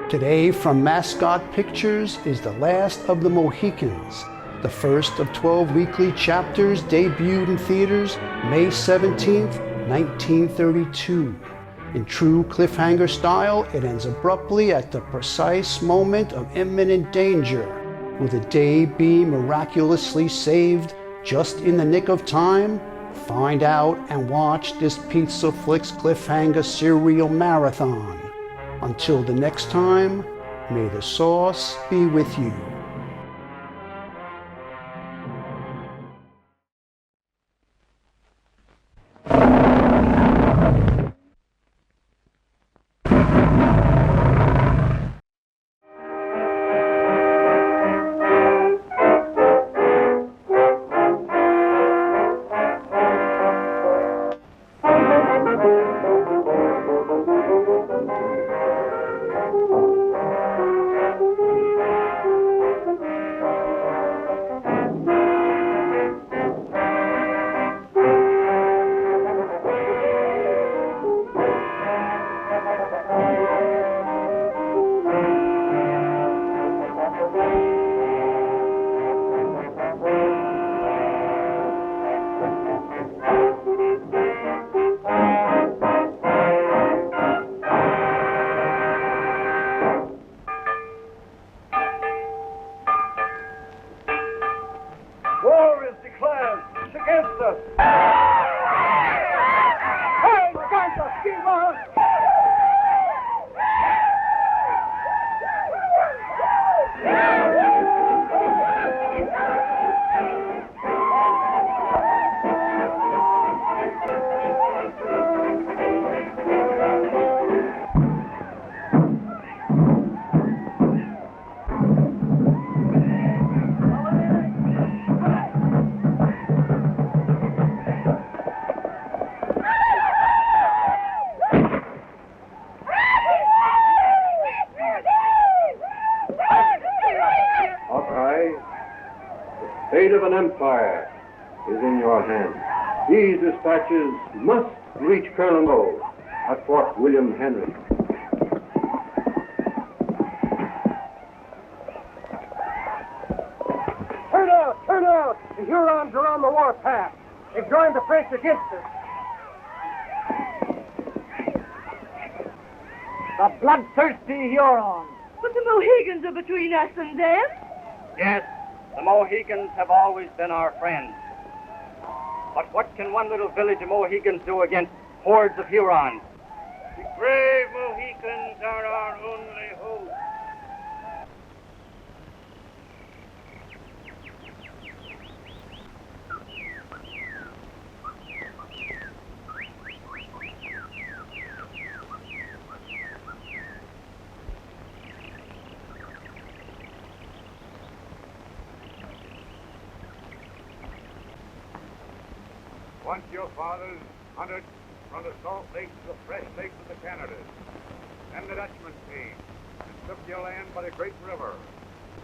Today from Mascot Pictures is The Last of the Mohicans. The first of 12 weekly chapters debuted in theaters May 17, 1932. In true cliffhanger style, it ends abruptly at the precise moment of imminent danger. Will the day be miraculously saved just in the nick of time? Find out and watch this PizzaFLIX Cliffhanger serial marathon. Until the next time, may the sauce be with you. War is declared. It's against us. Hey, against us, Beebe! Hawkeye, the fate of an empire is in your hands. These dispatches must reach Colonel Moe at Fort William Henry. Turn out! Turn out! The Hurons are on the warpath. They've joined the French against us. The bloodthirsty Hurons. But the Mohicans are between us and them. Yes, the Mohicans have always been our friends. But what can one little village of Mohicans do against hordes of Hurons? The brave Mohicans are our only hope. Once your fathers hunted from the salt lakes to the fresh lakes of the Canadas. Then the Dutchmen came and took your land by the great river.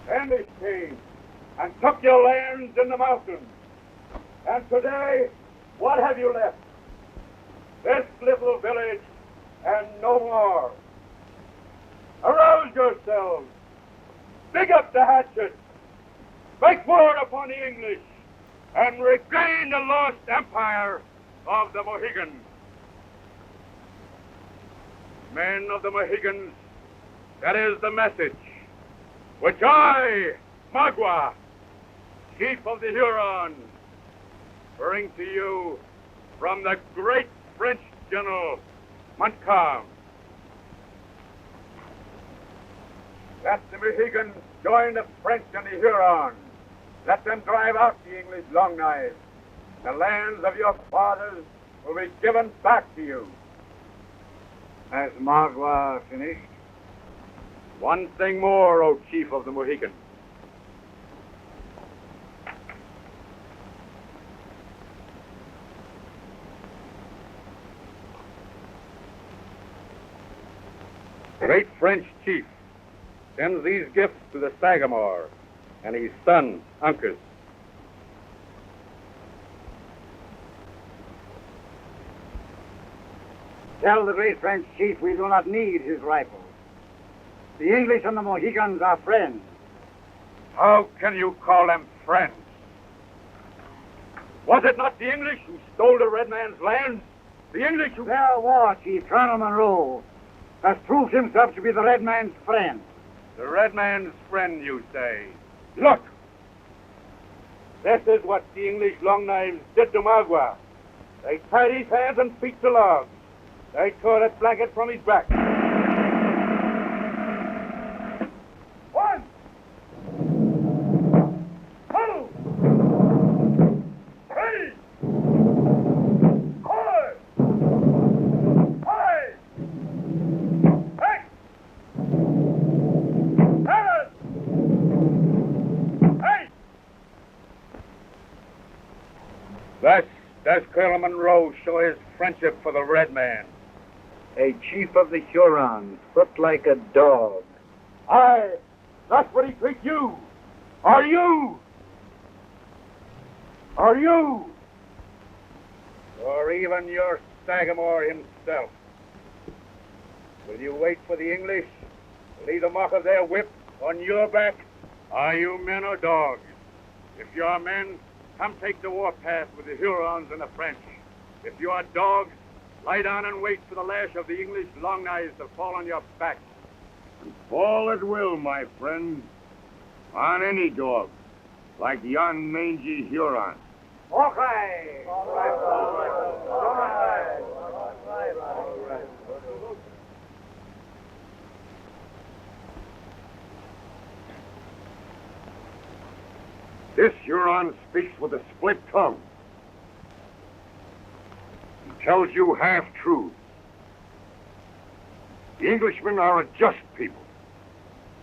Then they came and took your lands in the mountains. And today, what have you left? This little village and no more. Arouse yourselves. Dig up the hatchet. Make war upon the English and regain the lost empire of the Mohicans. Men of the Mohicans, that is the message which I, Magua, chief of the Hurons, bring to you from the great French general, Montcalm. Let the Mohicans join the French and the Hurons. Let them drive out the English Long Knives. The lands of your fathers will be given back to you. Has Magua finished? One thing more, O chief of the Mohicans. Great French chief sends these gifts to the Sagamore and his son, Uncas. Tell the great French chief we do not need his rifles. The English and the Mohicans are friends. How can you call them friends? Was it not the English who stole the red man's lands? The English who... Their war chief, Colonel Monroe, has proved himself to be the red man's friend. The red man's friend, you say? Look! This is what the English long knives did to Magua. They tied his hands and feet to logs. They tore that blanket from his back. One! Two! Three! Four! Five! Six! Seven! Eight! Thus does Colonel Monroe show his friendship for the red man. A chief of the Hurons, foot like a dog. Aye, that's what he treats you. Are you? Are you? Or even your Sagamore himself? Will you wait for the English to leave the mark of their whip on your back? Are you men or dogs? If you are men, come take the warpath with the Hurons and the French. If you are dogs, lie down and wait for the lash of the English long knives to fall on your back. And fall it will, my friend, on any dog, like yon mangy Huron. Hawkeye! This Huron speaks with a split tongue. He tells you half-truths. The Englishmen are a just people.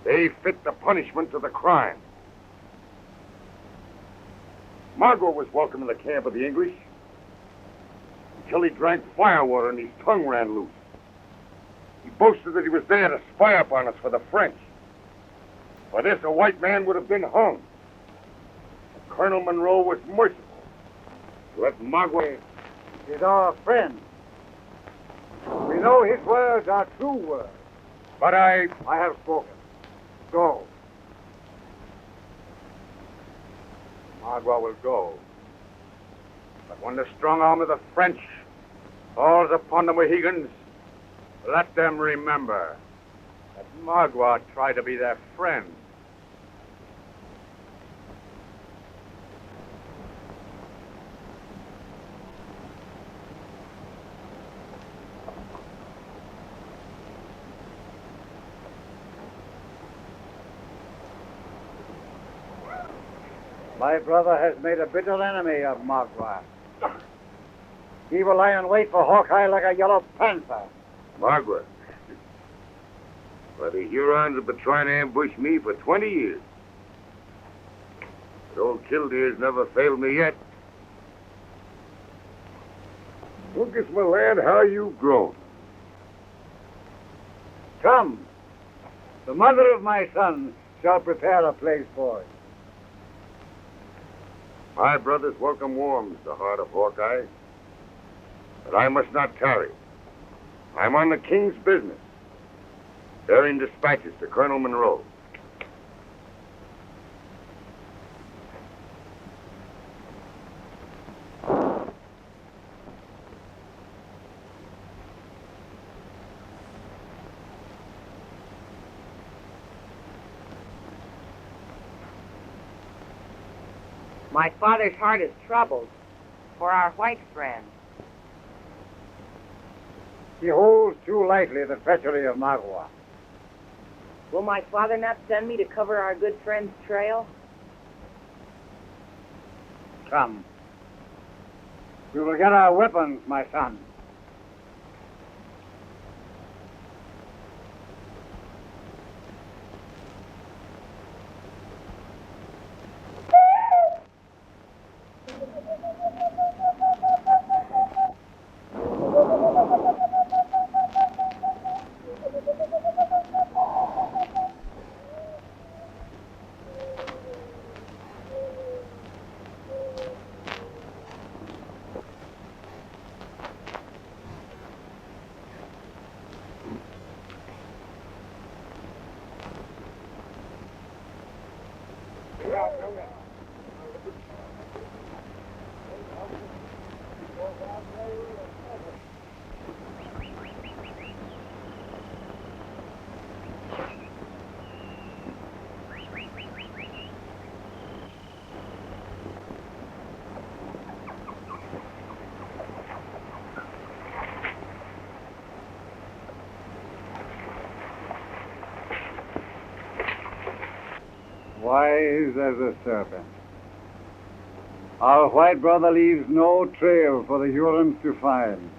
They fit the punishment to the crime. Margot was welcome in the camp of the English until he drank firewater and his tongue ran loose. He boasted that he was there to spy upon us for the French. For this, a white man would have been hung. Colonel Monroe was merciful to let Margot... Is our friend. We know his words are true words. But I have spoken. Go. Magua will go. But when the strong arm of the French falls upon the Mohicans, let them remember that Magua tried to be their friend. My brother has made a bitter enemy of Magua. He will lie in wait for Hawkeye like a yellow panther. Margaret. But the Hurons have been trying to ambush me for 20 years. But old Killdeer's never failed me yet. Lucas, my lad, how you've grown. Come. The mother of my son shall prepare a place for it. My brother's welcome warms the heart of Hawkeye. But I must not tarry. I'm on the king's business, bearing dispatches to Colonel Monroe. My father's heart is troubled for our white friend. He holds too lightly the treachery of Magua. Will my father not send me to cover our good friend's trail? Come. We will get our weapons, my son. Wise as a serpent. Our white brother leaves no trail for the Hurons to find.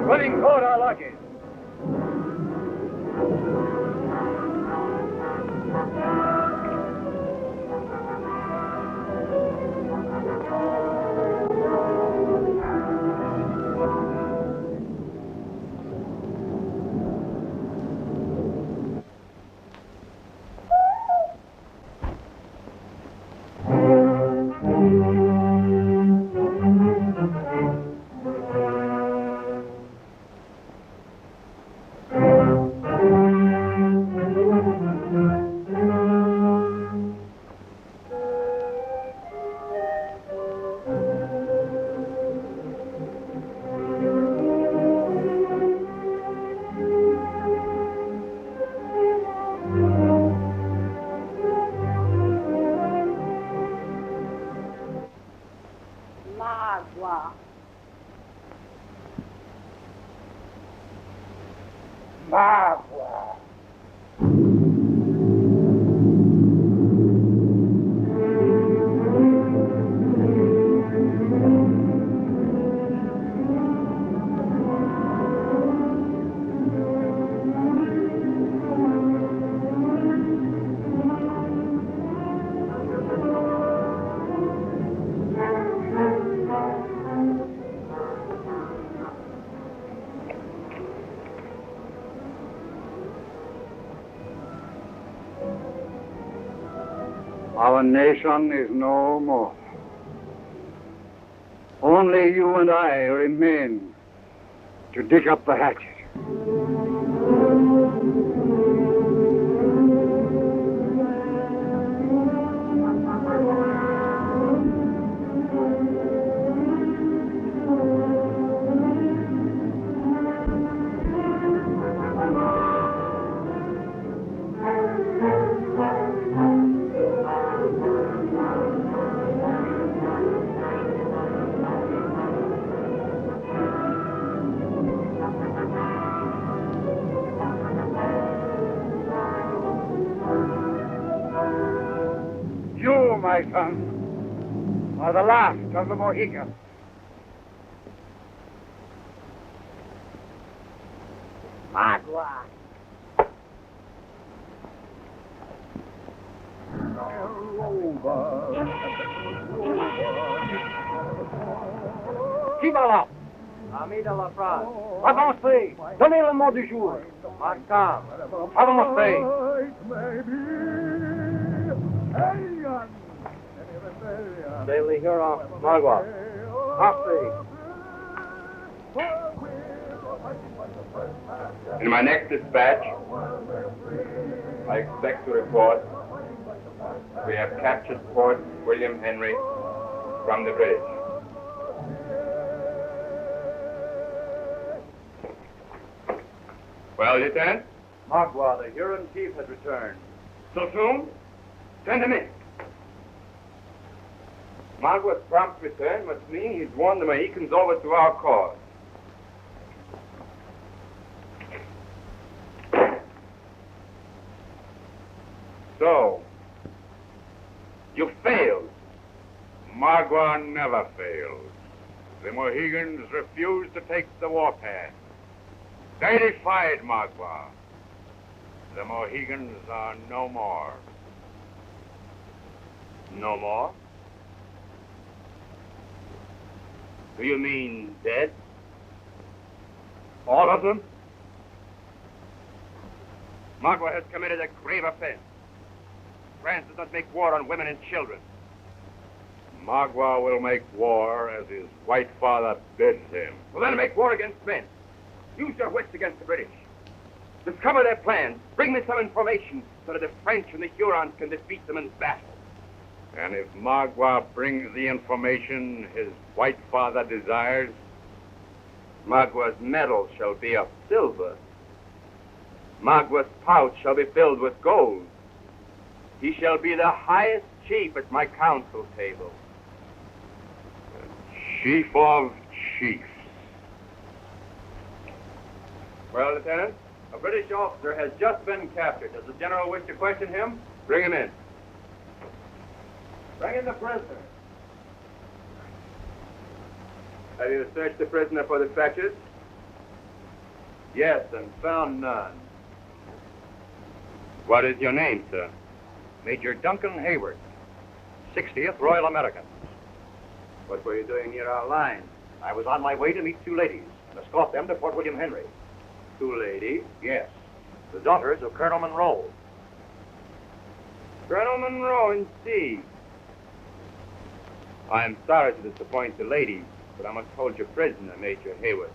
Running toward our lodges. Our nation is no more. Only you and I remain to dig up the hatchet. My son, are the last of the Mohicans. Magua. Chivala! Ami de la France. Avancez! Donnez le mot du jour. Mascot. Avancez! Daily Huron, Magua. In my next dispatch, I expect to report We have captured Fort William Henry from the British. Well, Lieutenant? Magua, the Huron chief, has returned. So soon? Send him in. Magua's prompt return must mean he's won the Mohicans over to our cause. So, you failed. Magua never fails. The Mohicans refused to take the warpath. They defied Magua. The Mohicans are no more. No more? Do you mean dead? All of them? Magua has committed a grave offense. France does not make war on women and children. Magua will make war as his white father bids him. Well, then make war against men. Use your wits against the British. Discover their plans. Bring me some information so that the French and the Hurons can defeat them in battle. And if Magua brings the information his white father desires, Magua's medal shall be of silver. Magua's pouch shall be filled with gold. He shall be the highest chief at my council table. chief of chiefs. Well, Lieutenant, a British officer has just been captured. Does the general wish to question him? Bring him in. Bring in the prisoner. Have you searched the prisoner for the fetches? Yes, and found none. What is your name, sir? Major Duncan Hayward, 60th Royal Americans. What were you doing near our lines? I was on my way to meet two ladies and escort them to Fort William Henry. Two ladies? Yes, the daughters of Colonel Monroe. Colonel Monroe, indeed. I am sorry to disappoint the ladies, but I must hold you prisoner, Major Hayward.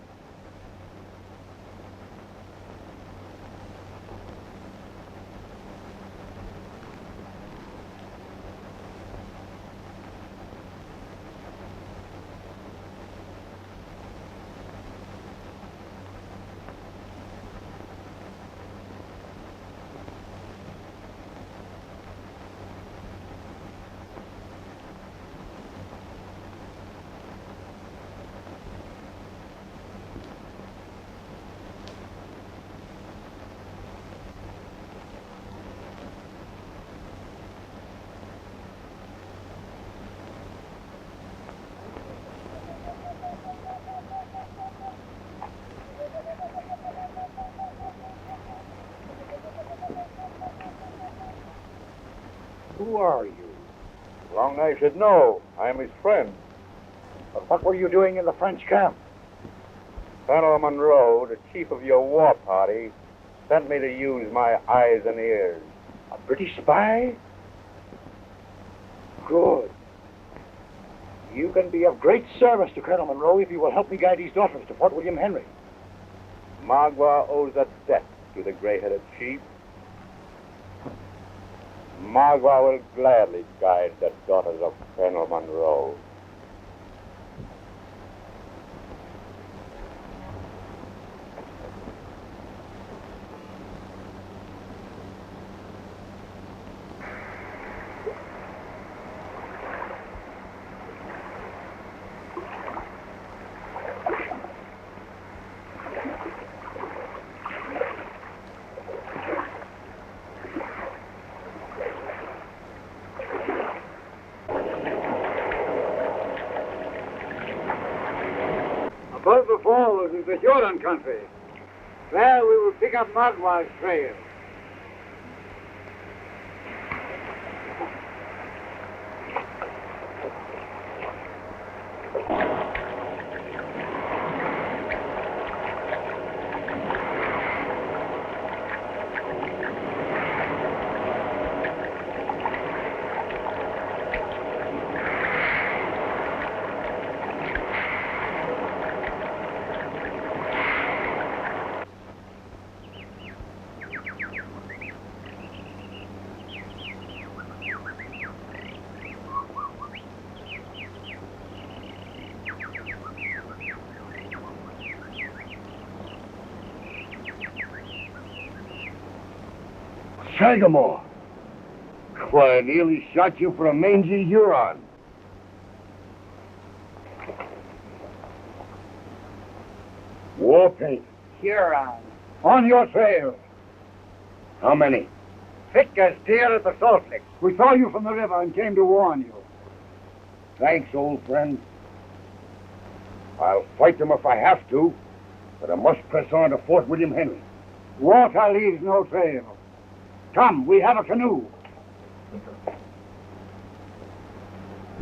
Who are you? Long I should know. I am his friend. But what were you doing in the French camp? Colonel Monroe, the chief of your war party, sent me to use my eyes and ears. A British spy? Good. You can be of great service to Colonel Monroe if you will help me guide his daughters to Fort William Henry. Magua owes a debt to the gray-headed chief. Magua will gladly guide the daughters of Colonel Monroe. Above the falls is the Huron country. There we will pick up Magua's trail. Sagamore. Why, I nearly shot you for a mangy Huron. War paint. Hurons. On your trail. How many? Thick as deer at the Salt Licks. We saw you from the river and came to warn you. Thanks, old friend. I'll fight them if I have to, but I must press on to Fort William Henry. Water leaves no trail. Come, we have a canoe.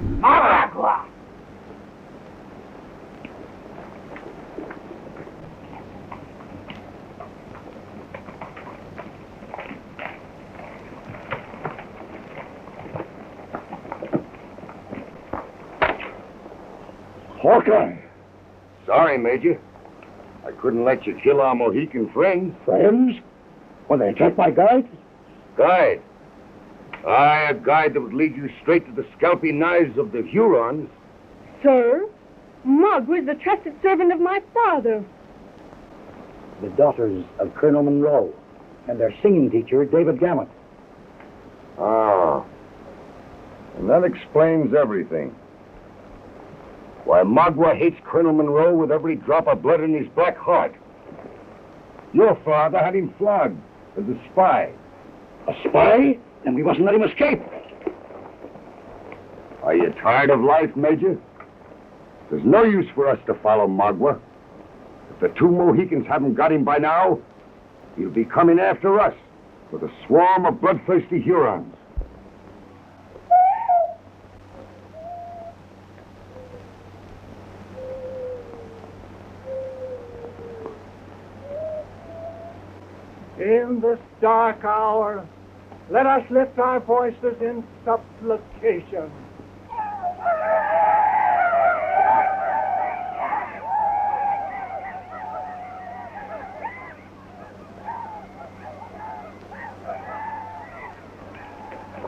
Maragua! Hawkeye! Sorry, Major. I couldn't let you kill our Mohican friends. Friends? Were they attacked by guides? Guide? Aye, a guide that would lead you straight to the scalping knives of the Hurons. Sir, Mug was the trusted servant of my father. The daughters of Colonel Monroe and their singing teacher, David Gammett. Ah. And that explains everything. Why, Magua hates Colonel Monroe with every drop of blood in his black heart. Your father had him flogged as a spy. A spy? Then we mustn't let him escape. Are you tired of life, Major? There's no use for us to follow Magua. If the two Mohicans haven't got him by now, he'll be coming after us with a swarm of bloodthirsty Hurons. In this dark hour, let us lift our voices in supplication.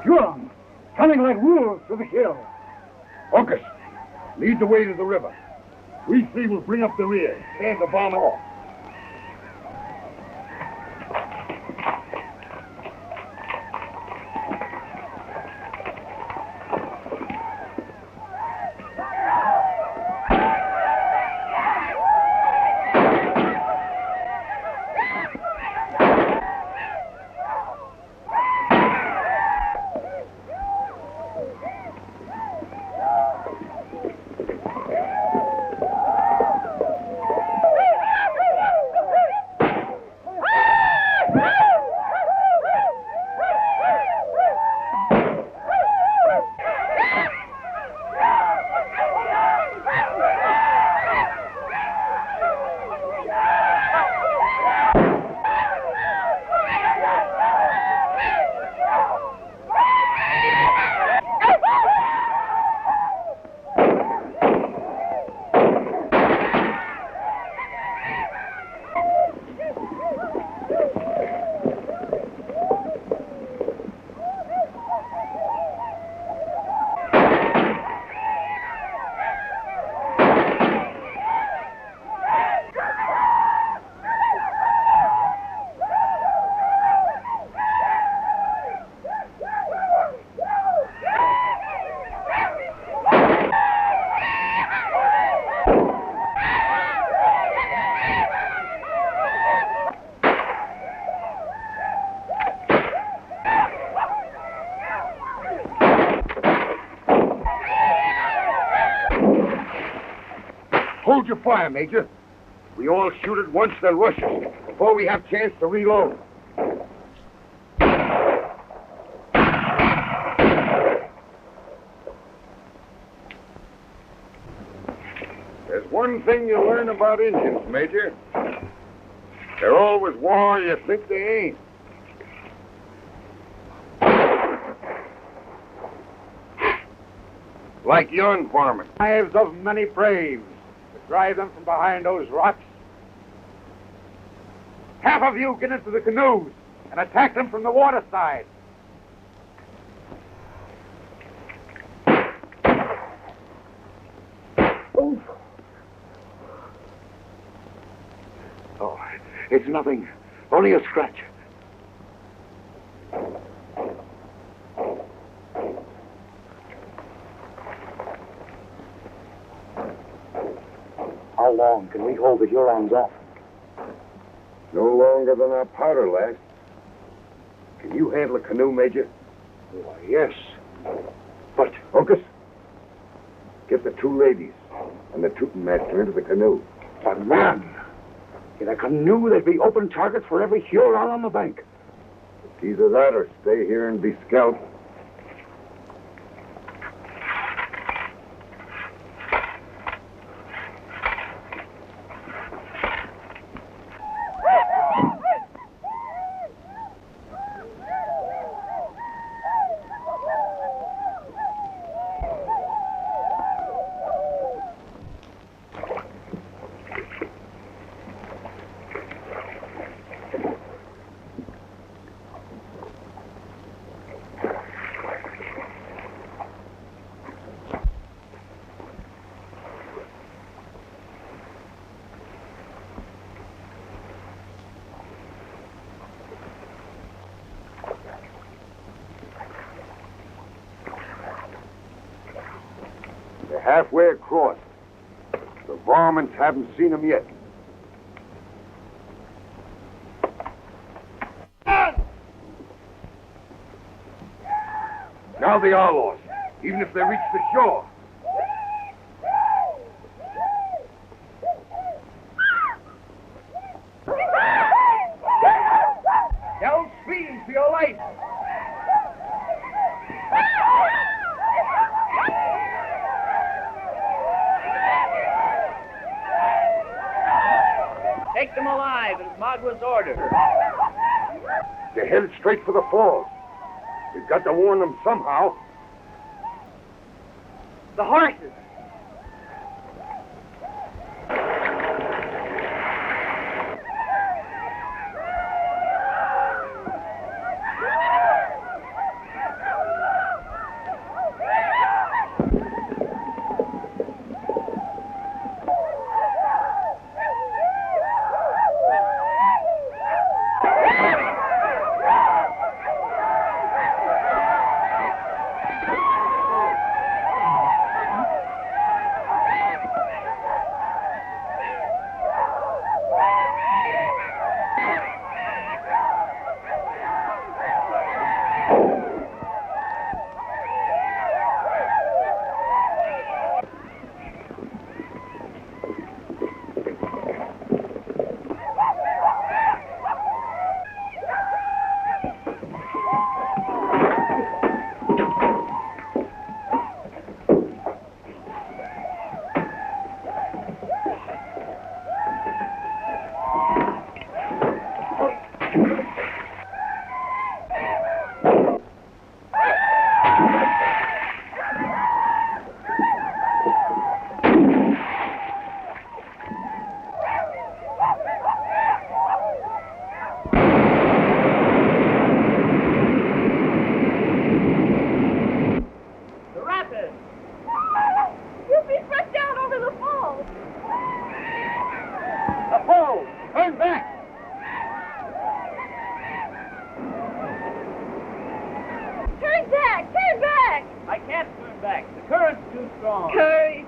Hurons, coming like wolves to the hill. Uncas, lead the way to the river. We three will bring up the rear, stand the bomb off. Hold your fire, Major. We all shoot at once, then rush us before we have chance to reload. There's one thing you learn about Indians, Major. They're always war you think they ain't. Like yon farmer. Lives of many braves to drive them from behind those rocks. Half of you get into the canoes and attack them from the water side. Oh, it's nothing. Only a scratch. long can we hold the Hurons off? No longer than our powder lasts. Can you handle a canoe, Major? Why, yes. But Hocus, get the two ladies and the tooting master into the canoe. But man, in a canoe there'd be open targets for every Huron on the bank. It's either that or stay here and be scalped. They're halfway across. The varmints haven't seen them yet. Now they are lost, even if they reach the shore. Don't scream for your life. Take them alive, as Magwa's ordered. They're headed straight for the falls. We've got to warn them somehow. The horses. Carey!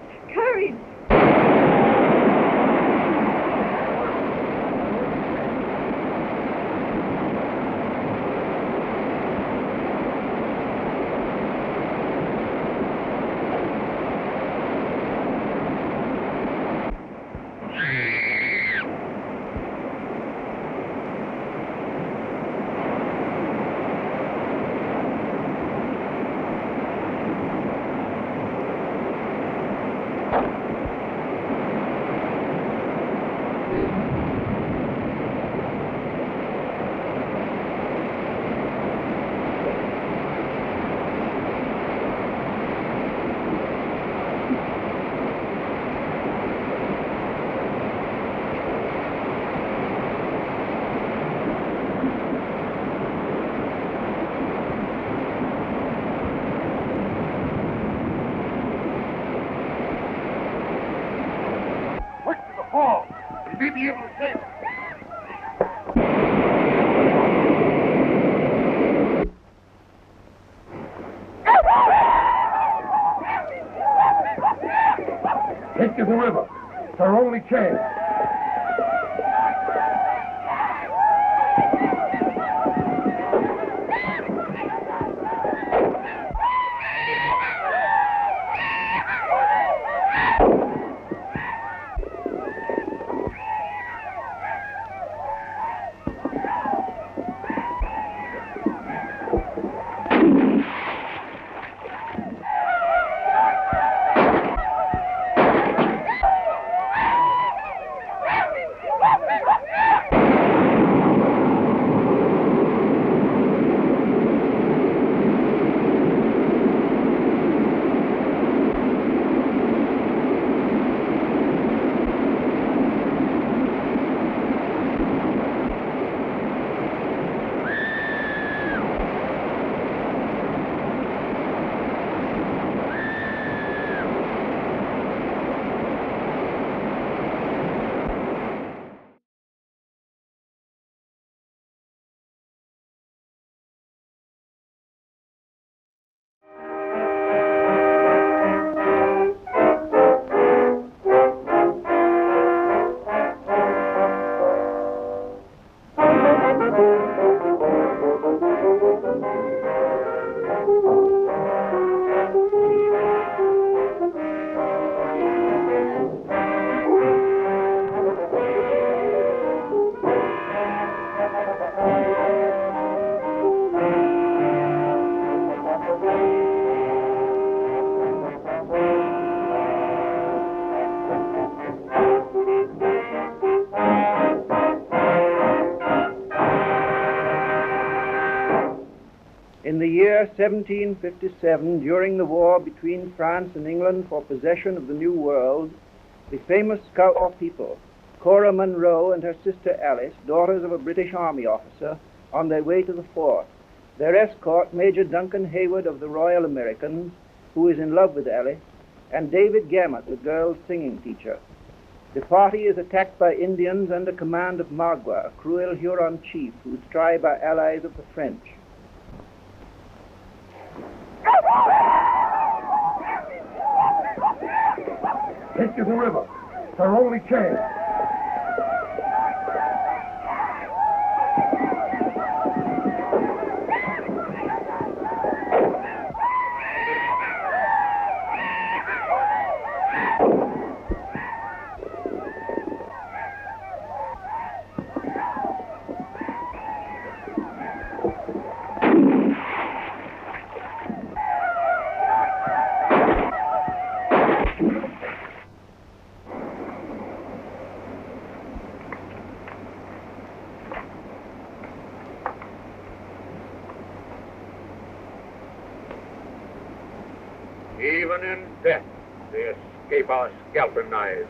Be able to save it. Take to the river. It's our only chance. In the year 1757, during the war between France and England for possession of the New World, the famous scout of people, Cora Munro and her sister Alice, daughters of a British Army officer, on their way to the fort. Their escort, Major Duncan Hayward of the Royal Americans, who is in love with Alice, and David Gammett, the girl's singing teacher. The party is attacked by Indians under command of Magua, a cruel Huron chief whose tribe are allies of the French. Take to the river. It's our only chance. Even in death, they escape our scalping knives.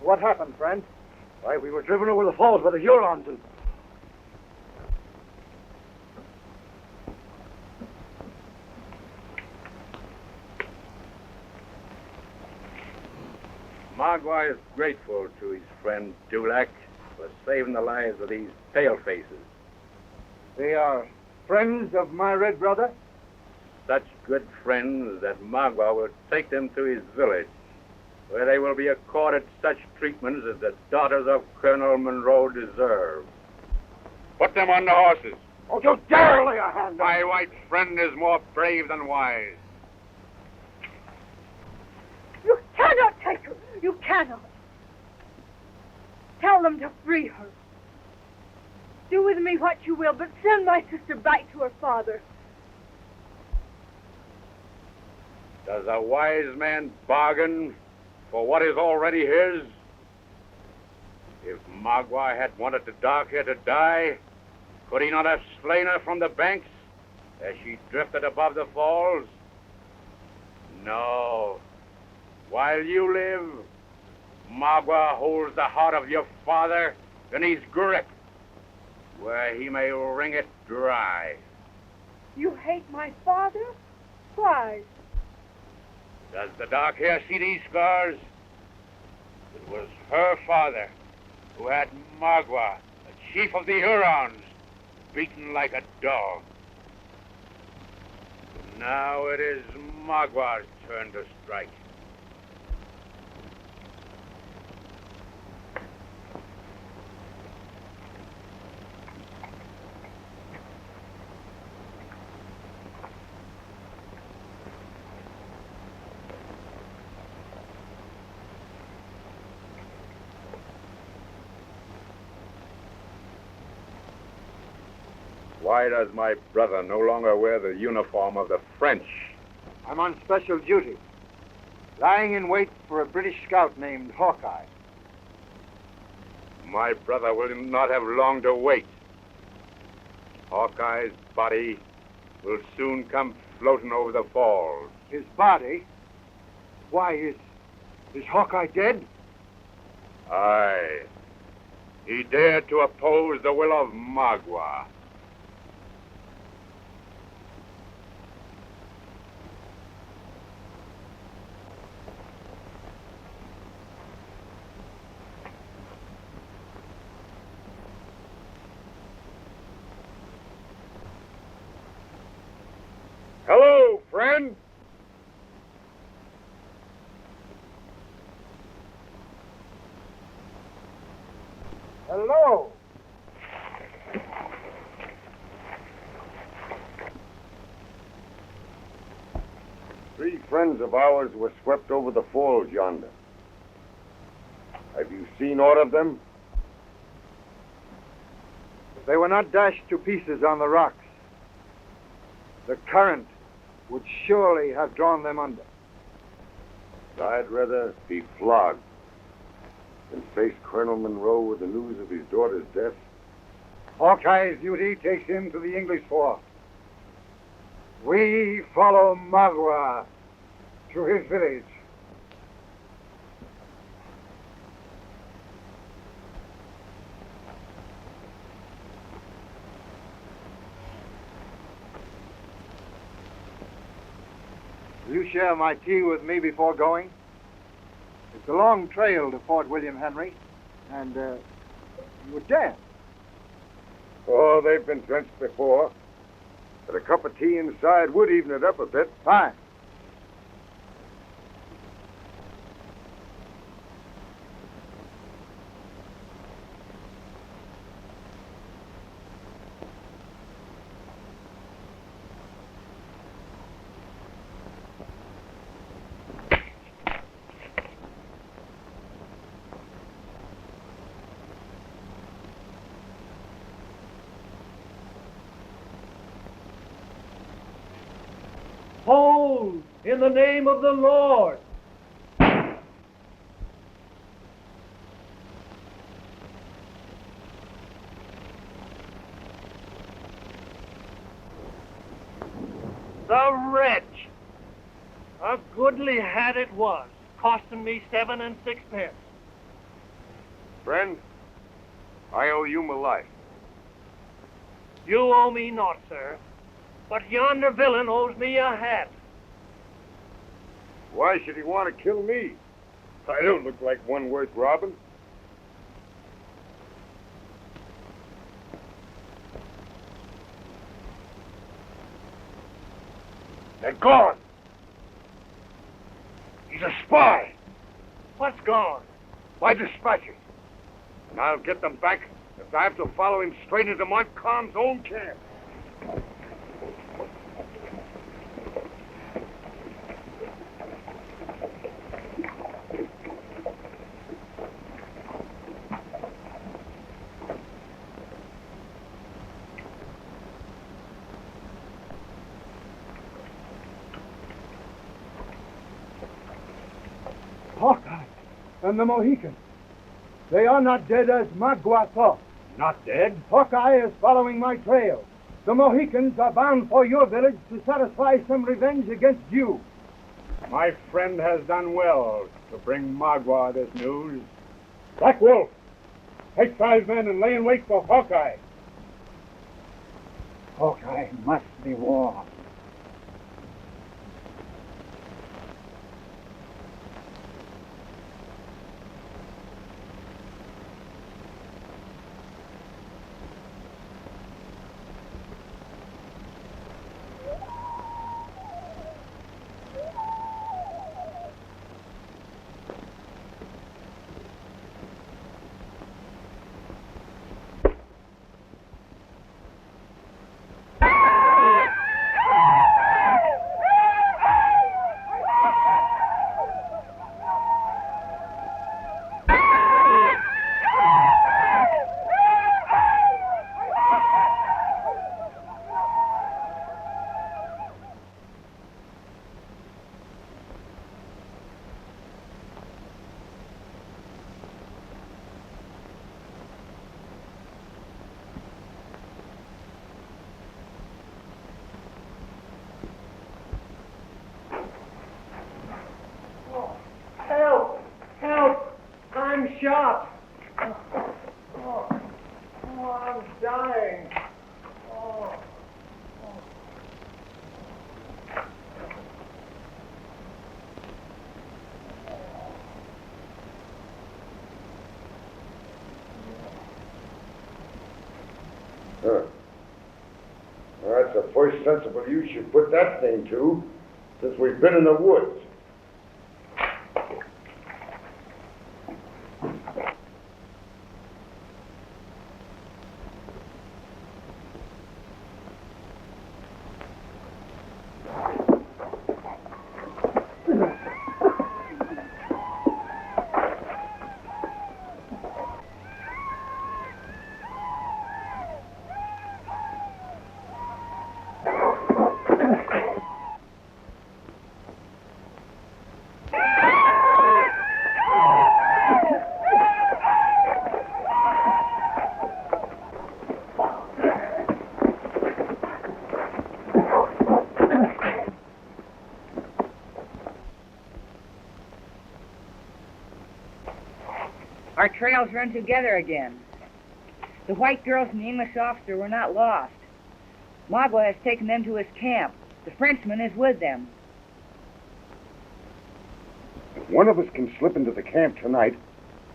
What happened, friend? Why, we were driven over the falls by the Hurons and... Magua is grateful to his friend Dulac for saving the lives of these palefaces. They are friends of my red brother? Such good friends that Magua will take them to his village, where they will be accorded such treatment as the daughters of Colonel Munro deserve. Put them on the horses. Don't you dare lay a hand on My white friend is more brave than wise. You cannot take her. You cannot. Tell them to free her. Do with me what you will, but send my sister back to her father. Does a wise man bargain for what is already his? If Magua had wanted the dark hair to die, could he not have slain her from the banks as she drifted above the falls? No. While you live, Magua holds the heart of your father in his grip, where he may wring it dry. You hate my father? Why? Does the dark hair see these scars? It was her father who had Magua, the chief of the Hurons, beaten like a dog. Now it is Magua's turn to strike. Why does my brother no longer wear the uniform of the French? I'm on special duty, lying in wait for a British scout named Hawkeye. My brother will not have long to wait. Hawkeye's body will soon come floating over the falls. His body? Why, is Hawkeye dead? Aye. He dared to oppose the will of Magua. Hello, friend. Hello. Three friends of ours were swept over the falls yonder. Have you seen aught of them? They were not dashed to pieces on the rocks. The current would surely have drawn them under. I'd rather be flogged than face Colonel Monroe with the news of his daughter's death. Hawkeye's duty takes him to the English fort. We follow Magua to his village. Will you share my tea with me before going? It's a long trail to Fort William Henry, and you would dance. Oh, they've been drenched before. But a cup of tea inside would even it up a bit. Fine. Hold in the name of the Lord. The wretch! A goodly hat it was, costing me 7 and 6 pence. Friend, I owe you my life. You owe me naught, sir. But yonder villain owes me a hat. Why should he want to kill me? I don't look like one worth robbing. They're gone. He's a spy. What's gone? My dispatches. And I'll get them back If I have to follow him straight into Montcalm's own camp. Hawkeye and the Mohicans. They are not dead as Magua thought. Not dead? Hawkeye is following my trail. The Mohicans are bound for your village to satisfy some revenge against you. My friend has done well to bring Magua this news. Black Wolf, take 5 men and lay in wait for Hawkeye. Hawkeye must be warned. Shot! Oh, I'm dying. Huh. Well, that's the first sensible use you put that thing to since we've been in the woods. Our trails run together again. The white girls and the English officer were not lost. Magua has taken them to his camp. The Frenchman is with them. If one of us can slip into the camp tonight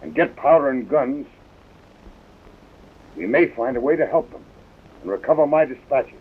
and get powder and guns, we may find a way to help them and recover my dispatches.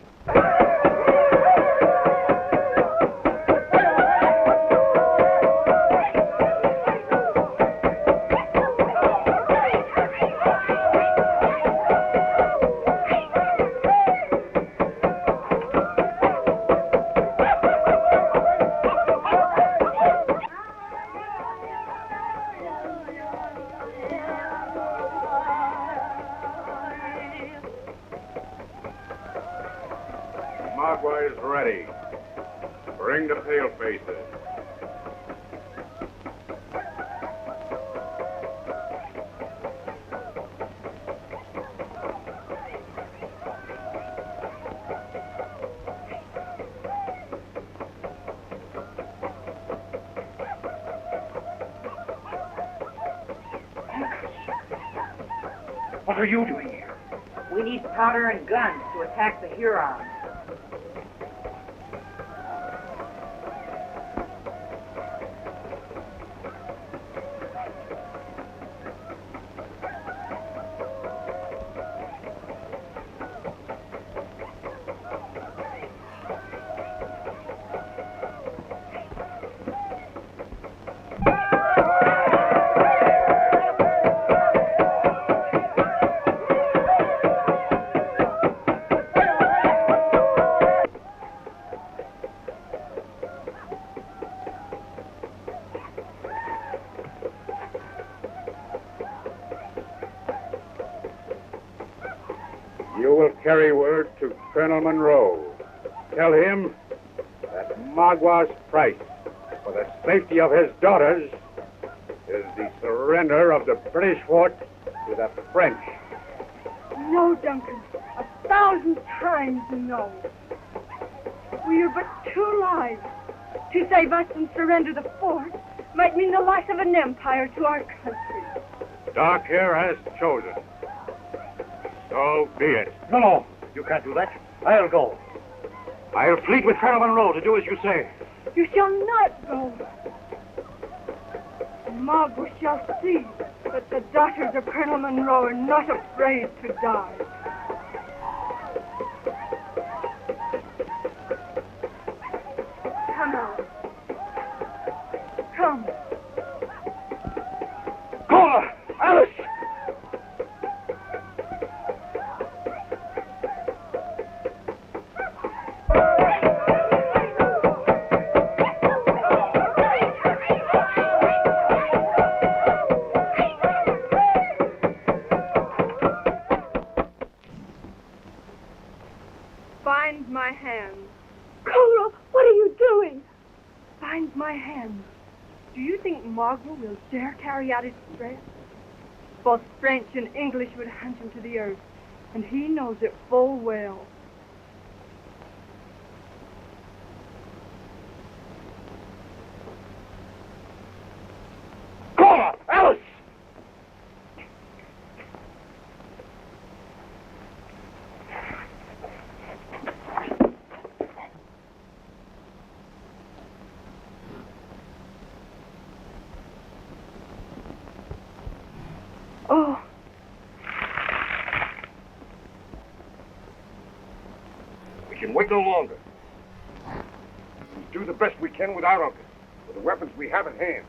Magua is ready. Bring the Palefaces. What are you doing here? We need powder and guns to attack the Hurons. carry word to Colonel Monroe. Tell him that Magua's price for the safety of his daughters is the surrender of the British fort to the French. No, Duncan. 1,000 times no. We are but 2 lives. To save us and surrender the fort might mean the loss of an empire to our country. Dark Hair has chosen. So be it. No, you can't do that. I'll go. I'll plead with Colonel Monroe to do as you say. You shall not go. Margaret shall see that the daughters of Colonel Monroe are not afraid to die. Come out. Come. Cola! Alice! Bind my hands. Cola, what are you doing? Bind my hands. Do you think Margot will dare carry out his threat? Both French and English would hunt him to the earth, and he knows it full well. Cola! Alice! Oh, We can wait no longer. We do the best we can without Uncle, with the weapons we have at hand.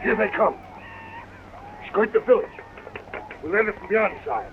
Here they come. Skirt the village. We'll enter from the outside.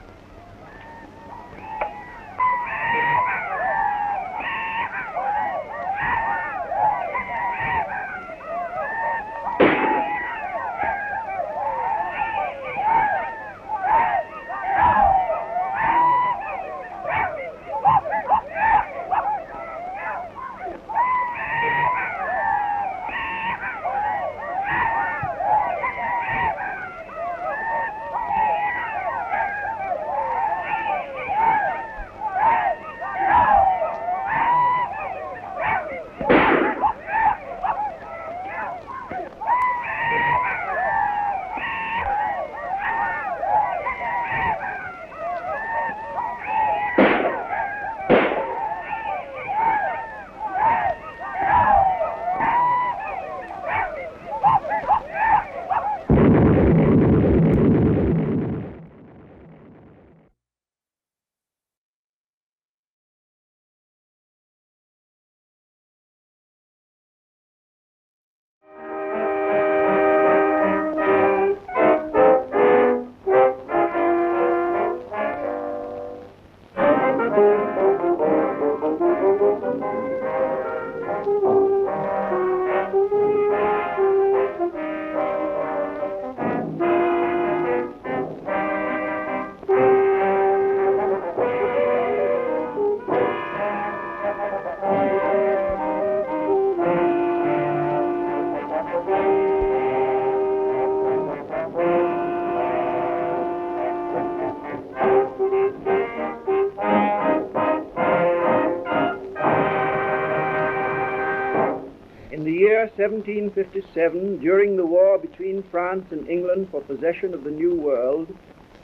In the year 1757, during the war between France and England for possession of the New World,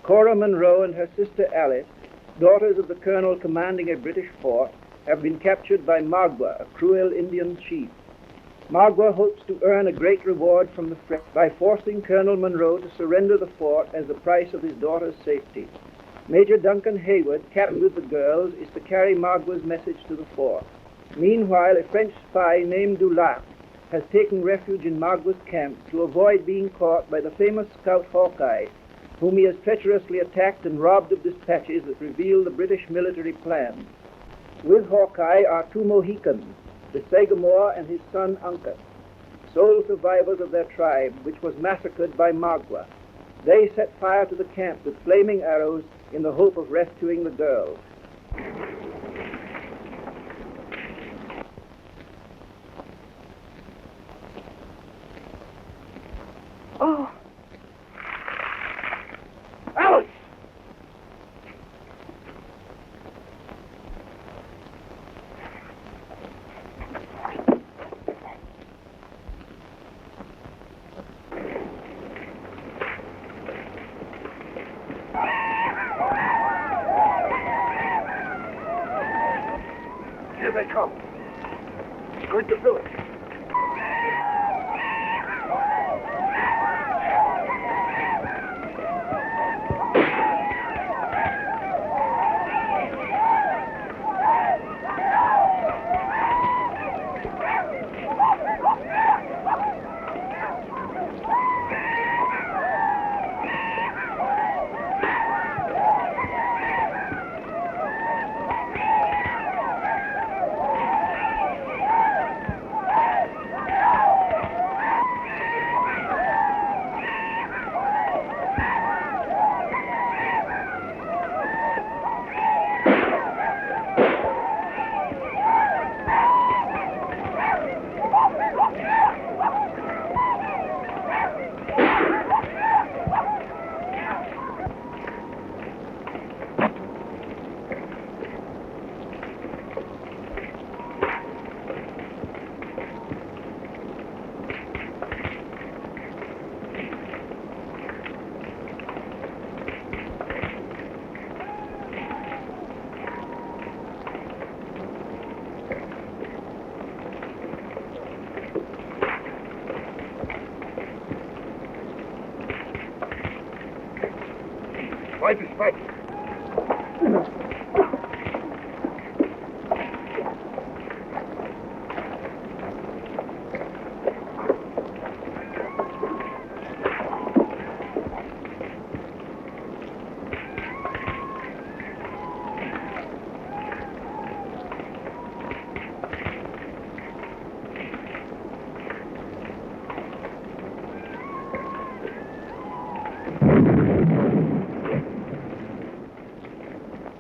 Cora Munro and her sister Alice, daughters of the colonel commanding a British fort, have been captured by Magua, a cruel Indian chief. Magua hopes to earn a great reward from the French by forcing Colonel Munro to surrender the fort as the price of his daughter's safety. Major Duncan Hayward, captain with the girls, is to carry Magua's message to the fort. Meanwhile, a French spy named Dulac has taken refuge in Magwa's camp to avoid being caught by the famous scout Hawkeye, whom he has treacherously attacked and robbed of dispatches that reveal the British military plans. With Hawkeye are two Mohicans, the Sagamore and his son Uncas, sole survivors of their tribe, which was massacred by Magua. They set fire to the camp with flaming arrows in the hope of rescuing the girls. Oh, Alice! Here they come. Going to village. My dispatch.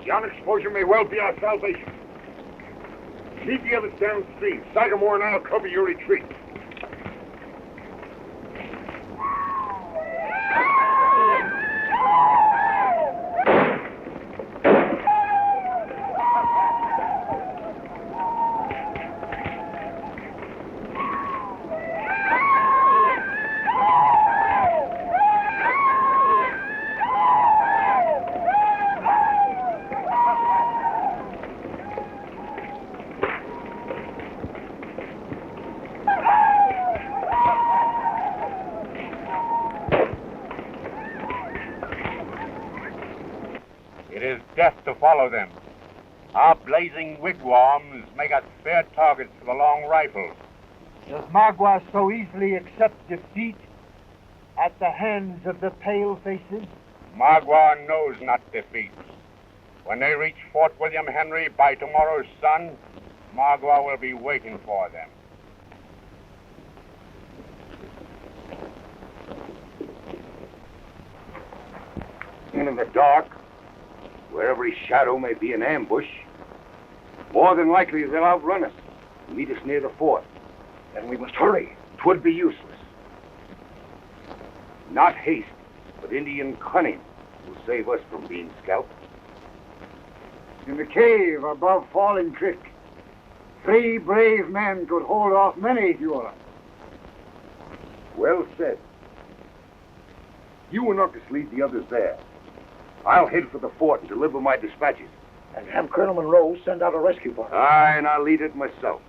Yon exposure may well be our salvation. Lead the others downstream. Sagamore and I'll cover your retreat. It is death to follow them. Our blazing wigwams make us fair targets for the long rifles. Does Magua so easily accept defeat at the hands of the Palefaces? Magua knows not defeat. When they reach Fort William Henry by tomorrow's sun, Magua will be waiting for them. And in the dark, where every shadow may be an ambush, more than likely they'll outrun us and meet us near the fort. Then we must hurry. 'Twould be useless. Not haste, but Indian cunning will save us from being scalped. In the cave above Falling Creek, 3 brave men could hold off many Hurons. Well said. You and Uncas lead the others there. I'll head for the fort and deliver my dispatches. And have Colonel Monroe send out a rescue party. Aye, and I'll lead it myself.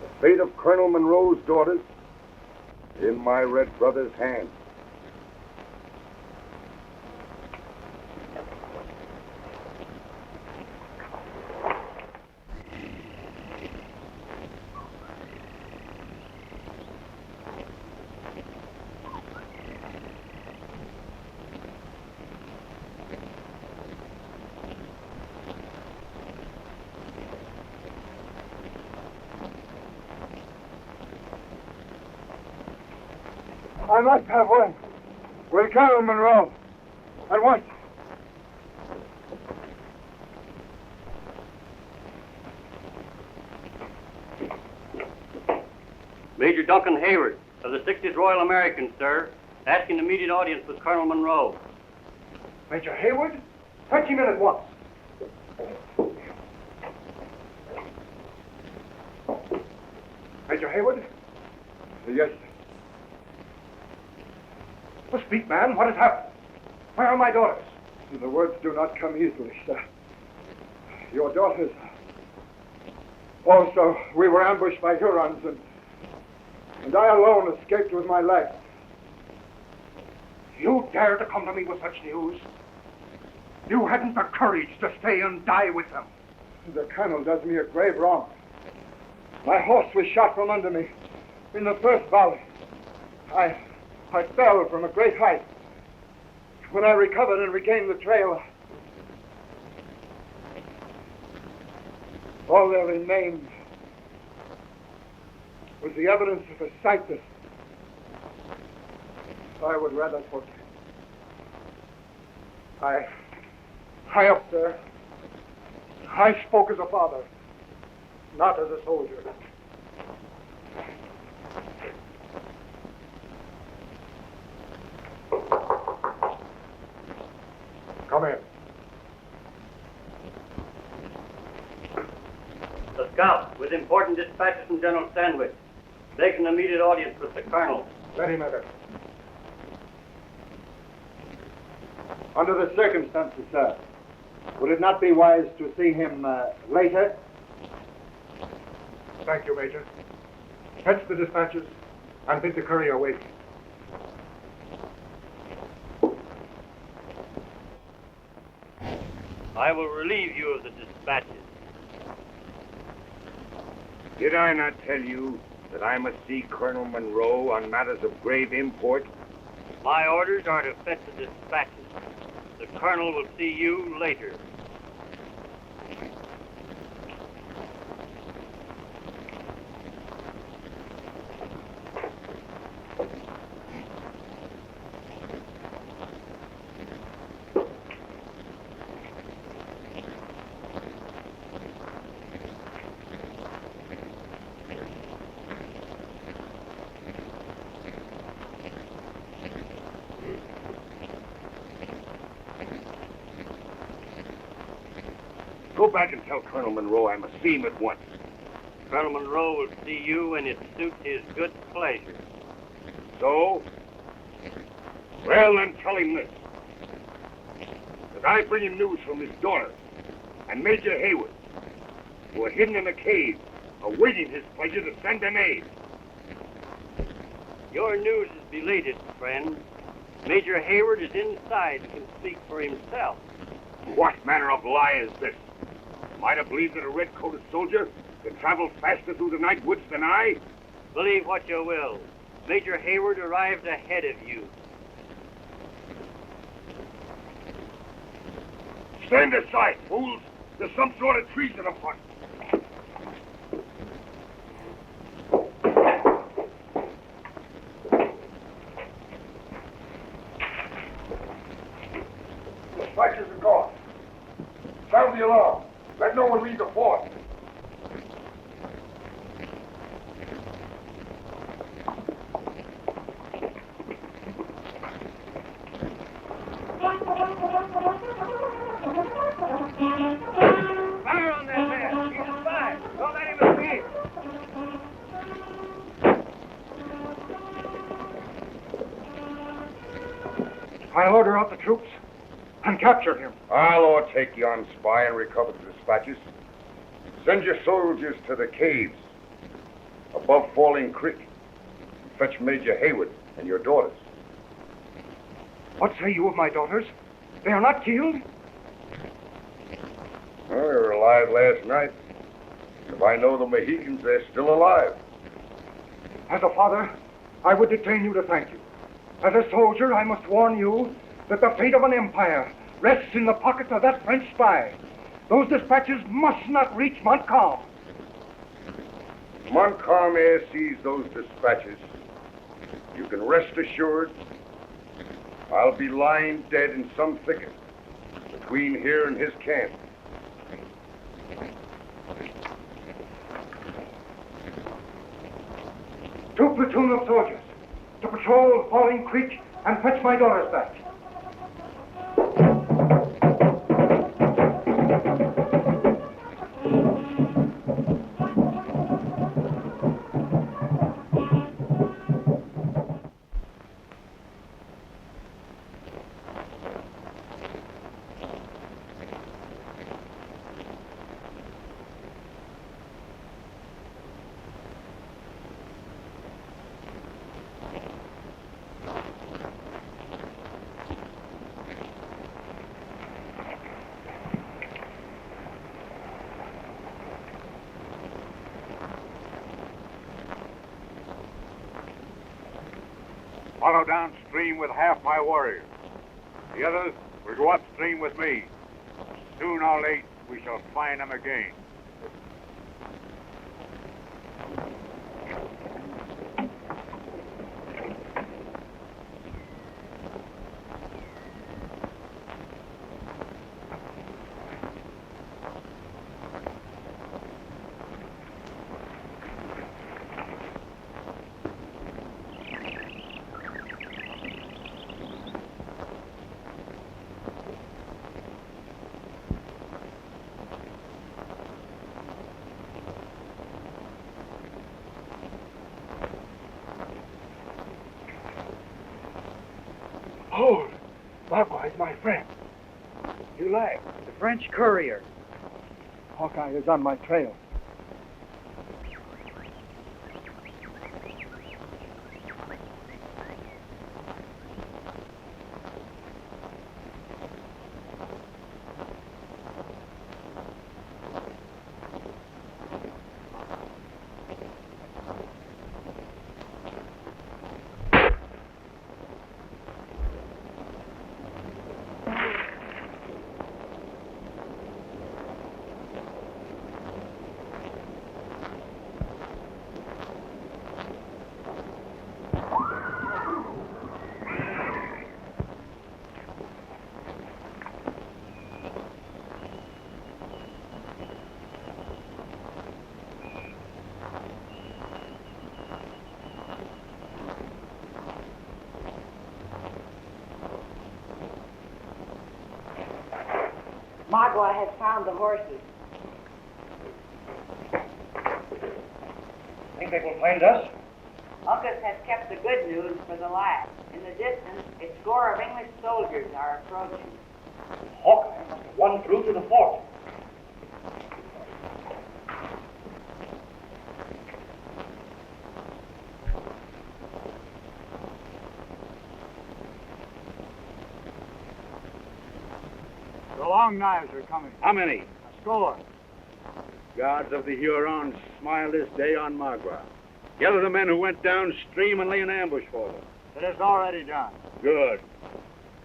The fate of Colonel Monroe's daughters is in my red brother's hands. I must have one. With Colonel Monroe. At once. Major Duncan Hayward of the 60th Royal Americans, sir. Asking immediate audience with Colonel Monroe. Major Hayward? Fetch him in at once. Major Hayward? Yes. Well, speak, man. What has happened? Where are my daughters? The words do not come easily, sir. Your daughters... Also, we were ambushed by Hurons, and I alone escaped with my life. You dare to come to me with such news? You hadn't the courage to stay and die with them. The colonel does me a grave wrong. My horse was shot from under me in the first volley. I fell from a great height. When I recovered and regained the trail, all there remained was the evidence of a sight that I would rather forget. I up there, I spoke as a father, not as a soldier. Come in. The scout, with important dispatches from General Sandwich. Take an immediate audience with the colonel. Let him enter. Under the circumstances, sir, would it not be wise to see him later? Thank you, Major. Fetch the dispatches and bid the courier wait. I will relieve you of the dispatches. Did I not tell you that I must see Colonel Monroe on matters of grave import? My orders are to fetch the dispatches. The colonel will see you later. Go back and tell Colonel Monroe I must see him at once. Colonel Monroe will see you when it suits his good pleasure. So? Well, then tell him this. That I bring him news from his daughter and Major Hayward, who are hidden in a cave, awaiting his pleasure to send them aid. Your news is belated, friend. Major Hayward is inside and can speak for himself. What manner of lie is this? Am I to believe that a red-coated soldier can travel faster through the night woods than I? Believe what you will. Major Hayward arrived ahead of you. Stand aside, fools! There's some sort of treason afoot. The dispatches are gone. Sound the alarm. Let no one leave the fort. Fire on that man! He's a spy! Don't let him escape! I'll order out the troops and capture him. I'll overtake yon spy and recover the dispatches. Send your soldiers to the caves above Falling Creek and fetch Major Hayward and your daughters. What say you of my daughters? They are not killed? Well, they were alive last night. If I know the Mohicans, they're still alive. As a father, I would detain you to thank you. As a soldier, I must warn you that the fate of an empire rests in the pockets of that French spy. Those dispatches must not reach Montcalm. Montcalm sees those dispatches. You can rest assured I'll be lying dead in some thicket between here and his camp. Two platoon of soldiers to patrol Falling Creek and fetch my daughters back. Follow downstream with half my warriors. The others will go upstream with me. Soon or late, we shall find them again. Hold! Hawkeye is my friend. You like the French courier. Hawkeye is on my trail. Magua has found the horses. Think they will find us? Uncas has kept the good news for the last. In the distance, a score of English soldiers are approaching. Hawkeye must have won through to the fort. The long knives are coming. How many? A score. Gods of the Hurons, smile this day on Magua. Gather the men who went downstream and lay an ambush for them. It is already done. Good.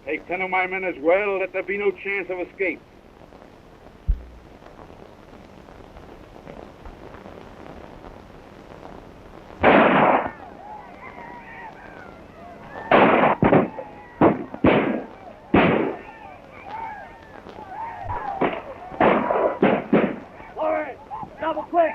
Take 10 of my men as well. Let there be no chance of escape. Double quick!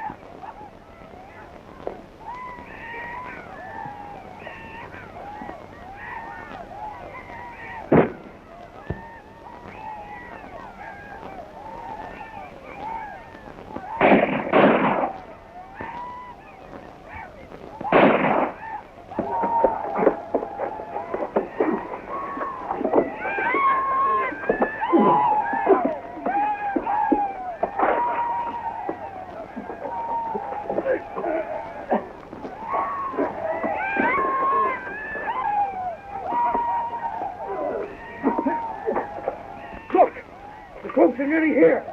Folks are nearly here.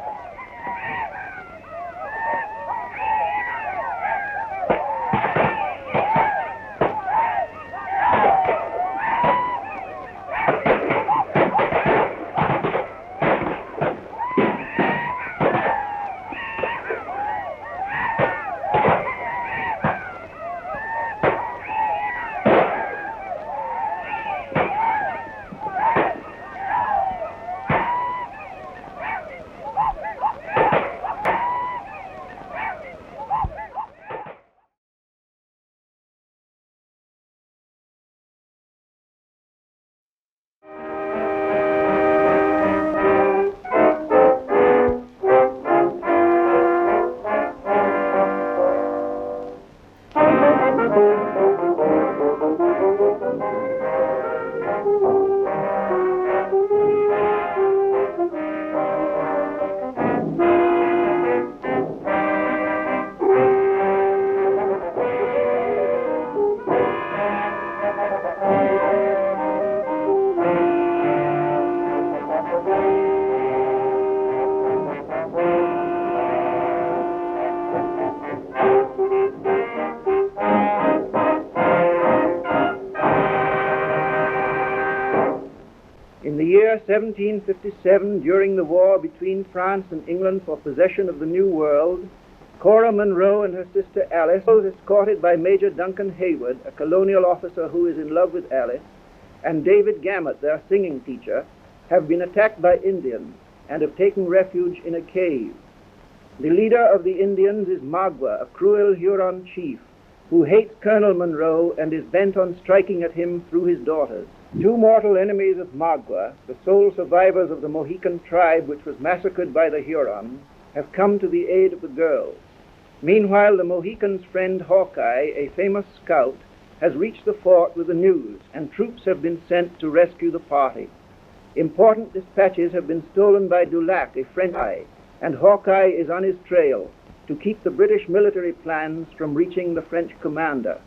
year 1757, during the war between France and England for possession of the New World, Cora Munro and her sister Alice, escorted by Major Duncan Hayward, a colonial officer who is in love with Alice, and David Gammett, their singing teacher, have been attacked by Indians and have taken refuge in a cave. The leader of the Indians is Magua, a cruel Huron chief, who hates Colonel Munro and is bent on striking at him through his daughters. Two mortal enemies of Magua, the sole survivors of the Mohican tribe which was massacred by the Hurons, have come to the aid of the girls. Meanwhile, the Mohican's friend Hawkeye, a famous scout, has reached the fort with the news, and troops have been sent to rescue the party. Important dispatches have been stolen by Dulac, a French spy, and Hawkeye is on his trail to keep the British military plans from reaching the French commander.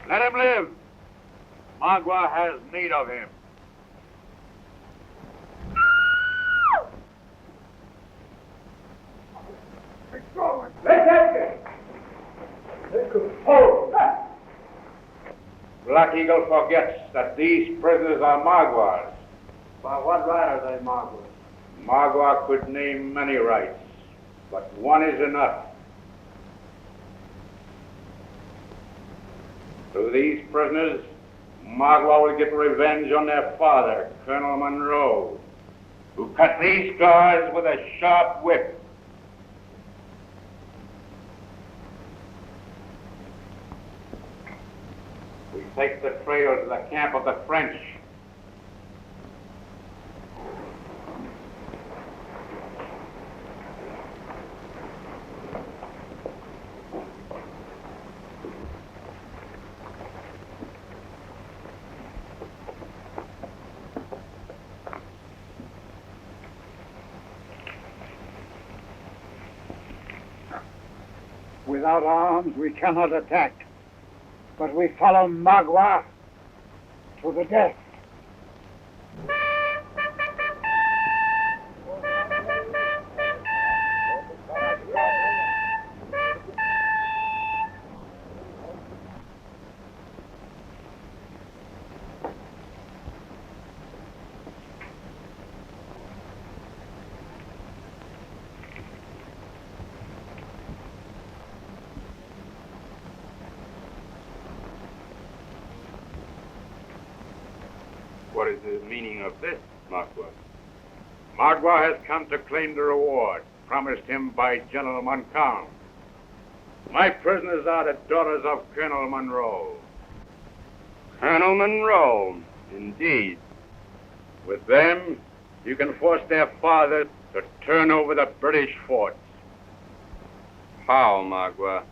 Let him live. Magua has need of him. Black Eagle forgets that these prisoners are Maguas. By what right are they Magua? Magua could name many rights, but one is enough. Through these prisoners, Magua will get revenge on their father, Colonel Munro, who cut these scars with a sharp whip. We take the trail to the camp of the French. Without arms, we cannot attack. But we follow Magua to the death. What is the meaning of this, Magua? Magua has come to claim the reward promised him by General Montcalm. My prisoners are the daughters of Colonel Munro. Colonel Munro, indeed. With them, you can force their father to turn over the British forts. How, Magua?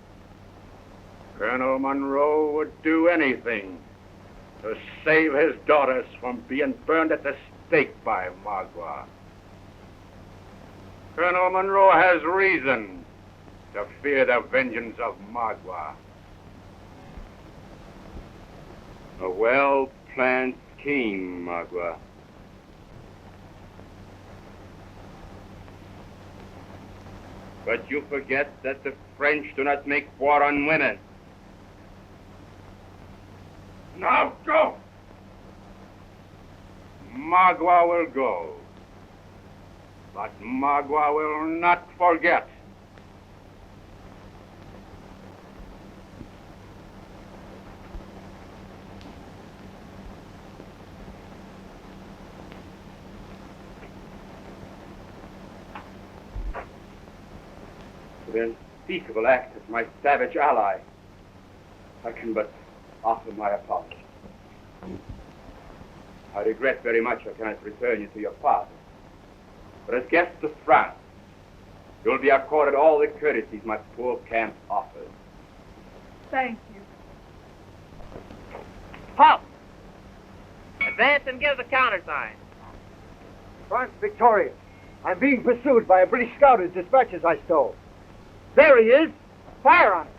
Colonel Munro would do anything to save his daughters from being burned at the stake by Magua. Colonel Munro has reason to fear the vengeance of Magua. A well-planned scheme, Magua. But you forget that the French do not make war on women. Now go! Magua will go. But Magua will not forget. The unspeakable act of my savage ally, I can but offer my apology. I regret very much I cannot return you to your father. But as guests of France, you will be accorded all the courtesies my poor camp offers. Thank you. Halt! Advance and give the countersign. France victorious. I'm being pursued by a British scout whose dispatches I stole. There he is. Fire on him.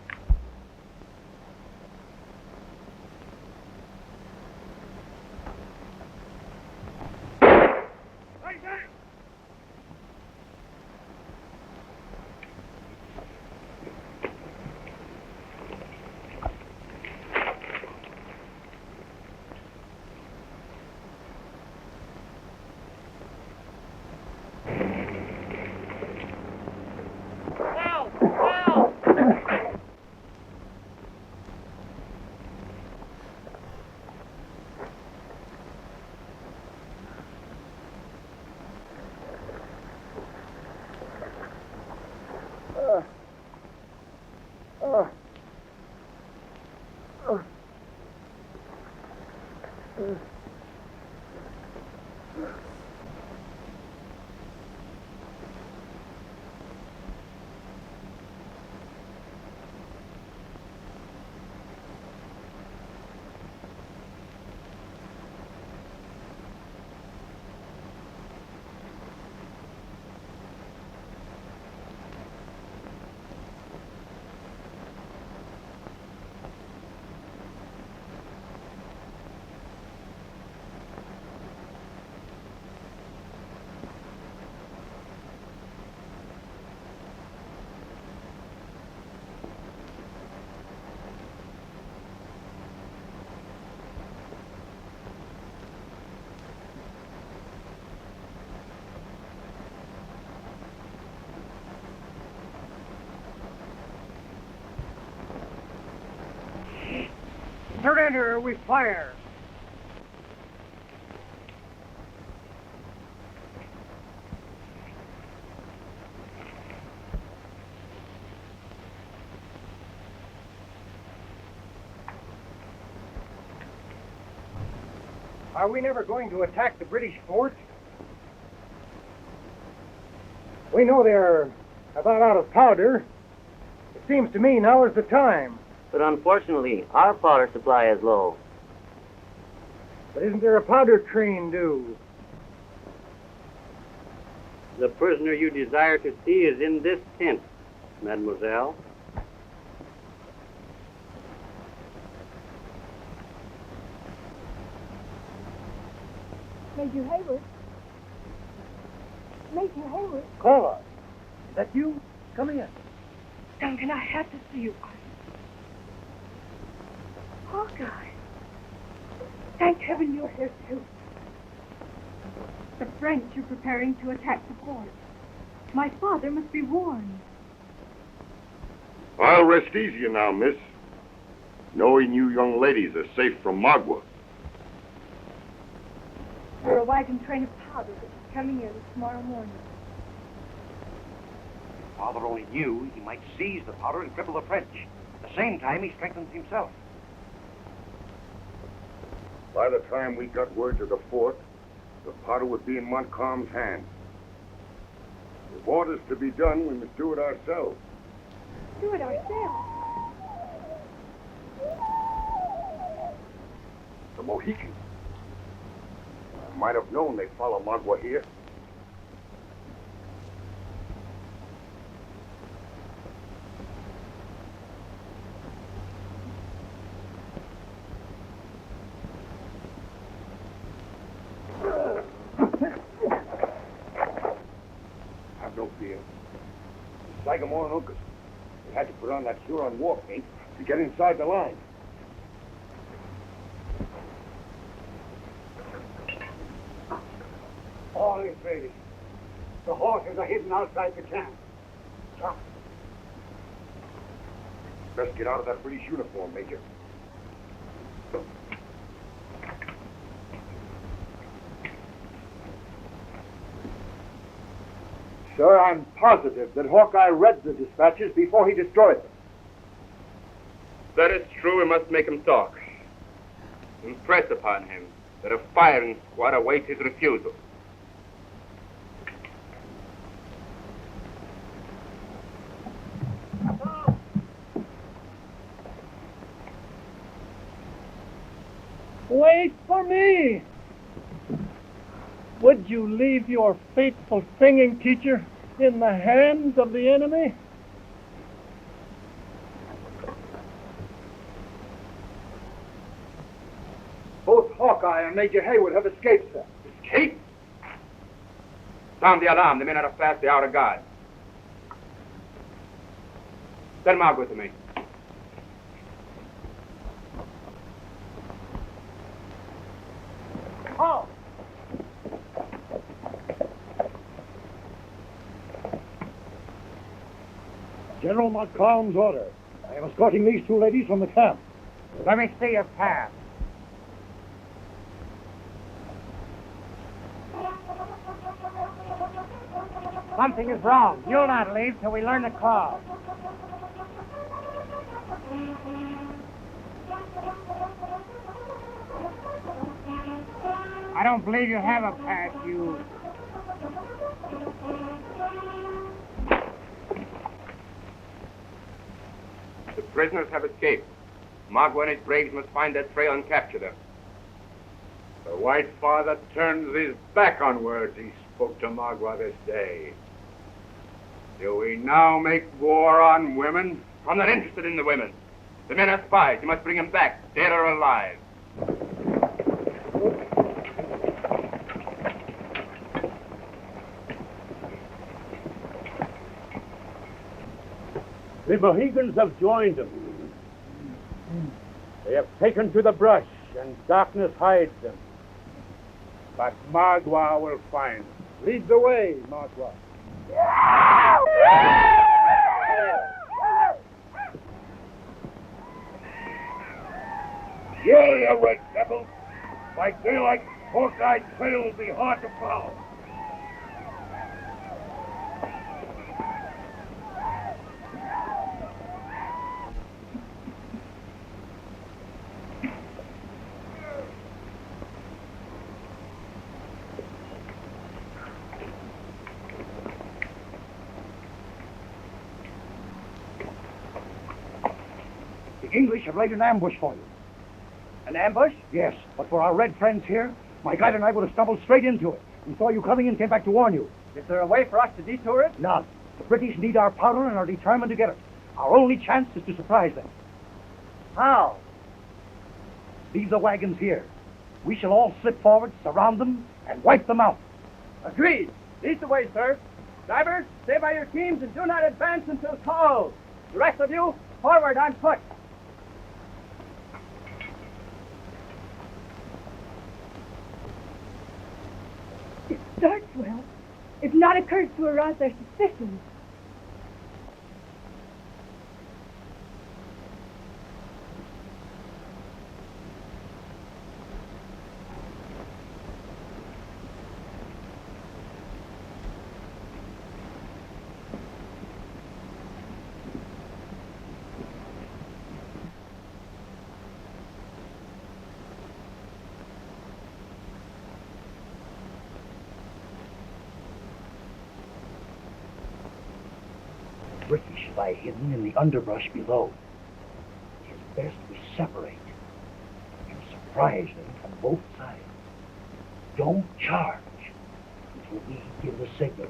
Surrender, we fire. Are we never going to attack the British fort? We know they're about out of powder. It seems to me now is the time. But unfortunately, our powder supply is low. But isn't there a powder train due? The prisoner you desire to see is in this tent, mademoiselle. Major Hayward. Major Hayward. Call us. Is that you? Come in. Duncan, I have to see you. Hawkeye. Thank heaven you're here too. The French are preparing to attack the fort. My father must be warned. I'll rest easier now, miss. Knowing you young ladies are safe from Magua. There's a wagon train of powder that is coming in tomorrow morning. Father only knew he might seize the powder and cripple the French. At the same time, he strengthens himself. By the time we got word to the fort, the powder would be in Montcalm's hands. If orders to be done, we must do it ourselves. Do it ourselves. The Mohicans. I might have known they'd follow Magua here. Sagamore and Uncas. They had to put on that Huron war paint to get inside the line. All is ready. The horses are hidden outside the camp. Come. Best get out of that British uniform, Major. Sir, I'm positive that Hawkeye read the dispatches before he destroyed them. That is true. We must make him talk. Impress upon him that a firing squad awaits his refusal. Wait for me! Would you leave your faithful singing teacher in the hands of the enemy? Both Hawkeye and Major Hayward have escaped, sir. Escape? Sound the alarm. The men are fast. They are out of guard. Send Margaret to me. How? General Montcalm's order. I am escorting these two ladies from the camp. Let me see your pass. Something is wrong. You'll not leave till we learn the cause. I don't believe you have a pass, you... The prisoners have escaped. Magua and his braves must find their trail and capture them. The White Father turns his back on words he spoke to Magua this day. Do we now make war on women? I'm not interested in the women. The men are spies. You must bring them back, dead or alive. The Mohicans have joined them. They have taken to the brush, and darkness hides them. But Magua will find them. Lead the way, Magua. Yeah, you red devils! By daylight, Hawkeye trail will be hard to follow. The English have laid an ambush for you. An ambush? Yes, but for our red friends here, my guide and I would have stumbled straight into it. We saw you coming and came back to warn you. Is there a way for us to detour it? None. The British need our powder and are determined to get it. Our only chance is to surprise them. How? Leave the wagons here. We shall all slip forward, surround them, and wipe them out. Agreed. Lead the way, sir. Drivers, stay by your teams and do not advance until called. The rest of you, forward on foot. It starts well. If not occurs to arouse their suspicions. British lie hidden in the underbrush below. It is best we separate and surprise them from both sides. Don't charge until we give the signal.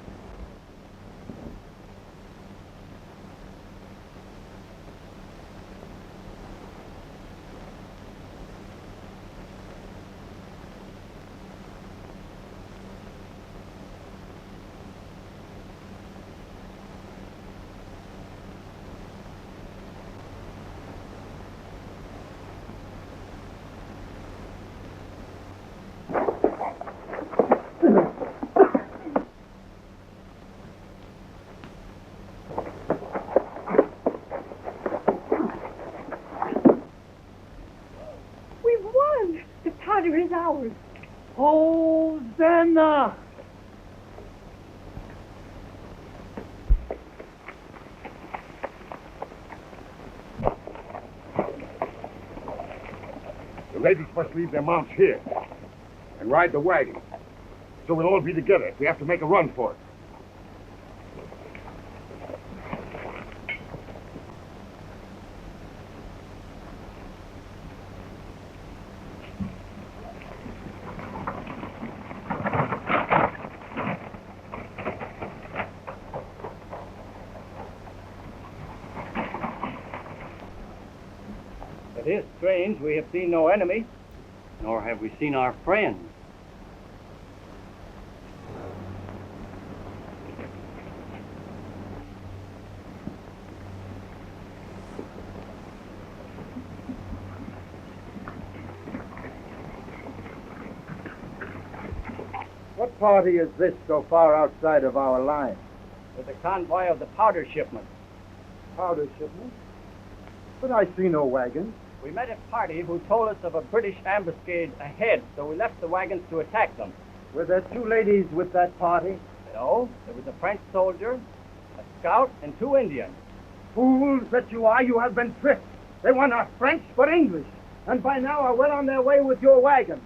Here is ours. Hosanna! The ladies must leave their mounts here and ride the wagon. So we'll all be together if we have to make a run for it. It is strange we have seen no enemy, nor have we seen our friends. What party is this so far outside of our line? With the convoy of the powder shipment. Powder shipment? But I see no wagons. We met a party who told us of a British ambuscade ahead, so we left the wagons to attack them. Were there two ladies with that party? No, there was a French soldier, a scout, and 2 Indians. Fools that you are, you have been tricked. They were not French, but English, and by now are well on their way with your wagon.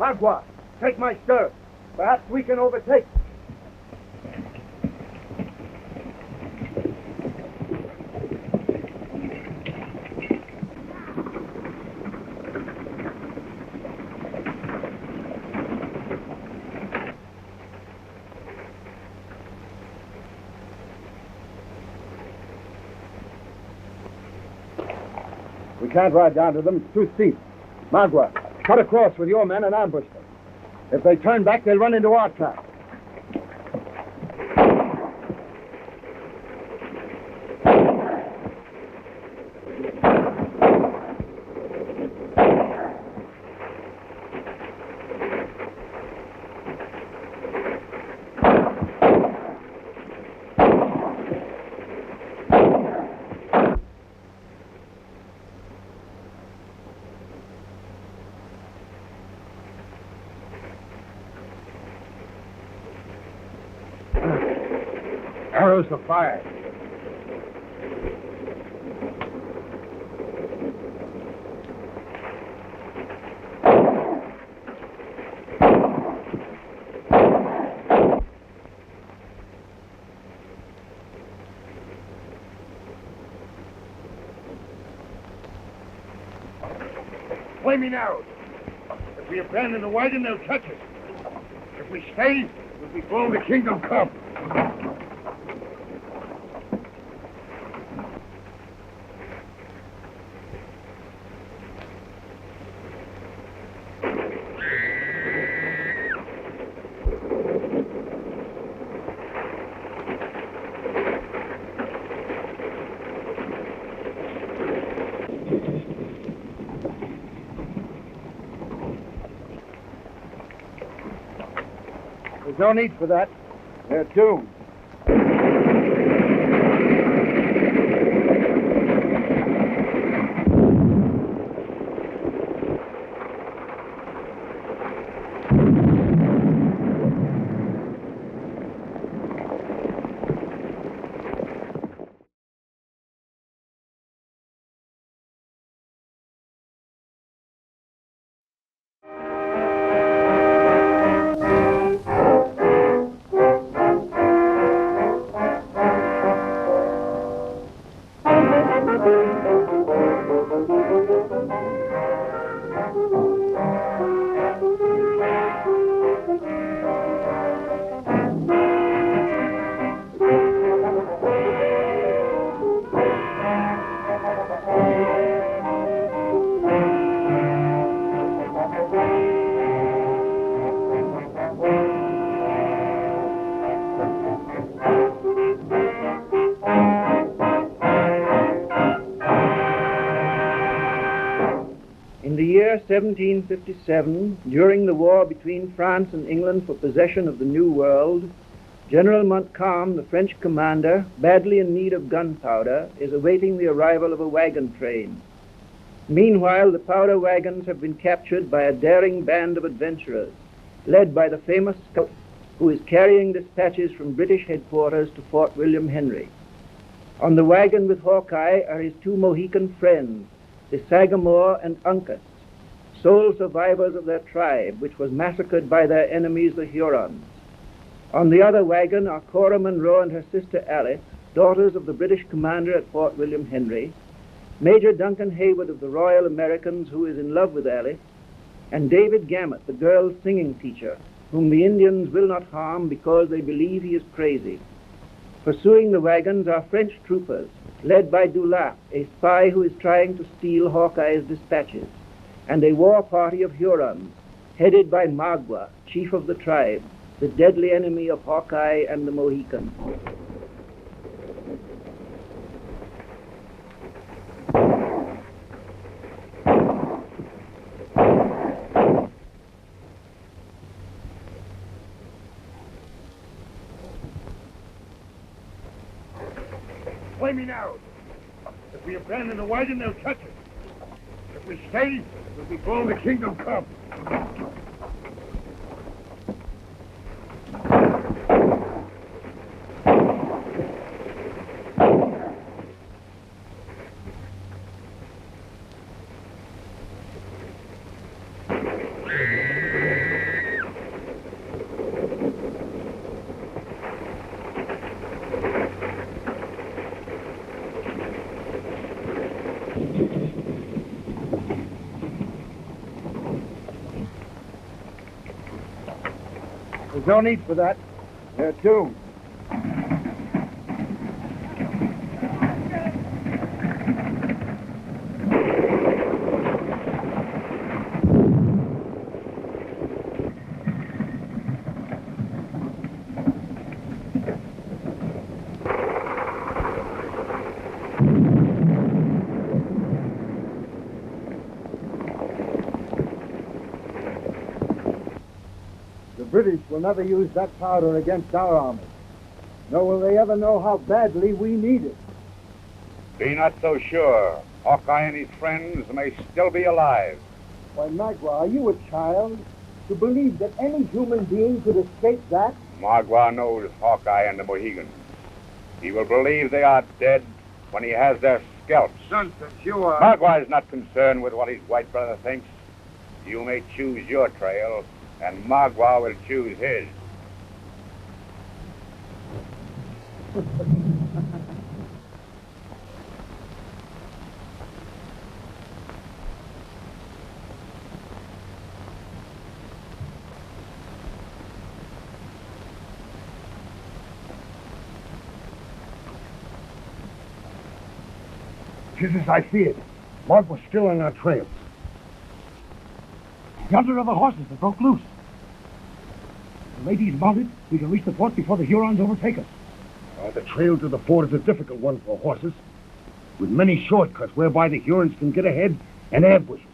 Magua, take my stirrup. Perhaps we can overtake. We can't ride down to them. It's too steep. Magua, cut across with your men and ambush them. If they turn back, they'll run into our trap. Arrows to fire. Flaming arrows. If we abandon the wagon, they'll catch us. If we stay, we'll be blown to Kingdom Come. There's no need for that. They're doomed. In the year 1757, during the war between France and England for possession of the New World, General Montcalm, the French commander, badly in need of gunpowder, is awaiting the arrival of a wagon train. Meanwhile, the powder wagons have been captured by a daring band of adventurers, led by the famous scout who is carrying dispatches from British headquarters to Fort William Henry. On the wagon with Hawkeye are his two Mohican friends, the Sagamore and Uncas, sole survivors of their tribe, which was massacred by their enemies, the Hurons. On the other wagon are Cora Munro and her sister Alice, daughters of the British commander at Fort William Henry, Major Duncan Hayward of the Royal Americans, who is in love with Alice, and David Gamet, the girl's singing teacher, whom the Indians will not harm because they believe he is crazy. Pursuing the wagons are French troopers, led by Dulac, a spy who is trying to steal Hawkeye's dispatches, and a war party of Hurons, headed by Magua, chief of the tribe, the deadly enemy of Hawkeye and the Mohicans. Play me now. If we abandon the wagon, they'll catch us. If we stay, we'll be blown to Kingdom Come. There's no need for that. They're doomed. The British will never use that powder against our army. Nor will they ever know how badly we need it. Be not so sure. Hawkeye and his friends may still be alive. Why, Magua, are you a child to believe that any human being could escape that? Magua knows Hawkeye and the Mohicans. He will believe they are dead when he has their scalps. Nonsense, you are... Magua is not concerned with what his white brother thinks. You may choose your trail, and Magua will choose his. Just as I feared. Mark was still on our trail. Yonder are the horses that broke loose. The ladies mounted. We can reach the fort before the Hurons overtake us. The trail to the fort is a difficult one for horses, with many shortcuts whereby the Hurons can get ahead and ambush us.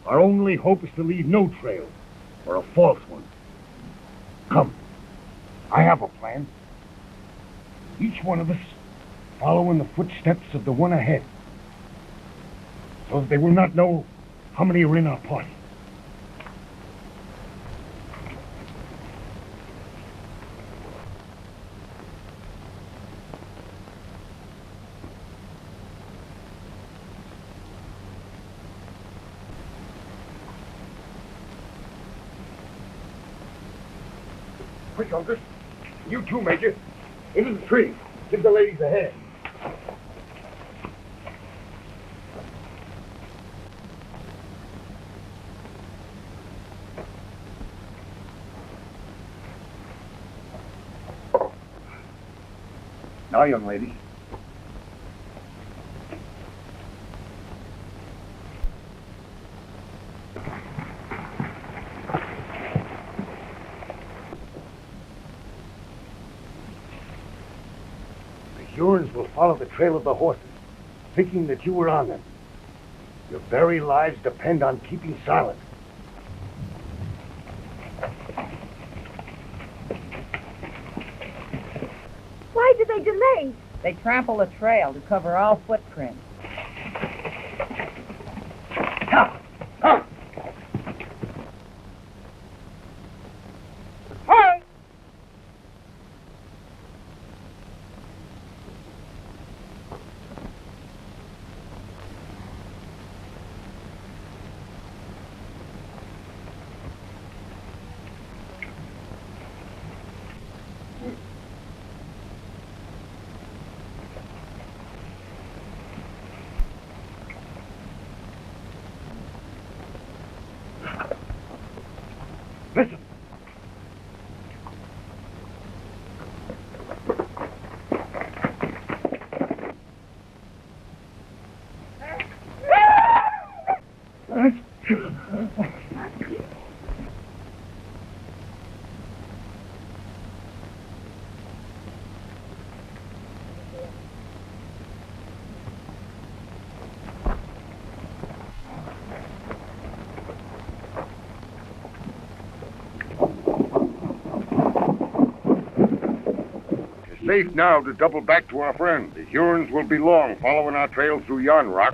Our only hope is to leave no trail, or a false one. Come, I have a plan. Each one of us follow in the footsteps of the one ahead, so that they will not know how many are in our party. Quick, Uncas. You too, Major. Into the trees. Give the ladies a hand. Now, young lady. The Hurons will follow the trail of the horses, thinking that you were on them. Your very lives depend on keeping silent. Why did they delay? They trample the trail to cover all footprints. Safe now to double back to our friends. The Hurons will be long following our trail through yon rock.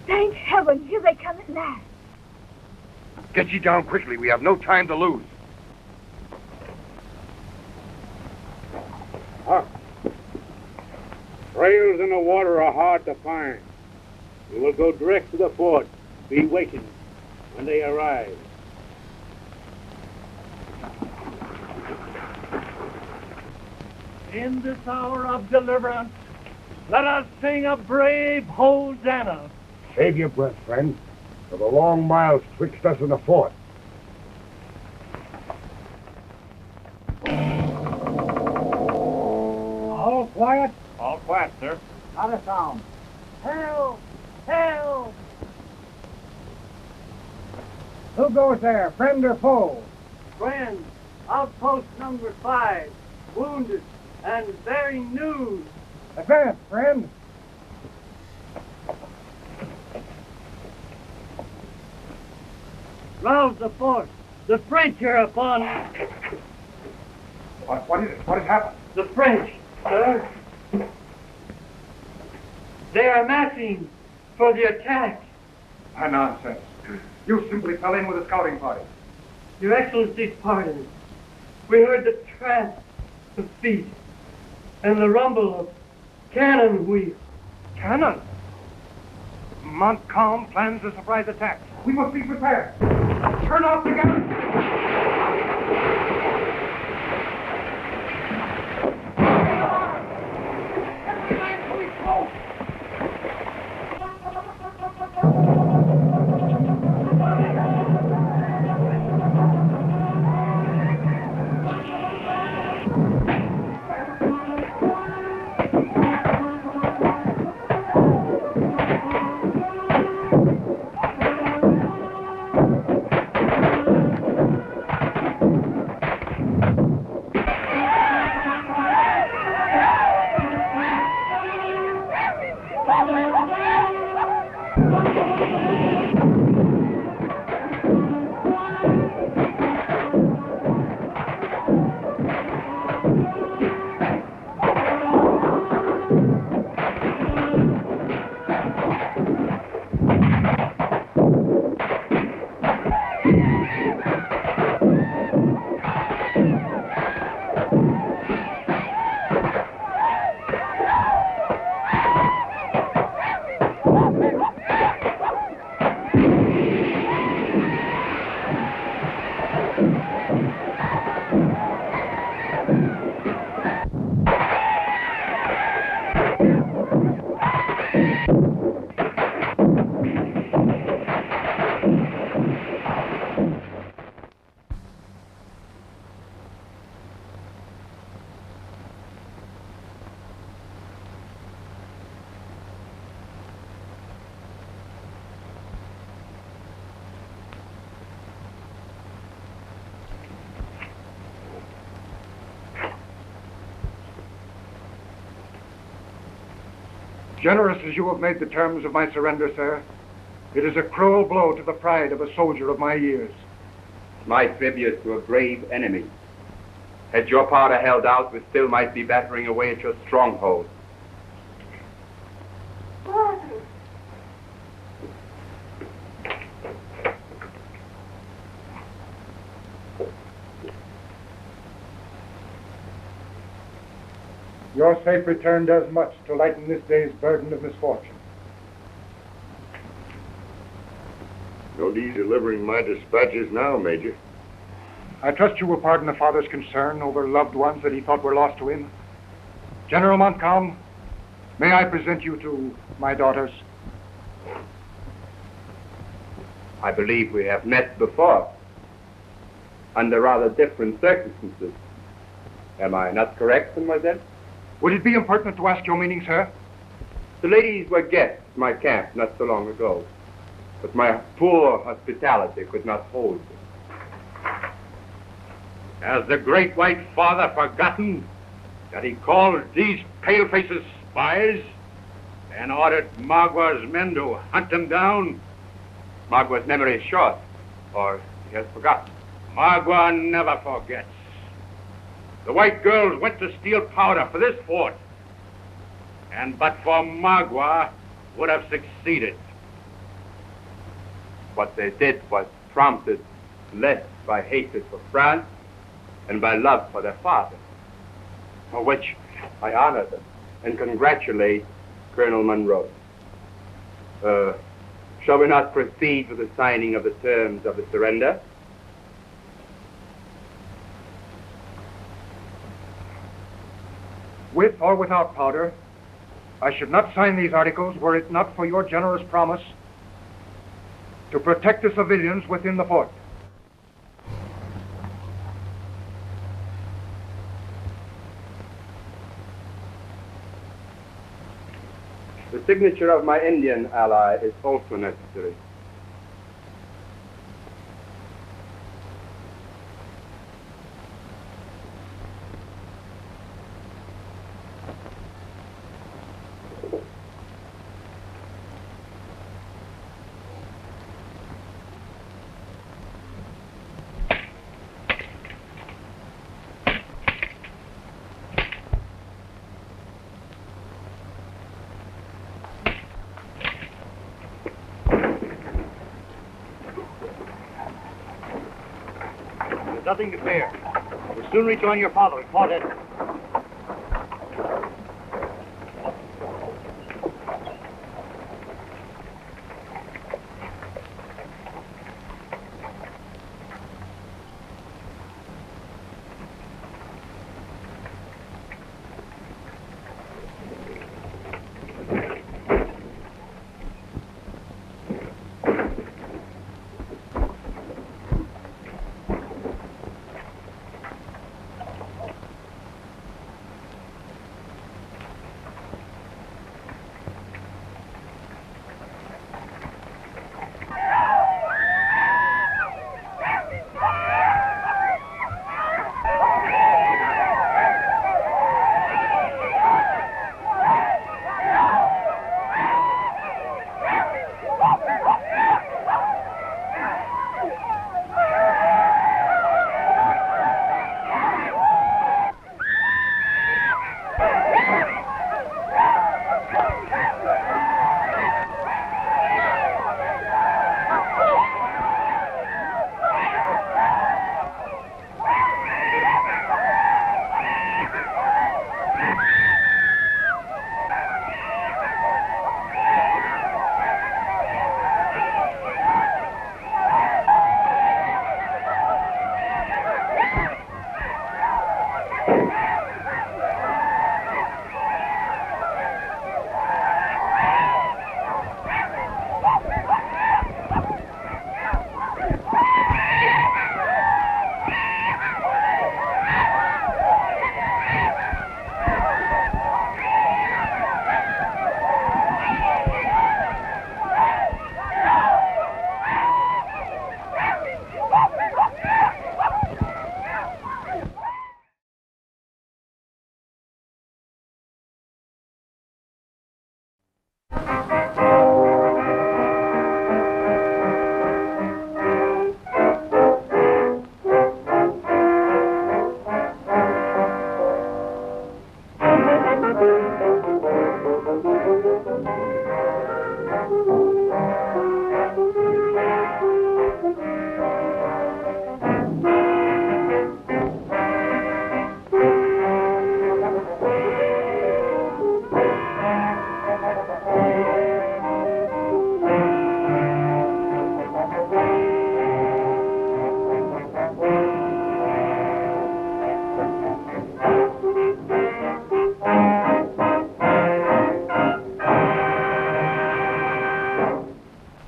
Thank heaven, here they come at last. Get ye down quickly. We have no time to lose. Trails in the water are hard to find. We will go direct to the fort. Be waiting when they arrive. In this hour of deliverance, let us sing a brave hosanna. Save your breath, friend. For the long miles twixt us and the fort. All quiet? All quiet, sir. Not a sound. Help! Help! Who goes there, friend or foe? Friend. Outpost number 5. Wounded and bearing news. Advance, friend. Rouse the fort. The French are upon. What is it? What has happened? The French, sir. They are massing for the attack. Nonsense. You simply fell in with a scouting party. Your Excellency's pardon. We heard the tramp of feet and the rumble of cannon wheels. Cannon? Montcalm plans a surprise attack. We must be prepared. Turn off the gun. Generous as you have made the terms of my surrender, sir, it is a cruel blow to the pride of a soldier of my years. My tribute to a brave enemy. Had your powder held out, we still might be battering away at your stronghold. Father. Your safe return does much to lighten this day's burden of misfortune. No need delivering my dispatches now, Major. I trust you will pardon a father's concern over loved ones that he thought were lost to him. General Montcalm, may I present you to my daughters? I believe we have met before, under rather different circumstances. Am I not correct, mademoiselle? Would it be impertinent to ask your meaning, sir? The ladies were guests at my camp not so long ago, but my poor hospitality could not hold them. Has the great white father forgotten that he called these palefaces spies and ordered Magwa's men to hunt them down? Magwa's memory is short, or he has forgotten. Magwa never forgets. The white girls went to steal powder for this fort, and but for Magwa, would have succeeded. What they did was prompted less by hatred for France and by love for their father, for which I honor them and congratulate Colonel Monroe. Shall we not proceed with the signing of the terms of the surrender? With or without powder, I should not sign these articles were it not for your generous promise to protect the civilians within the fort. The signature of my Indian ally is also necessary. Nothing to fear. We'll soon rejoin your father at Port Edward.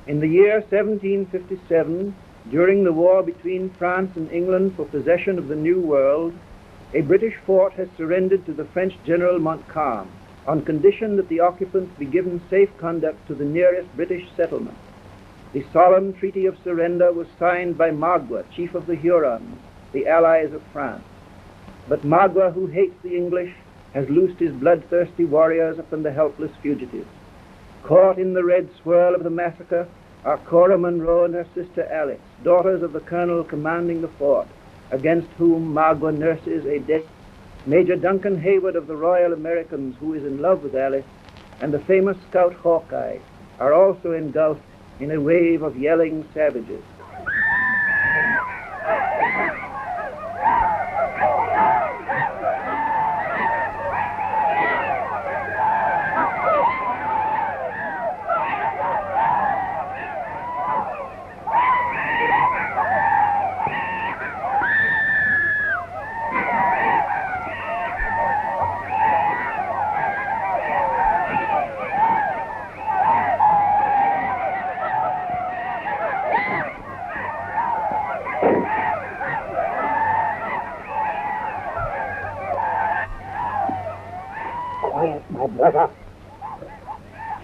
In the year 1757, during the war between France and England for possession of the New World, a British fort has surrendered to the French General Montcalm on condition that the occupants be given safe conduct to the nearest British settlement. The solemn treaty of surrender was signed by Magua, chief of the Hurons, the allies of France. But Magua, who hates the English, has loosed his bloodthirsty warriors upon the helpless fugitives. Caught in the red swirl of the massacre are Cora Munro and her sister Alice, daughters of the colonel commanding the fort, against whom Magua nurses a death. Major Duncan Hayward of the Royal Americans, who is in love with Alice, and the famous scout Hawkeye, are also engulfed in a wave of yelling savages.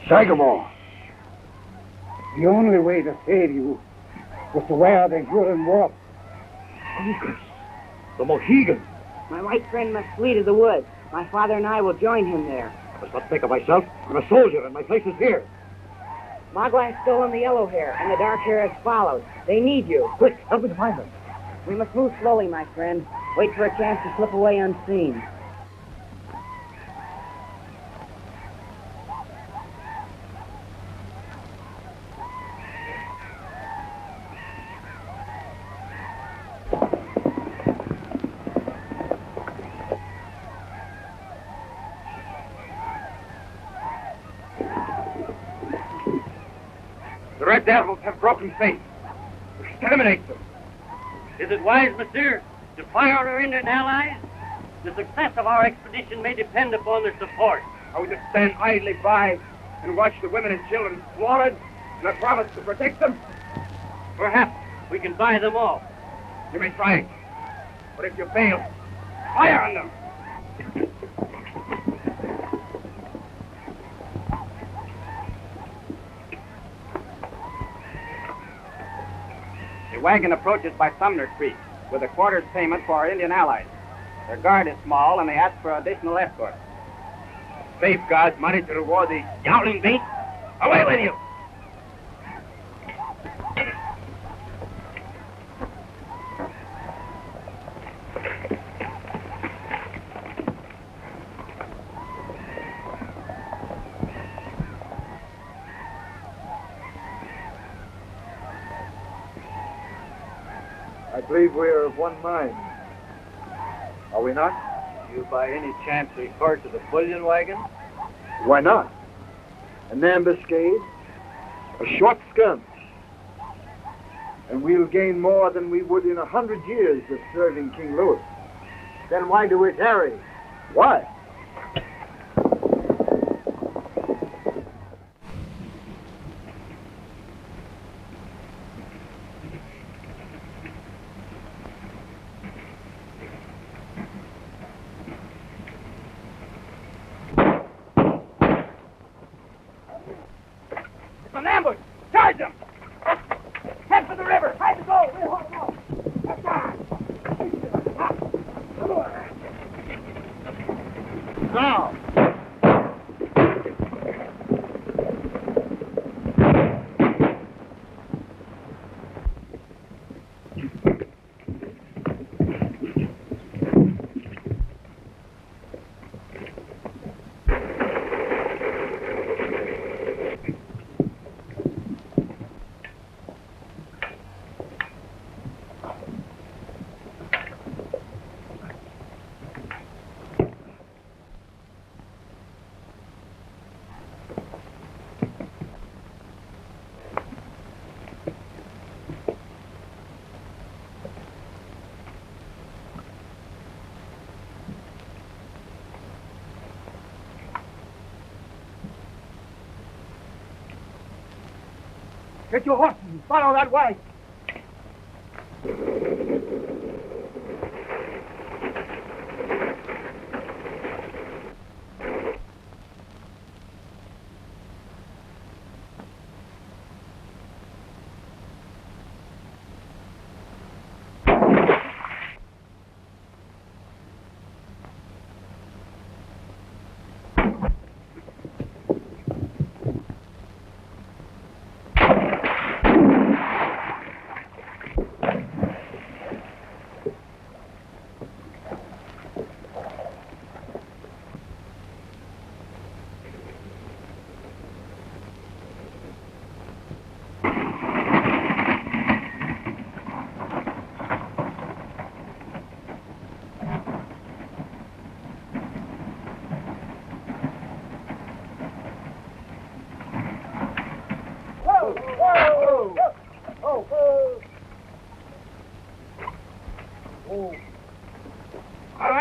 Sagamore, the only way to save you was to wear the Huron warp. The Mohicans. My white friend must flee to the woods. My father and I will join him there. I must not think of myself. I'm a soldier, and my place is here. Magua has stolen the yellow hair, and the dark hair has followed. They need you. Quick, help me to find them. We must move slowly, my friend. Wait for a chance to slip away unseen. The Red Devils have broken faith. Exterminate them. Is it wise, monsieur, to fire on our Indian allies? The success of our expedition may depend upon their support. Are we to stand idly by and watch the women and children slaughtered and I promise to protect them? Perhaps we can buy them off. You may try it. But if you fail, fire on them. The wagon approaches by Sumner Creek with a quarter's payment for our Indian allies. Their guard is small, and they ask for additional escort. Safeguard money to reward the yowling beast. Away with you! I believe we are of one mind. Are we not? Do you by any chance refer to the bullion wagon? Why not? An ambuscade, a short skirmish, and we'll gain more than we would in 100 years of serving King Louis. Then why do we tarry? Why? An ambush! Charge them! Head for the river! Hide the gold! We'll hold them off! That's on! Come on! Now! Get your horses and follow that way.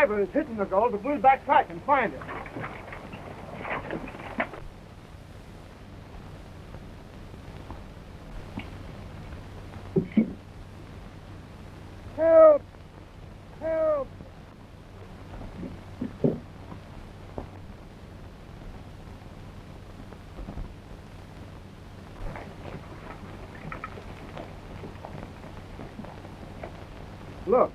driver is hitting the gold, but we'll backtrack and find it. Help! Help! Look.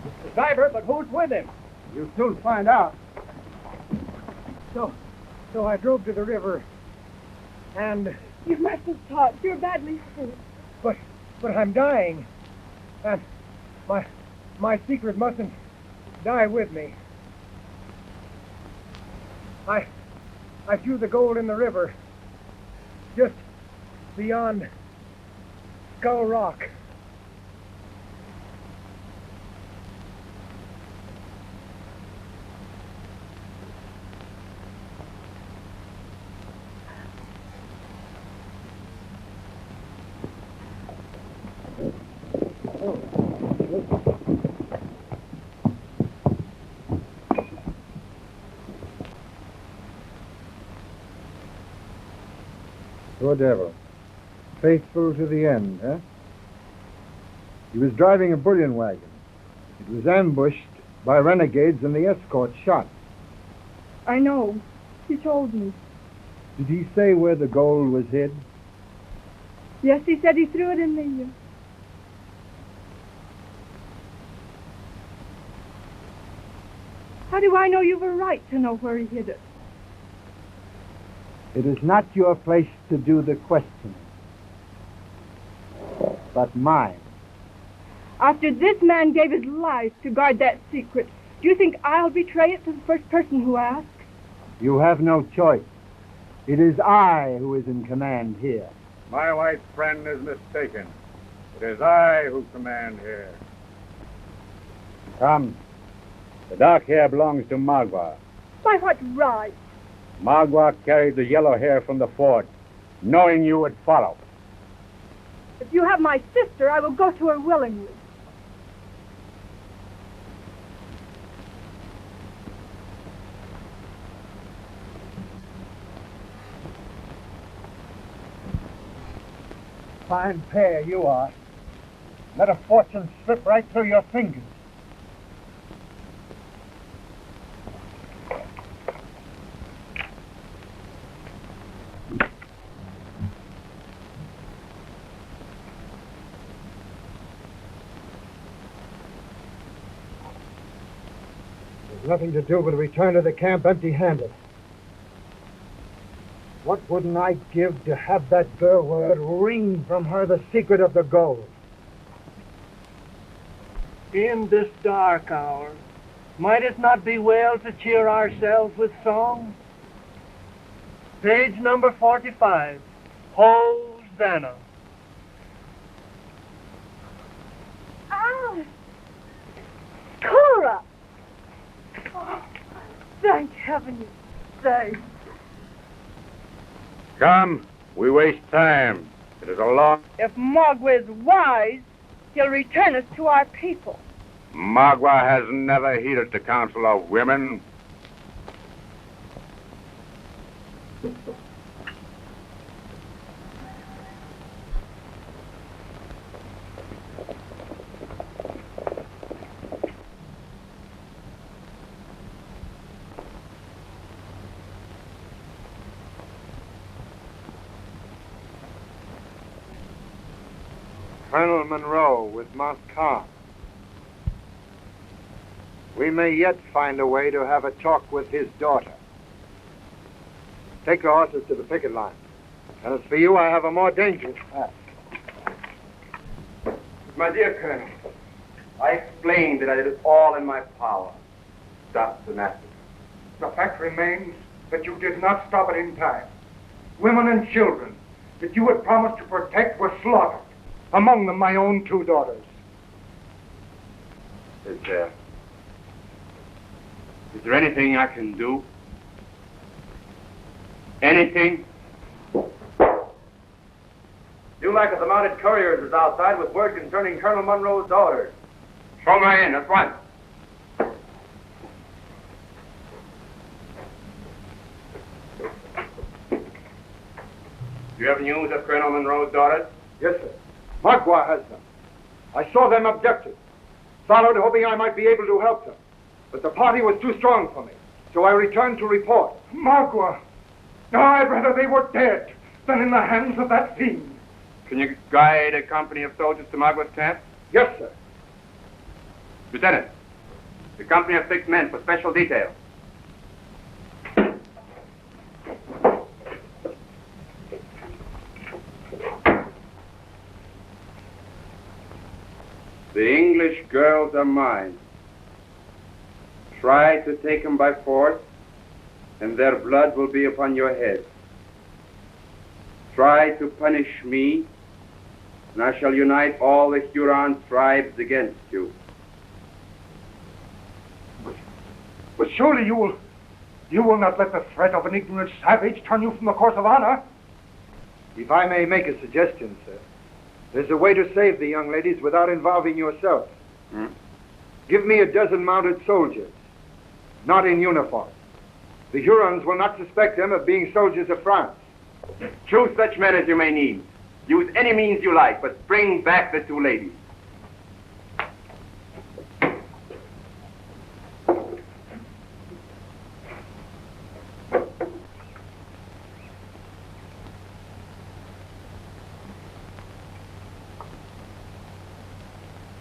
It's the driver, but who's with him? You'll soon find out. So I drove to the river, and... You mustn't talk. You're badly hurt. But I'm dying. And my secret mustn't die with me. I threw the gold in the river, just beyond Skull Rock. Poor devil. Faithful to the end, huh? He was driving a bullion wagon. It was ambushed by renegades and the escort shot. I know. He told me. Did he say where the gold was hid? Yes, he said he threw it in the... How do I know you've a right to know where he hid it? It is not your place to do the questioning, but mine. After this man gave his life to guard that secret, do you think I'll betray it to the first person who asks? You have no choice. It is I who is in command here. My white friend is mistaken. It is I who command here. Come. The dark hair belongs to Magua. By what right? Magua carried the yellow hair from the fort, knowing you would follow. If you have my sister, I will go to her willingly. Fine pair you are. Let a fortune slip right through your fingers. There's nothing to do but return to the camp empty-handed. What wouldn't I give to have that girl word wring from her the secret of the gold? In this dark hour, might it not be well to cheer ourselves with song? Page number 45, Hosanna. Ah! Cora! Oh, thank heaven you're safe. Come, we waste time. It is a long... If Magua is wise, he'll return us to our people. Magua has never heeded the counsel of women. Colonel Monroe with Mascot. We may yet find a way to have a talk with his daughter. Take your horses to the picket line. And as for you, I have a more dangerous task. My dear Colonel, I explained that I did all in my power to stop the massacre. The fact remains that you did not stop it in time. Women and children that you had promised to protect were slaughtered. Among them, my own two daughters. Is there anything I can do? Anything? You Dulac of the mounted couriers is outside with word concerning Colonel Monroe's orders. Show me in at once. Do you have news of Colonel Monroe's daughters? Yes, sir. Magua has them. I saw them abducted. Followed, hoping I might be able to help them. But the party was too strong for me, so I returned to report. Magua! No, I'd rather they were dead than in the hands of that fiend. Can you guide a company of soldiers to Magua's camp? Yes, sir. Lieutenant, the company of 6 men for special detail. The English girls are mine. Try to take them by force, and their blood will be upon your head. Try to punish me, and I shall unite all the Huron tribes against you. But surely you will not let the threat of an ignorant savage turn you from the course of honor. If I may make a suggestion, sir, there's a way to save the young ladies without involving yourself. Give me a dozen mounted soldiers, not in uniform. The Hurons will not suspect them of being soldiers of France. Choose such men as you may need. Use any means you like, but bring back the 2 ladies.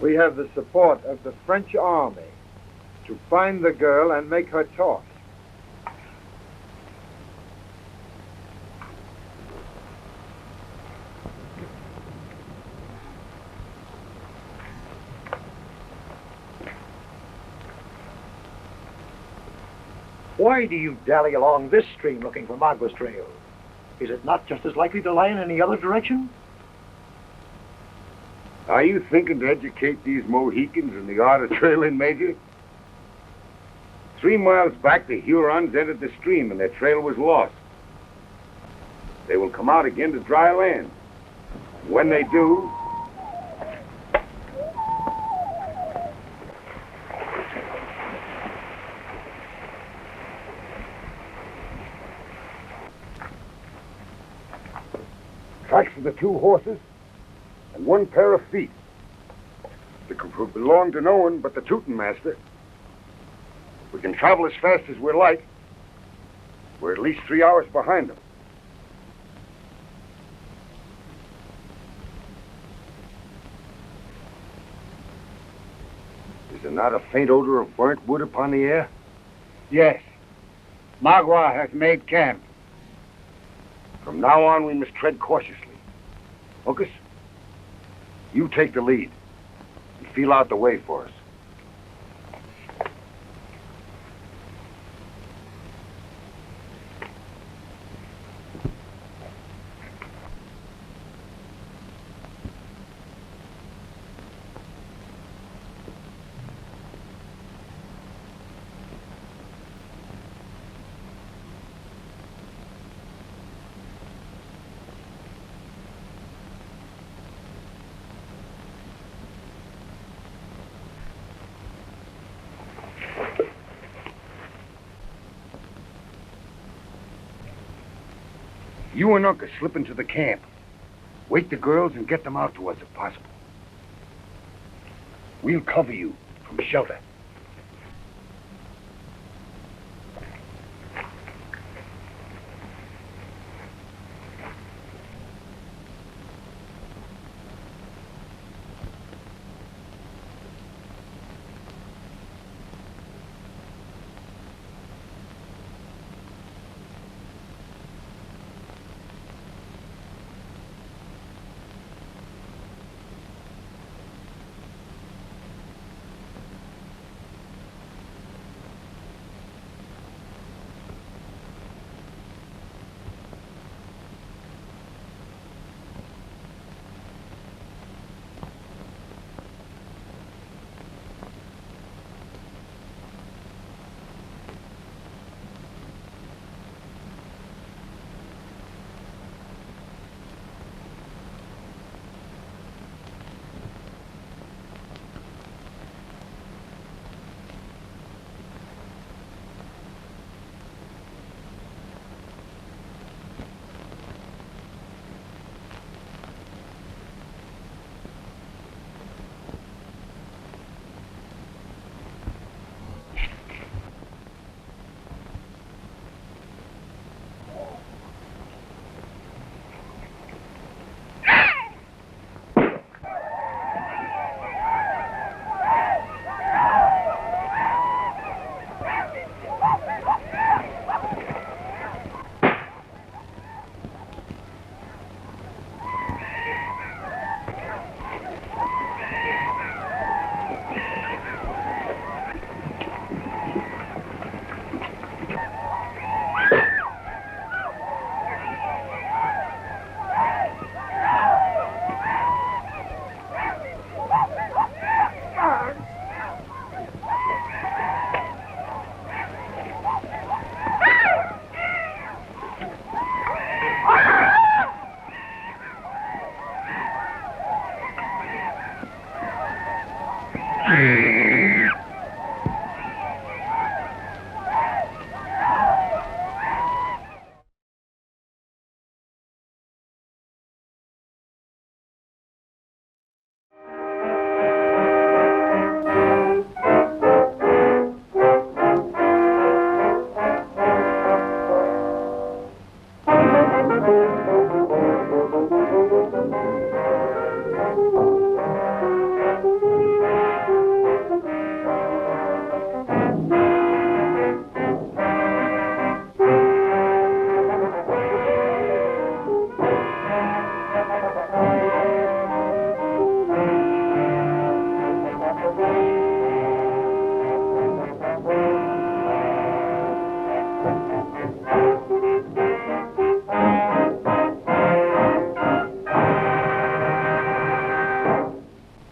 We have the support of the French army to find the girl and make her toss. Why do you dally along this stream looking for Magua's trail? Is it not just as likely to lie in any other direction? Are you thinking to educate these Mohicans in the art of trailing, Major? 3 miles back, the Hurons entered the stream and their trail was lost. They will come out again to dry land. When they do, tracks of the 2 horses and 1 pair of feet. They could belong to no one but the tooting master. We can travel as fast as we're like. We're at least 3 hours behind them. Is there not a faint odor of burnt wood upon the air? Yes. Magua has made camp. From now on, we must tread cautiously. Uncas, you take the lead and feel out the way for us. You and Uncas slip into the camp. Wake the girls and get them out to us if possible. We'll cover you from shelter.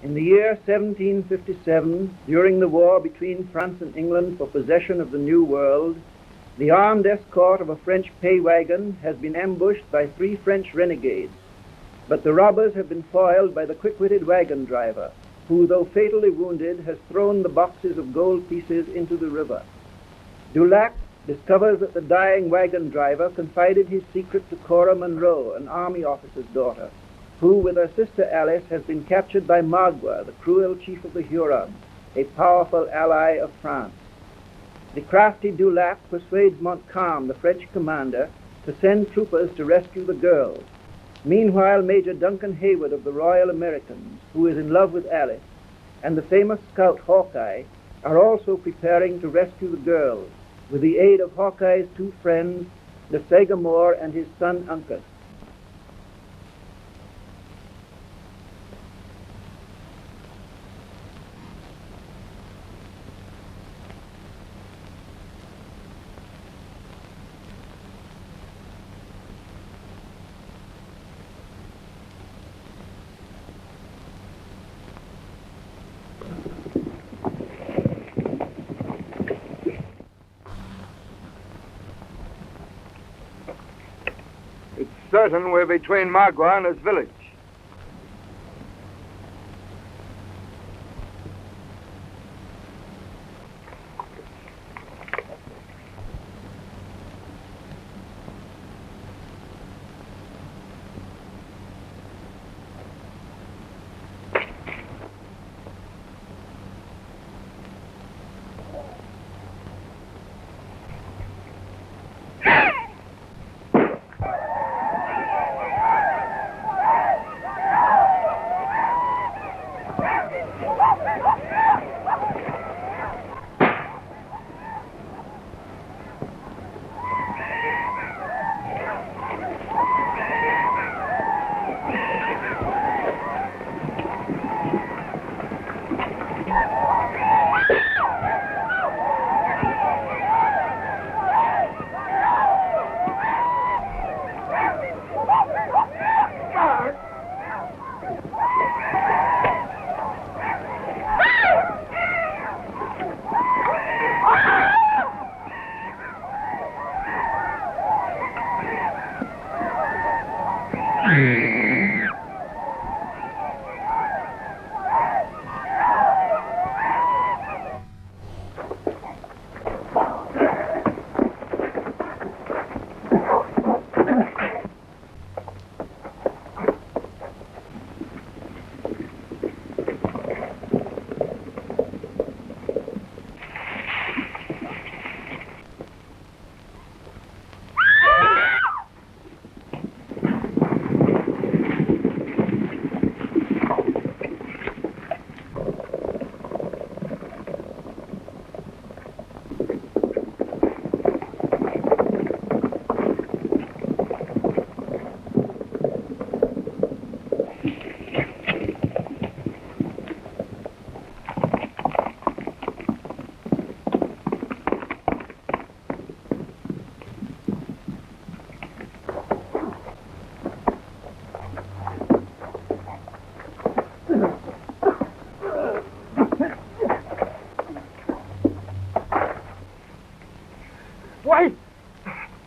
In the year 1757, during the war between France and England for possession of the New World, the armed escort of a French pay wagon has been ambushed by 3 French renegades, but the robbers have been foiled by the quick-witted wagon driver, who, though fatally wounded, has thrown the boxes of gold pieces into the river. Dulac discovers that the dying wagon driver confided his secret to Cora Munro, an army officer's daughter, who, with her sister Alice, has been captured by Magua, the cruel chief of the Hurons, a powerful ally of France. The crafty Dulac persuades Montcalm, the French commander, to send troopers to rescue the girls. Meanwhile, Major Duncan Hayward of the Royal Americans, who is in love with Alice, and the famous scout Hawkeye, are also preparing to rescue the girls, with the aid of Hawkeye's 2 friends, the Sagamore and his son Uncas. Certain we're between Magua and his village.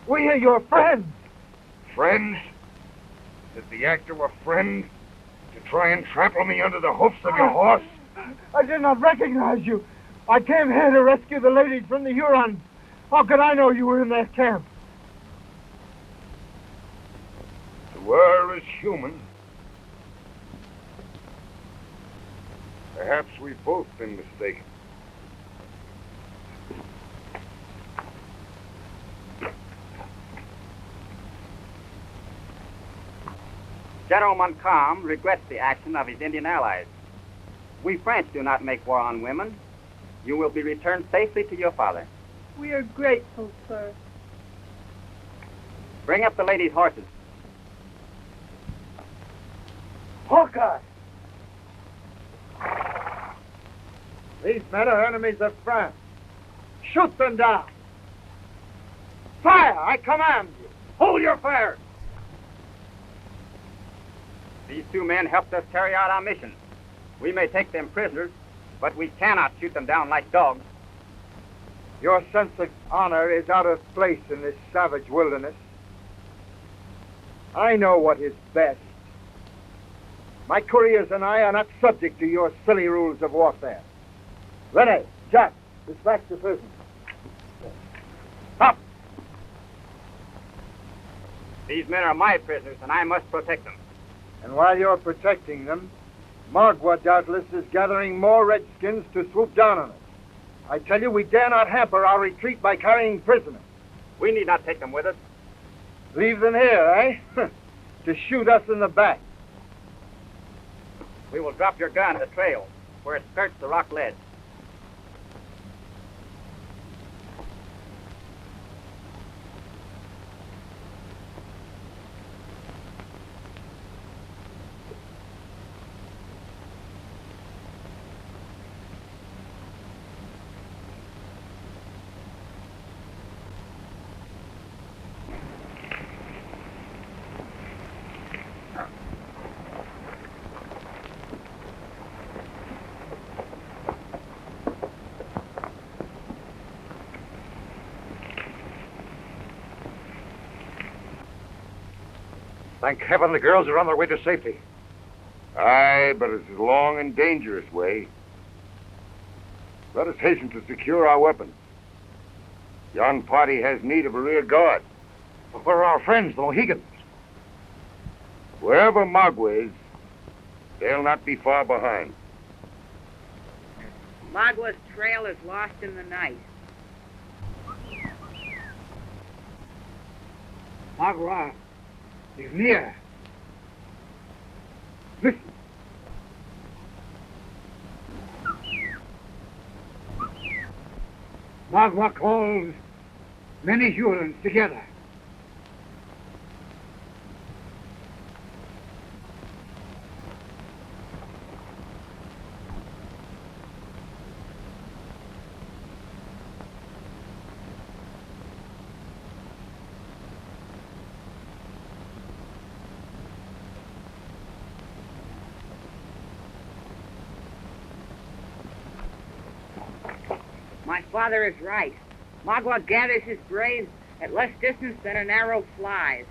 We are your friends. Friends? Is it the act of a friend to try and trample me under the hoofs of your horse? I did not recognize you. I came here to rescue the ladies from the Hurons. How could I know you were in their camp? To err is human. Perhaps we've both been mistaken. General Montcalm regrets the action of his Indian allies. We French do not make war on women. You will be returned safely to your father. We are grateful, sir. Bring up the ladies' horses. Hawkeye! These men are enemies of France. Shoot them down. Fire! I command you. Hold your fire! These two men helped us carry out our mission. We may take them prisoners, but we cannot shoot them down like dogs. Your sense of honor is out of place in this savage wilderness. I know what is best. My couriers and I are not subject to your silly rules of warfare. Rene, Jack, dispatch the prison. Stop! These men are my prisoners, and I must protect them. And while you're protecting them, Magua doubtless is gathering more Redskins to swoop down on us. I tell you, we dare not hamper our retreat by carrying prisoners. We need not take them with us. Leave them here, eh? To shoot us in the back. We will drop your gun at the trail, where it skirts the rock ledge. Thank heaven the girls are on their way to safety. Aye, but it's a long and dangerous way. Let us hasten to secure our weapons. Yon party has need of a rear guard. But where are our friends, the Mohicans? Wherever Magua is, they'll not be far behind. Magua's trail is lost in the night. Magua is near. Listen. Magua calls many Hurons together. My father is right. Magua gathers his braves at less distance than an arrow flies.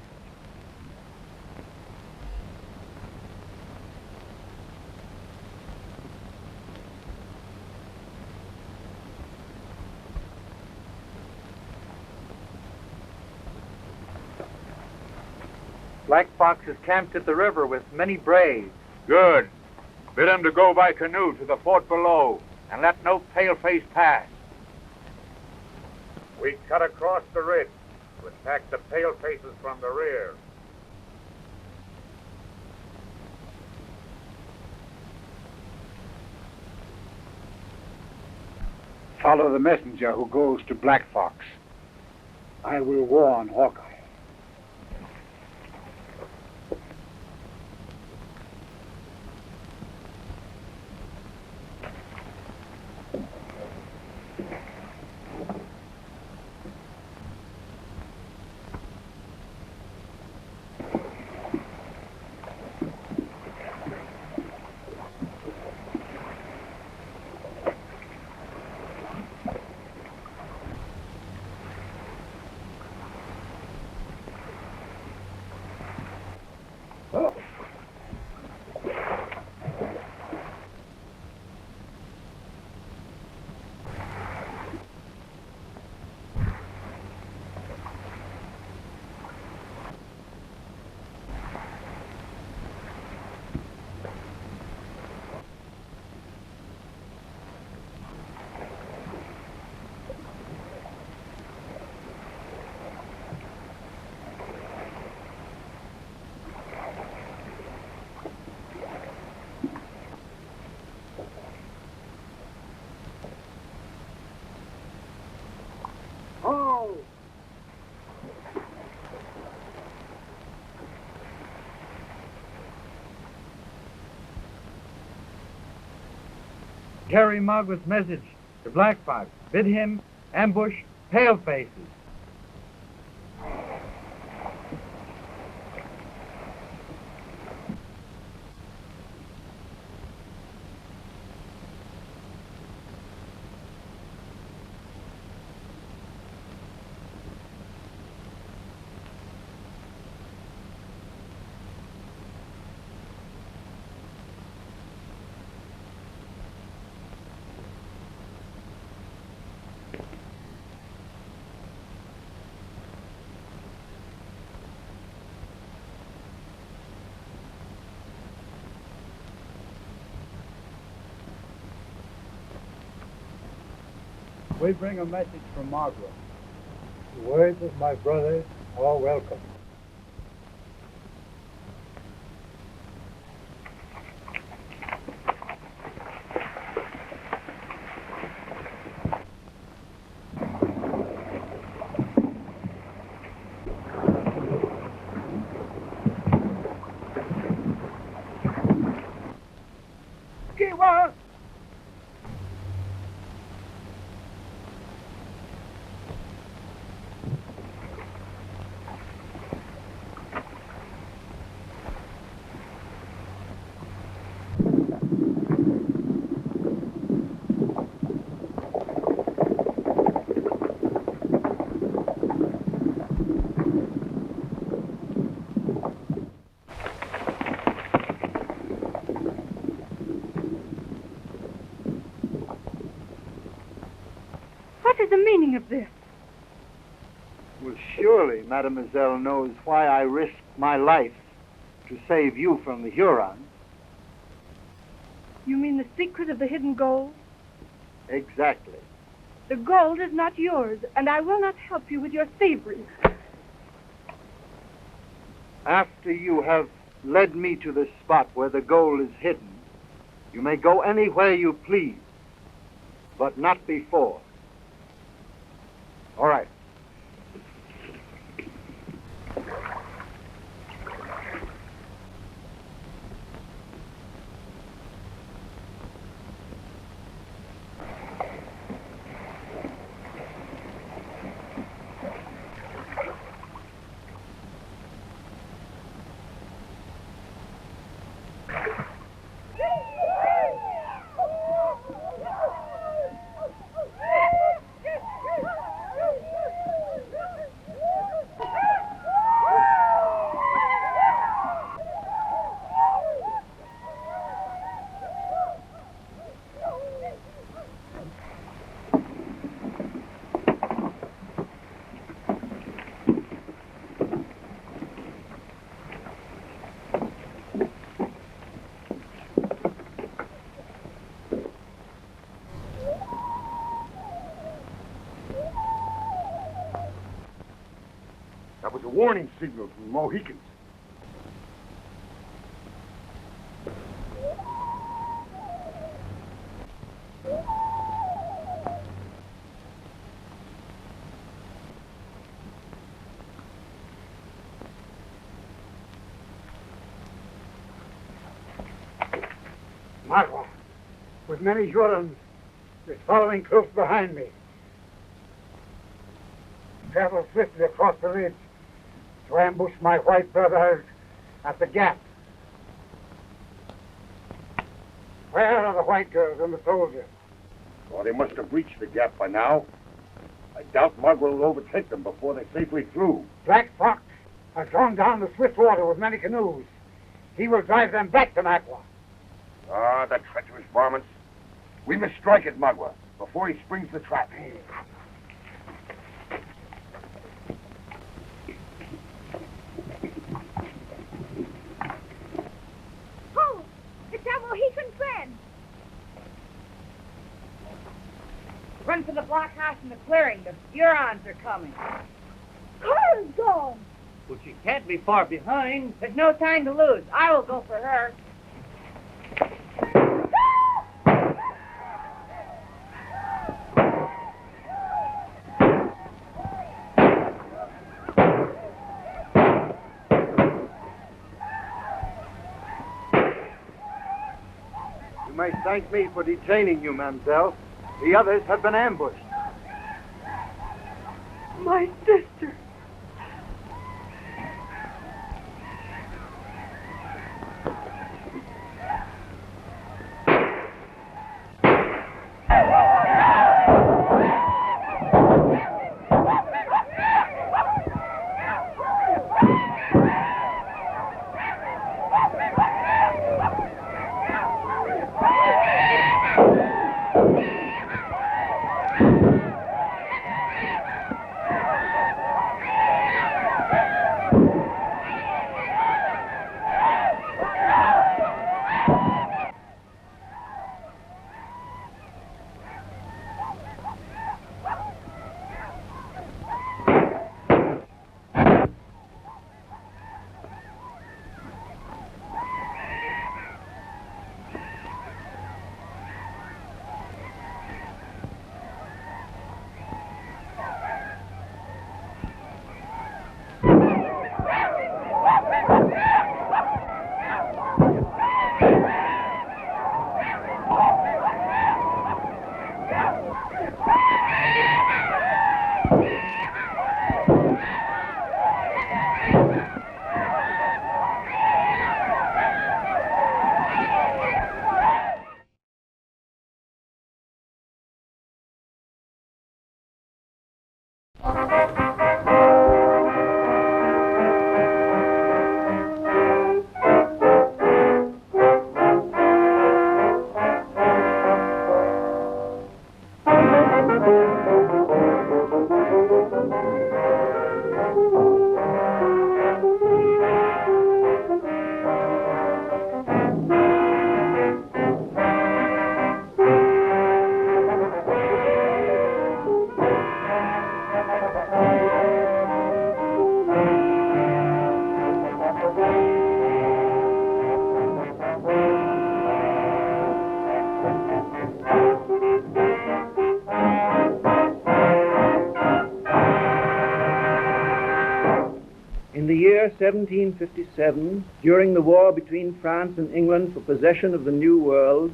Black Fox is camped at the river with many braves. Good. Bid them to go by canoe to the fort below, and let no Paleface pass. We cut across the ridge to attack the Palefaces from the rear. Follow the messenger who goes to Black Fox. I will warn Hawkeye. Carry Magwa's message to Black Fox. Bid him ambush Palefaces. We bring a message from Margaret. The words of my brother are welcome. Kiwa! What is the meaning of this? Well, surely Mademoiselle knows why I risked my life to save you from the Hurons. You mean the secret of the hidden gold? Exactly. The gold is not yours, and I will not help you with your thievery. After you have led me to the spot where the gold is hidden, you may go anywhere you please, but not before. All right. That was a warning signal from the Mohicans. Magua, with many Hurons, is following close behind me. Travel swiftly across the ridge to ambush my white brothers at the gap. Where are the white girls and the soldiers? Oh, they must have reached the gap by now. I doubt Magua will overtake them before they safely flew. Black Fox has drawn down the swift water with many canoes. He will drive them back to Magua. Ah, the treacherous varmints. We must strike at Magua before he springs the trap. Oh, it's our Mohican friend. Run for the blockhouse in the clearing. The Hurons are coming. Car's gone. Well, she can't be far behind. There's no time to lose. I will go for her. You may thank me for detaining you, mademoiselle. The others have been ambushed. My sister. In the year 1757, during the war between France and England for possession of the New World,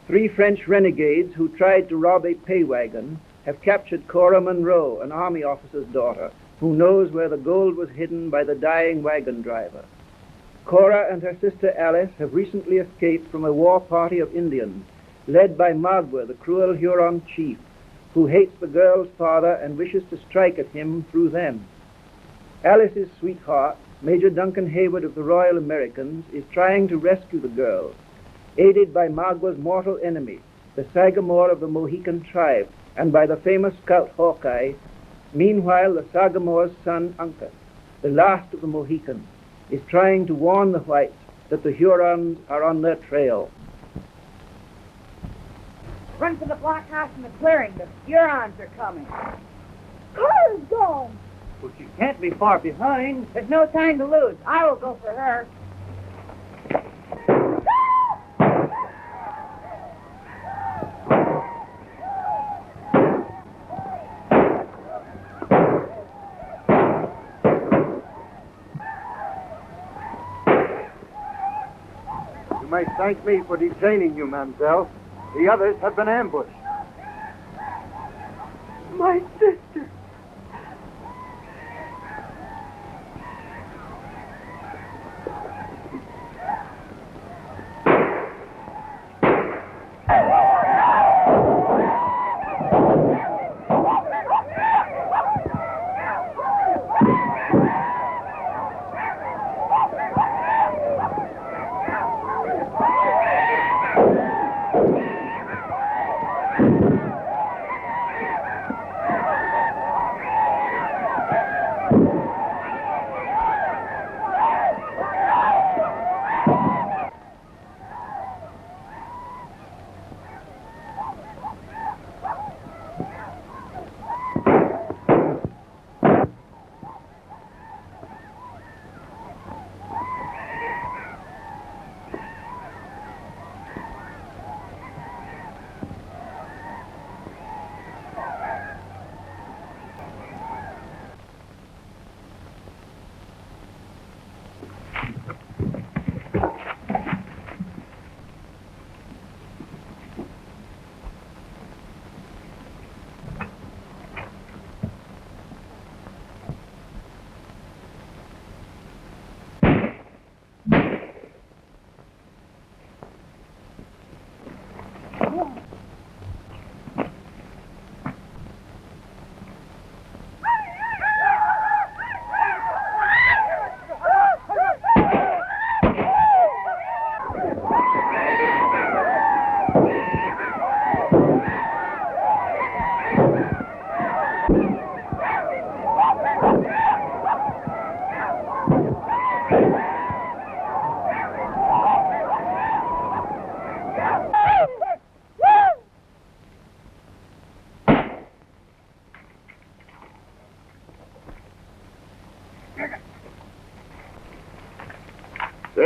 3 French renegades who tried to rob a pay wagon have captured Cora Munro, an army officer's daughter, who knows where the gold was hidden by the dying wagon driver. Cora and her sister Alice have recently escaped from a war party of Indians, led by Magua, the cruel Huron chief, who hates the girl's father and wishes to strike at him through them. Alice's sweetheart, Major Duncan Hayward of the Royal Americans, is trying to rescue the girl, aided by Magua's mortal enemy, the Sagamore of the Mohican tribe, and by the famous scout Hawkeye. Meanwhile, the Sagamore's son, Uncas, the last of the Mohicans, is trying to warn the whites that the Hurons are on their trail. Run for the blockhouse in the clearing. The Hurons are coming. Cora's gone. But she can't be far behind. There's no time to lose. I will go for her. You may thank me for detaining you, mademoiselle. The others have been ambushed. My sister.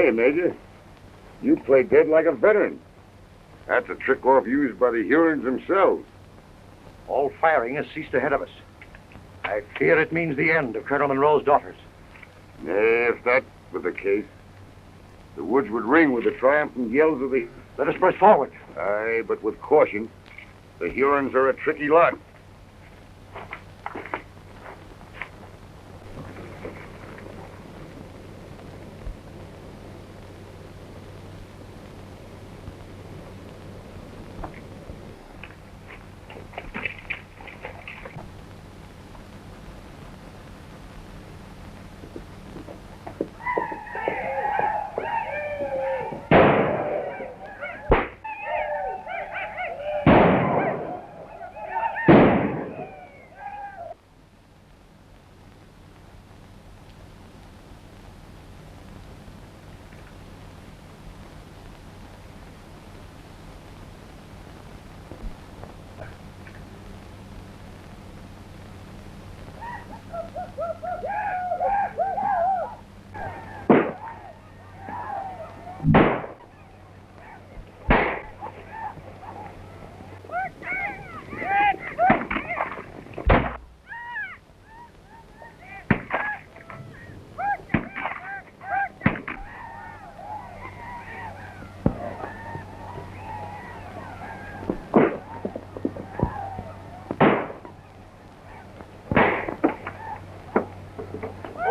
Say, Major, you play dead like a veteran. That's a trick-off used by the Hurons themselves. All firing has ceased ahead of us. I fear it means the end of Colonel Monroe's daughters. If that were the case, the woods would ring with the triumphant yells of the... Let us press forward. Aye, but with caution. The Hurons are a tricky lot.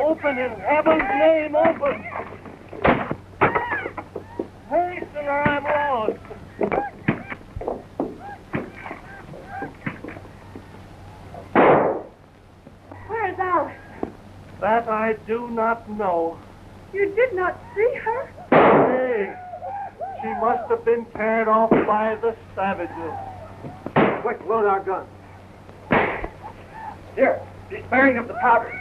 Open in heaven's name, open! Hasten or I'm lost! Where is Alice? That I do not know. You did not see her? Nay, she must have been carried off by the savages. Quick, load our guns. Here, she's bearing up the powder.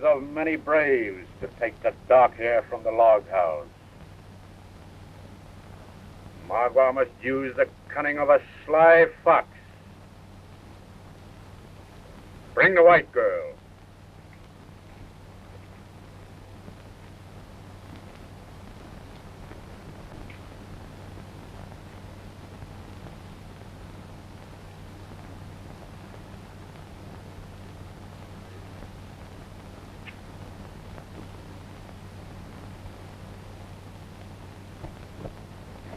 Of many braves to take the dark hair from the log house. Magua must use the cunning of a sly fox. Bring the white girl.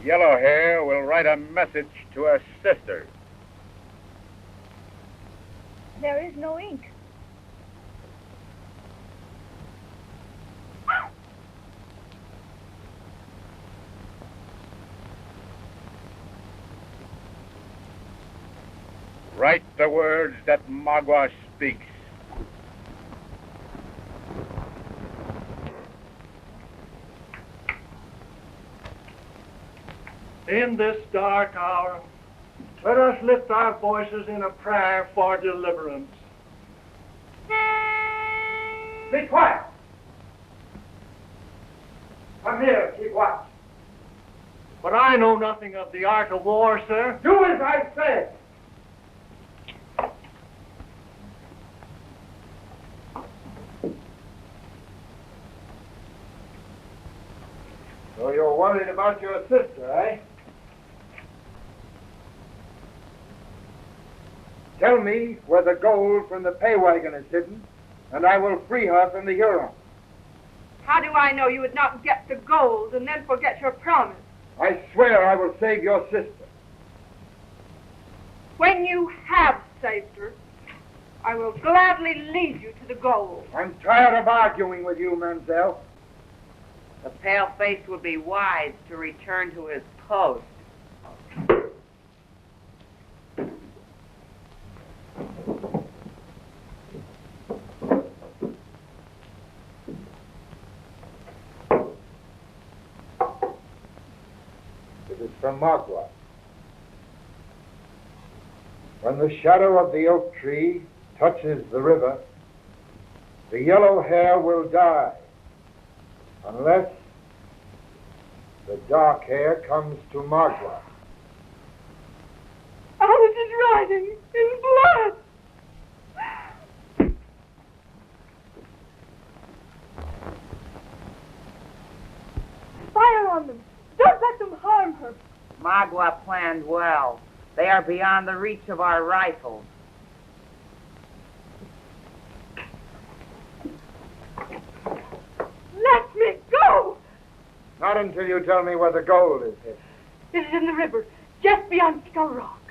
Yellow Hair will write a message to her sister. There is no ink. Write the words that Magua speaks. In this dark hour, let us lift our voices in a prayer for deliverance. Be quiet! Come here, keep watch. But I know nothing of the art of war, sir. Do as I say! So you're worried about your sister, eh? Tell me where the gold from the pay wagon is hidden, and I will free her from the Hurons. How do I know you would not get the gold and then forget your promise? I swear I will save your sister. When you have saved her, I will gladly lead you to the gold. I'm tired of arguing with you, Mademoiselle. The Paleface would be wise to return to his post. is from Magua. When the shadow of the oak tree touches the river, the yellow hair will die, unless the dark hair comes to Magua. Alice is riding in blood. Fire on them. Don't let them harm her. Magua planned well. They are beyond the reach of our rifles. Let me go. Not until you tell me where the gold is hidden. It is in the river, just beyond Skull Rock.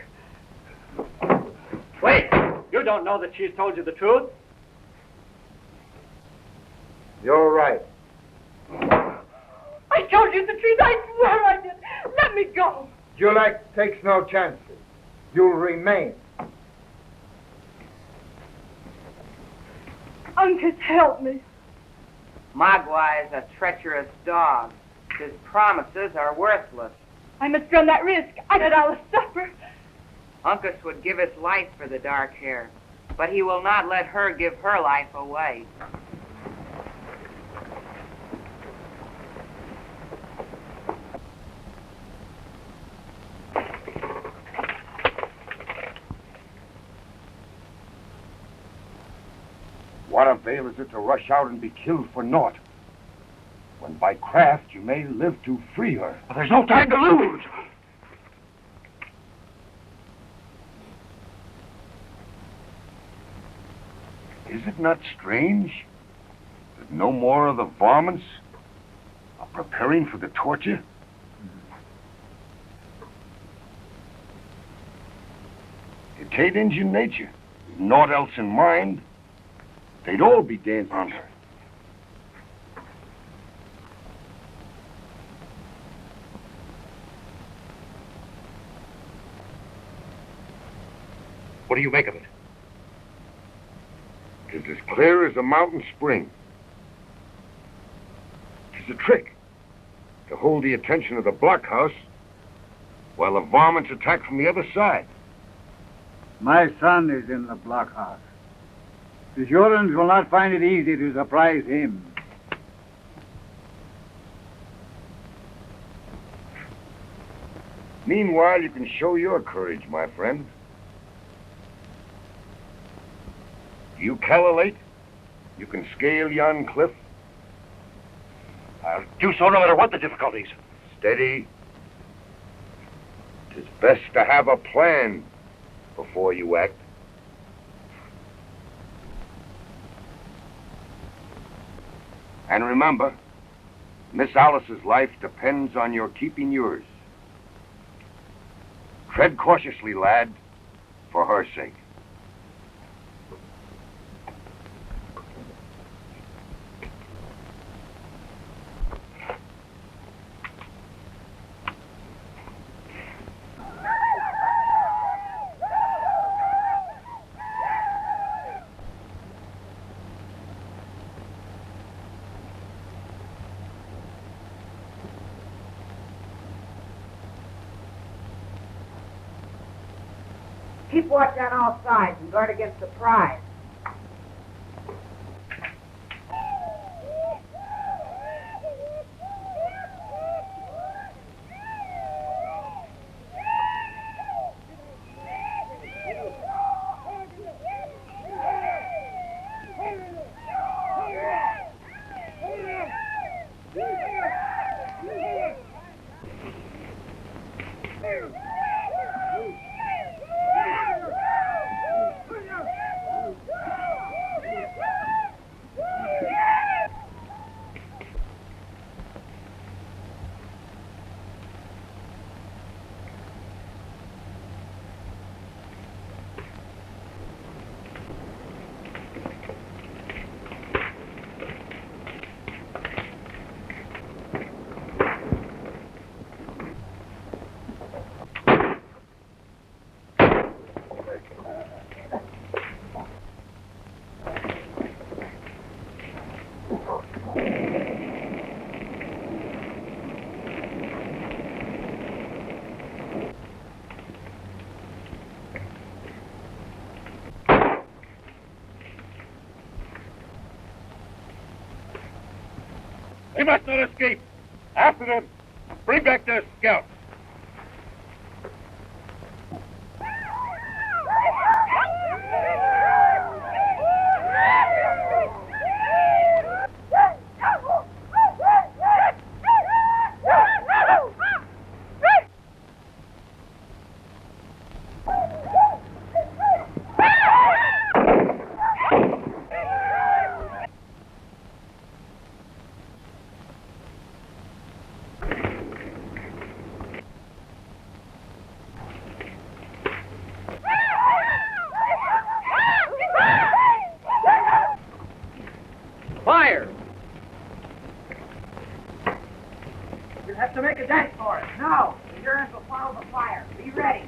Wait! You don't know that she's told you the truth? You're right. I told you the truth. I swear I did. Let me go. Julek takes no chances. You'll remain. Uncas, help me. Magua is a treacherous dog. His promises are worthless. I must run that risk. I let Alice suffer. Uncas would give his life for the dark hair, but he will not let her give her life away. What avail is it to rush out and be killed for naught, when by craft you may live to free her? There's no time to lose. Is it not strange that no more of the varmints are preparing for the torture? It ain't Injun nature, naught else in mind. They'd all be dancing on her. What do you make of it? It's as clear as a mountain spring. It's a trick to hold the attention of the blockhouse while the varmints attack from the other side. My son is in the blockhouse. The Hurons will not find it easy to surprise him. Meanwhile, you can show your courage, my friend. You calculate, you can scale yon cliff. I'll do so no matter what the difficulties. Steady. 'Tis best to have a plan before you act. And remember, Miss Alice's life depends on your keeping yours. Tread cautiously, lad, for her sake. Keep watch on all sides and guard against surprise. They must not escape. After them. Bring back their scouts. Fire! You'll have to make a dash for it. No, the Hurons will follow the fire. Be ready.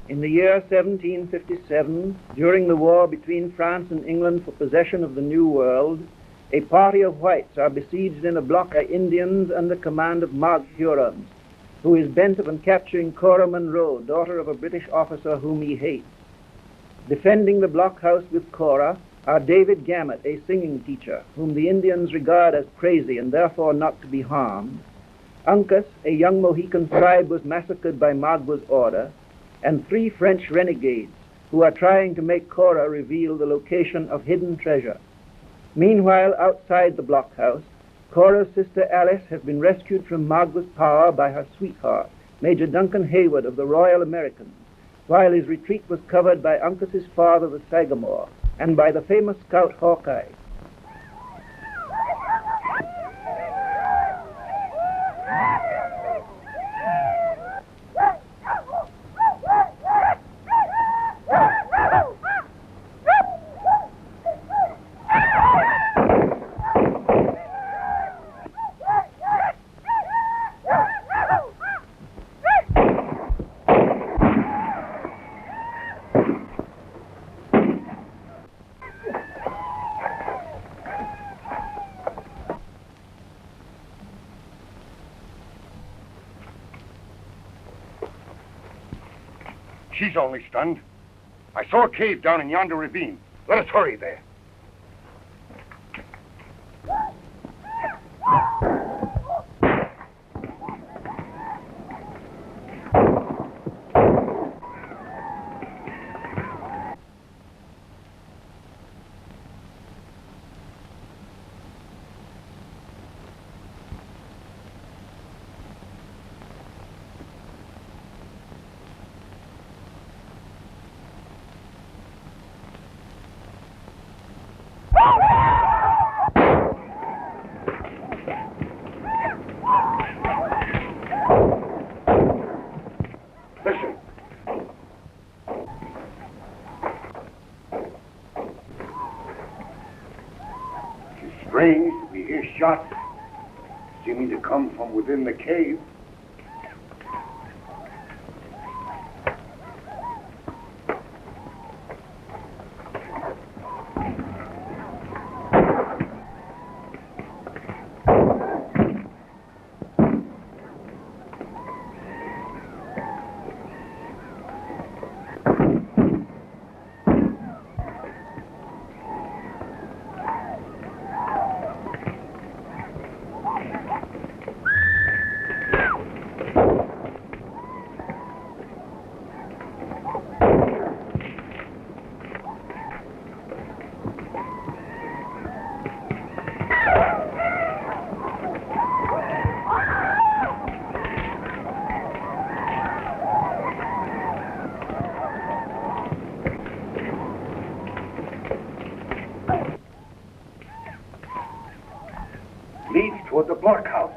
In the year 1757, during the war between France and England for possession of the New World, a party of whites are besieged in a block by Indians under command of Mark Hurons, who is bent upon capturing Cora Munro, daughter of a British officer whom he hates. Defending the blockhouse with Cora are David Gamet, a singing teacher, whom the Indians regard as crazy and therefore not to be harmed. Uncas, a young Mohican tribe, was massacred by Magwa's order, and 3 French renegades who are trying to make Cora reveal the location of hidden treasure. Meanwhile, outside the blockhouse, Cora's sister Alice has been rescued from Magwa's power by her sweetheart, Major Duncan Hayward of the Royal Americans, while his retreat was covered by Uncas's father, the Sagamore, and by the famous scout Hawkeye. She's only stunned. I saw a cave down in yonder ravine. Let us hurry there. shot, seeming to come from within the cave. Leads toward the blockhouse.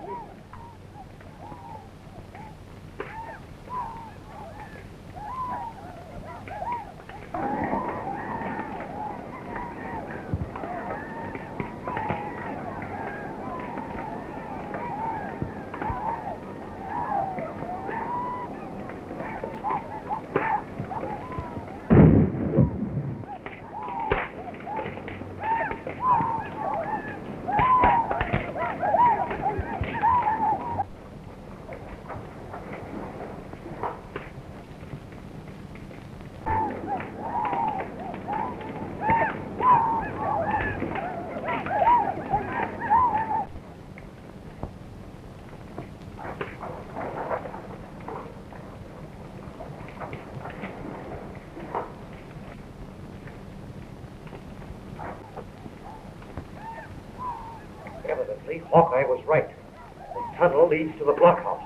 Evidently, Hawkeye was right. The tunnel leads to the blockhouse.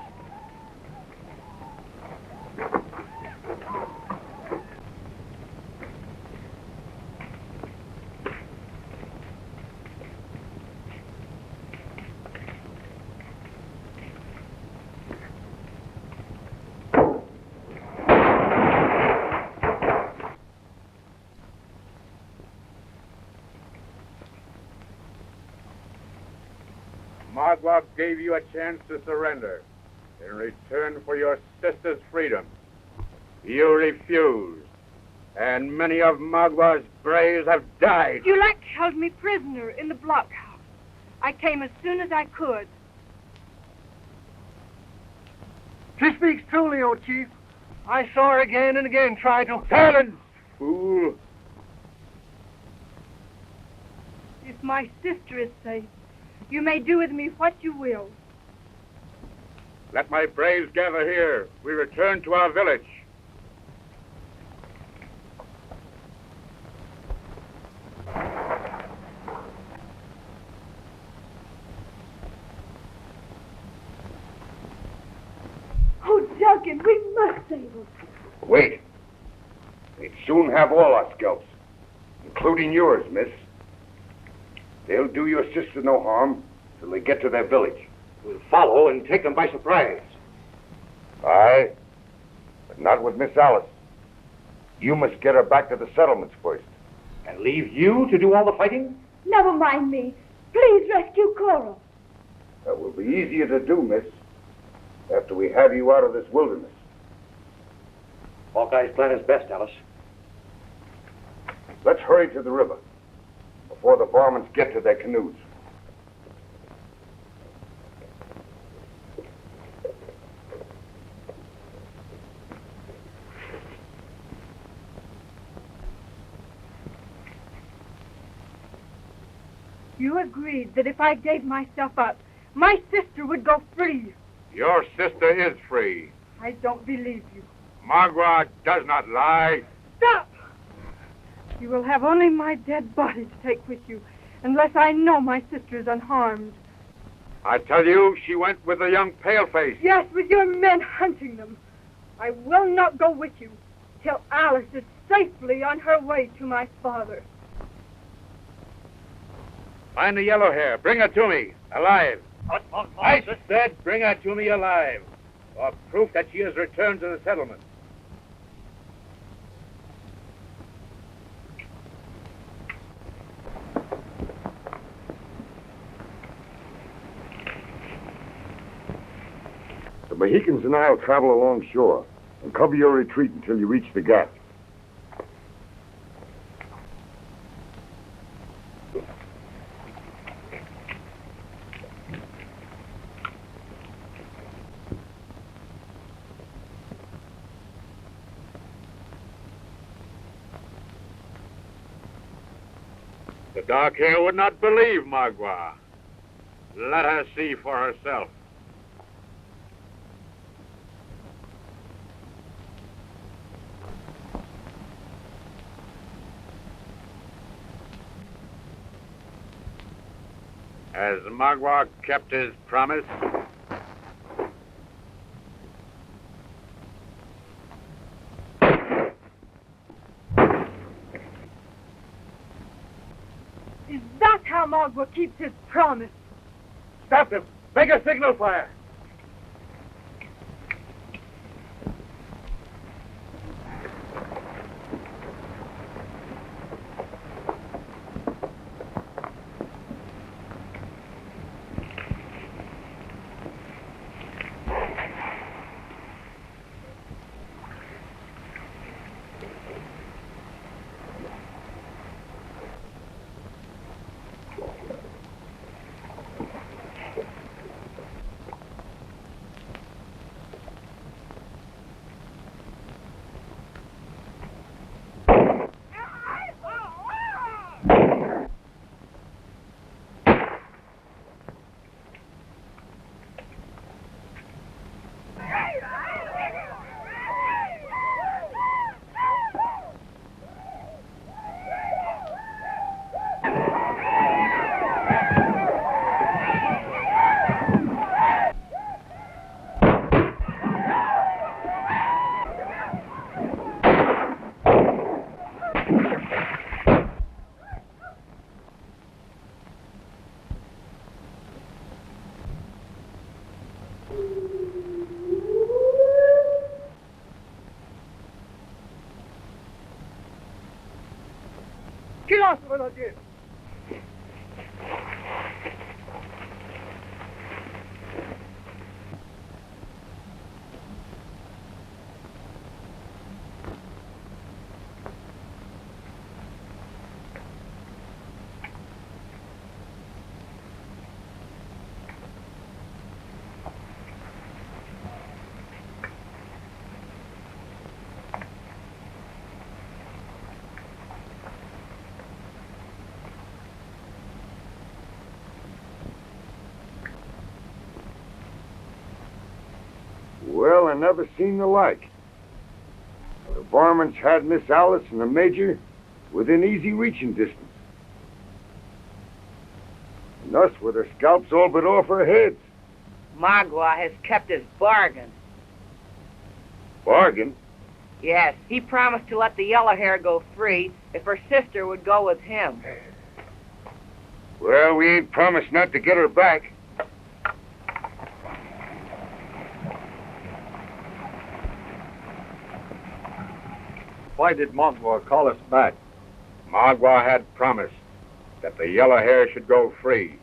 Magua gave you a chance to surrender in return for your sister's freedom. You refused, and many of Magua's braves have died. Ulek held me prisoner in the blockhouse. I came as soon as I could. She speaks truly, O Chief. I saw her again and again try to... Silence, fool! If my sister is safe, you may do with me what you will. Let my braves gather here. We return to our village. Oh, Duncan, we must save her. Wait. They'd soon have all our scalps, including yours, miss. They'll do your sister no harm till they get to their village. We'll follow and take them by surprise. Aye, but not with Miss Alice. You must get her back to the settlements first. And leave you to do all the fighting? Never mind me. Please rescue Cora. That will be easier to do, miss, after we have you out of this wilderness. Hawkeye's plan is best, Alice. Let's hurry to the river before the varmints get to their canoes. You agreed that if I gave myself up, my sister would go free. Your sister is free. I don't believe you. Magua does not lie. Stop! You will have only my dead body to take with you, unless I know my sister is unharmed. I tell you, she went with the young Paleface. Yes, with your men hunting them. I will not go with you till Alice is safely on her way to my father. Find the yellow hair. Bring her to me, alive. I said bring her to me alive, or proof that she has returned to the settlement. Mohicans and I will travel along shore and cover your retreat until you reach the gap. The dark hair would not believe Magua. Let her see for herself. Has Magua kept his promise? Is that how Magua keeps his promise? Stop them! Make a signal fire! Well, I never seen the like. The varmints had Miss Alice and the Major within easy reaching distance. And us with our scalps all but off our heads. Magua has kept his bargain. Bargain? Yes, he promised to let the yellow hair go free if her sister would go with him. Well, we ain't promised not to get her back. Why did Magua call us back? Magua had promised that the yellow hair should go free.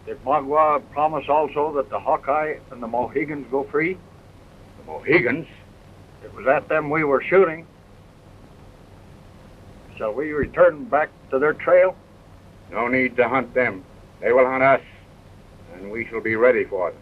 Did Magua promise also that the Hawkeye and the Mohicans go free? The Mohicans? It was at them we were shooting. Shall we return back to their trail? No need to hunt them. They will hunt us, and we shall be ready for them.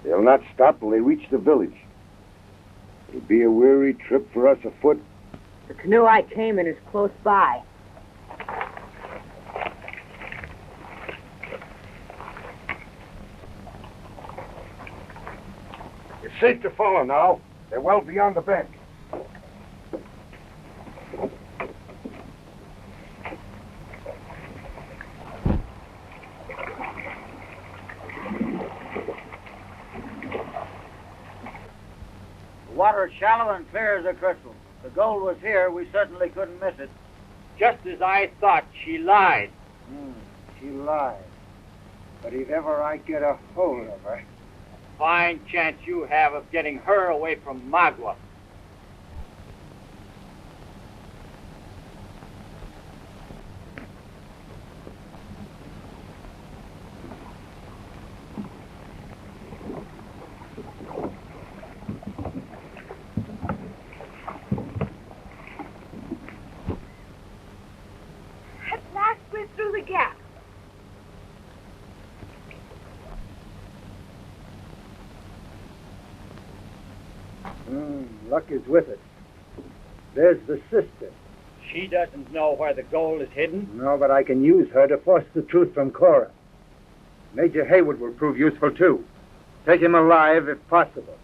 They'll not stop till they reach the village. It'll be a weary trip for us afoot. The canoe I came in is close by. It's safe to follow now. They're well beyond the bend. The water is shallow and clear as a crystal. If the gold was here, we certainly couldn't miss it. Just as I thought, she lied. She lies. But if ever I get a hold of her... Fine chance you have of getting her away from Magua. At last we're through the gap. Luck is with us. There's the sister. She doesn't know where the gold is hidden. No, but I can use her to force the truth from Cora. Major Haywood will prove useful, too. Take him alive, if possible.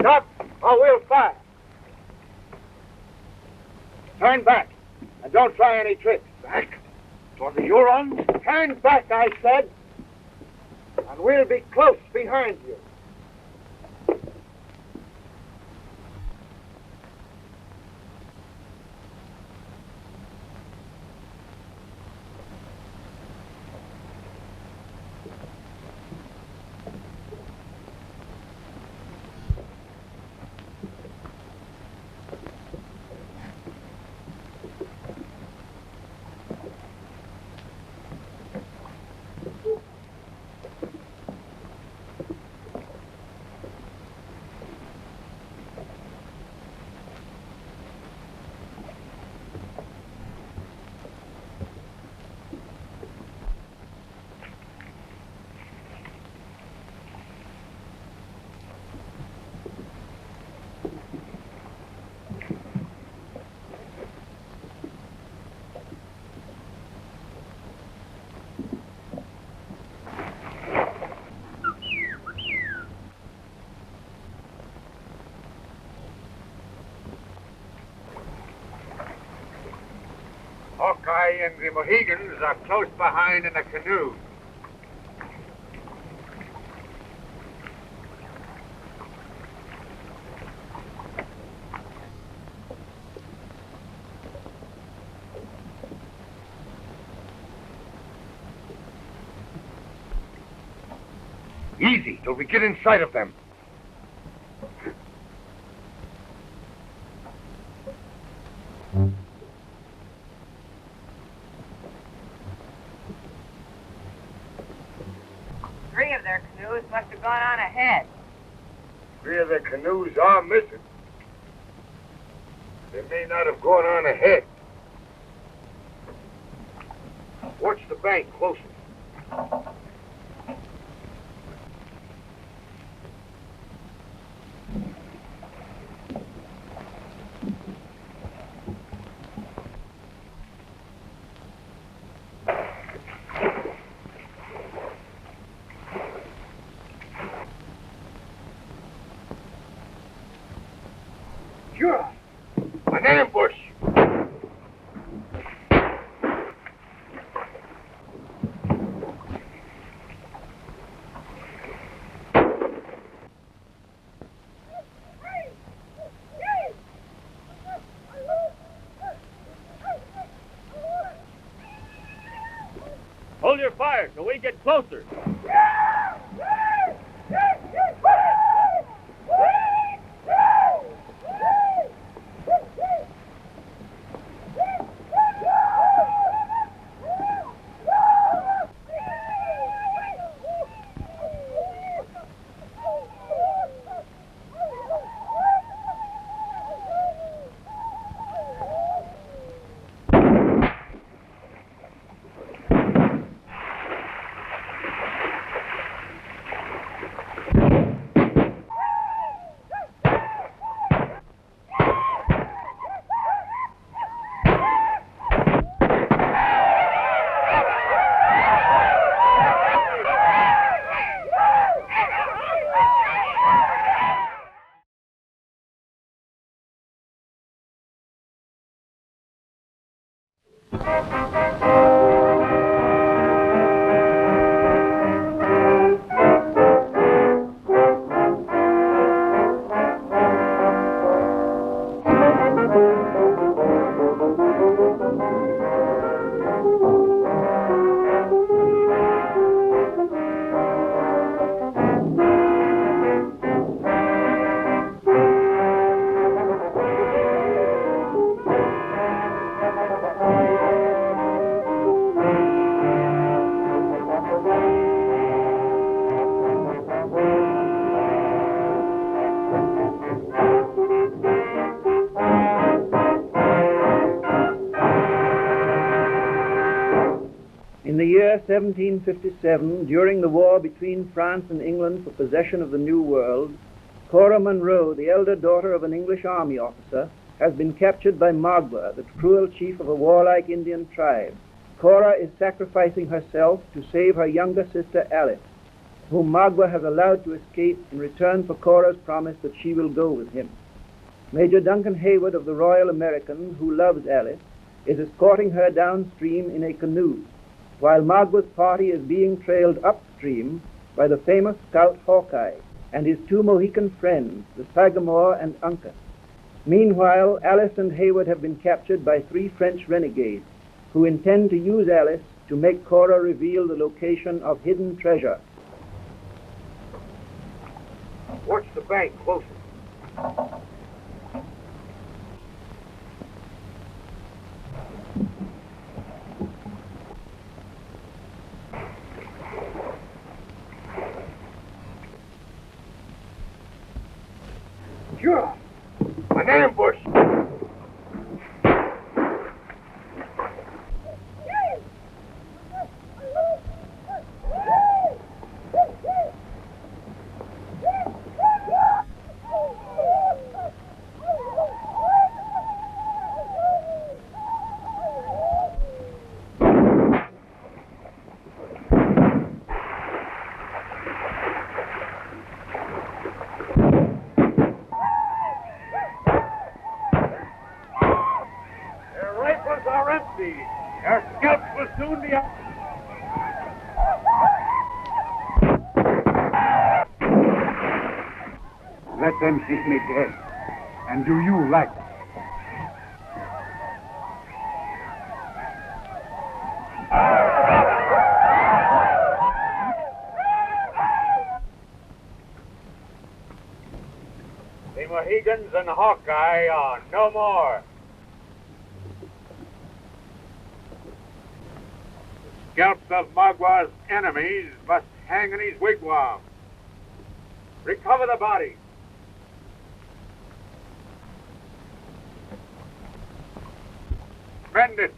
Stop, or we'll fire. Turn back, and don't try any tricks. Back? Toward the Hurons? Turn back, I said. And we'll be close behind you. Hawkeye and the Mohicans are close behind in a canoe. Easy till we get in sight of them. Three of their canoes must have gone on ahead. 3 of their canoes are missing. They may not have gone on ahead. Watch the bank closely. Sure. An ambush! Hold your fire till we get closer. 1757, during the war between France and England for possession of the New World, Cora Munro, the elder daughter of an English army officer, has been captured by Magua, the cruel chief of a warlike Indian tribe. Cora is sacrificing herself to save her younger sister Alice, whom Magua has allowed to escape in return for Cora's promise that she will go with him. Major Duncan Hayward of the Royal American, who loves Alice, is escorting her downstream in a canoe, while Magua's party is being trailed upstream by the famous scout Hawkeye and his two Mohican friends, the Sagamore and Uncas. Meanwhile, Alice and Hayward have been captured by 3 French renegades who intend to use Alice to make Cora reveal the location of hidden treasure. Watch the bank closer. Sure. An ambush! Our scalps will soon be up. Let them seek me dead. And do you like it? The Mohicans and Hawkeye are no more. The scalps of Magua's enemies must hang in his wigwam. Recover the body. Mend it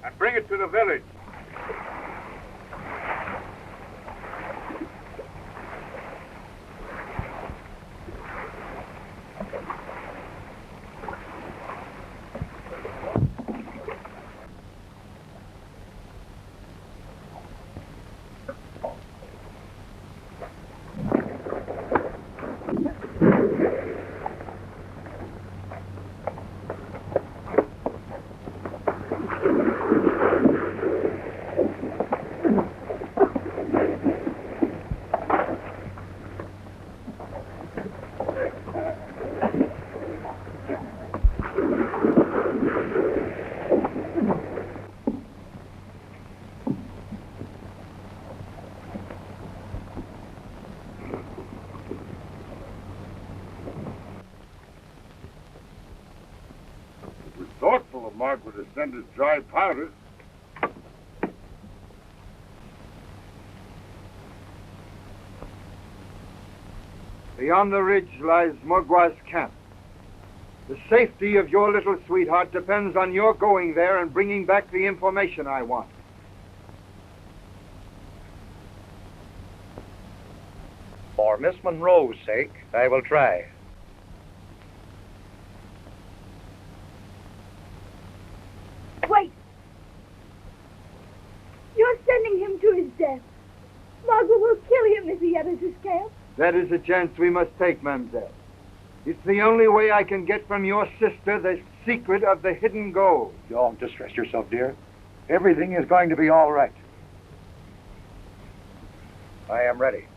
and bring it to the village. Thoughtful of Magua to send his dry powder. Beyond the ridge lies Magua's camp. The safety of your little sweetheart depends on your going there and bringing back the information I want. For Miss Monroe's sake, I will try. Wait! You're sending him to his death. Magua will kill him if he enters his camp. That is a chance we must take, mademoiselle. It's the only way I can get from your sister the secret of the hidden gold. Don't distress yourself, dear. Everything is going to be all right. I am ready.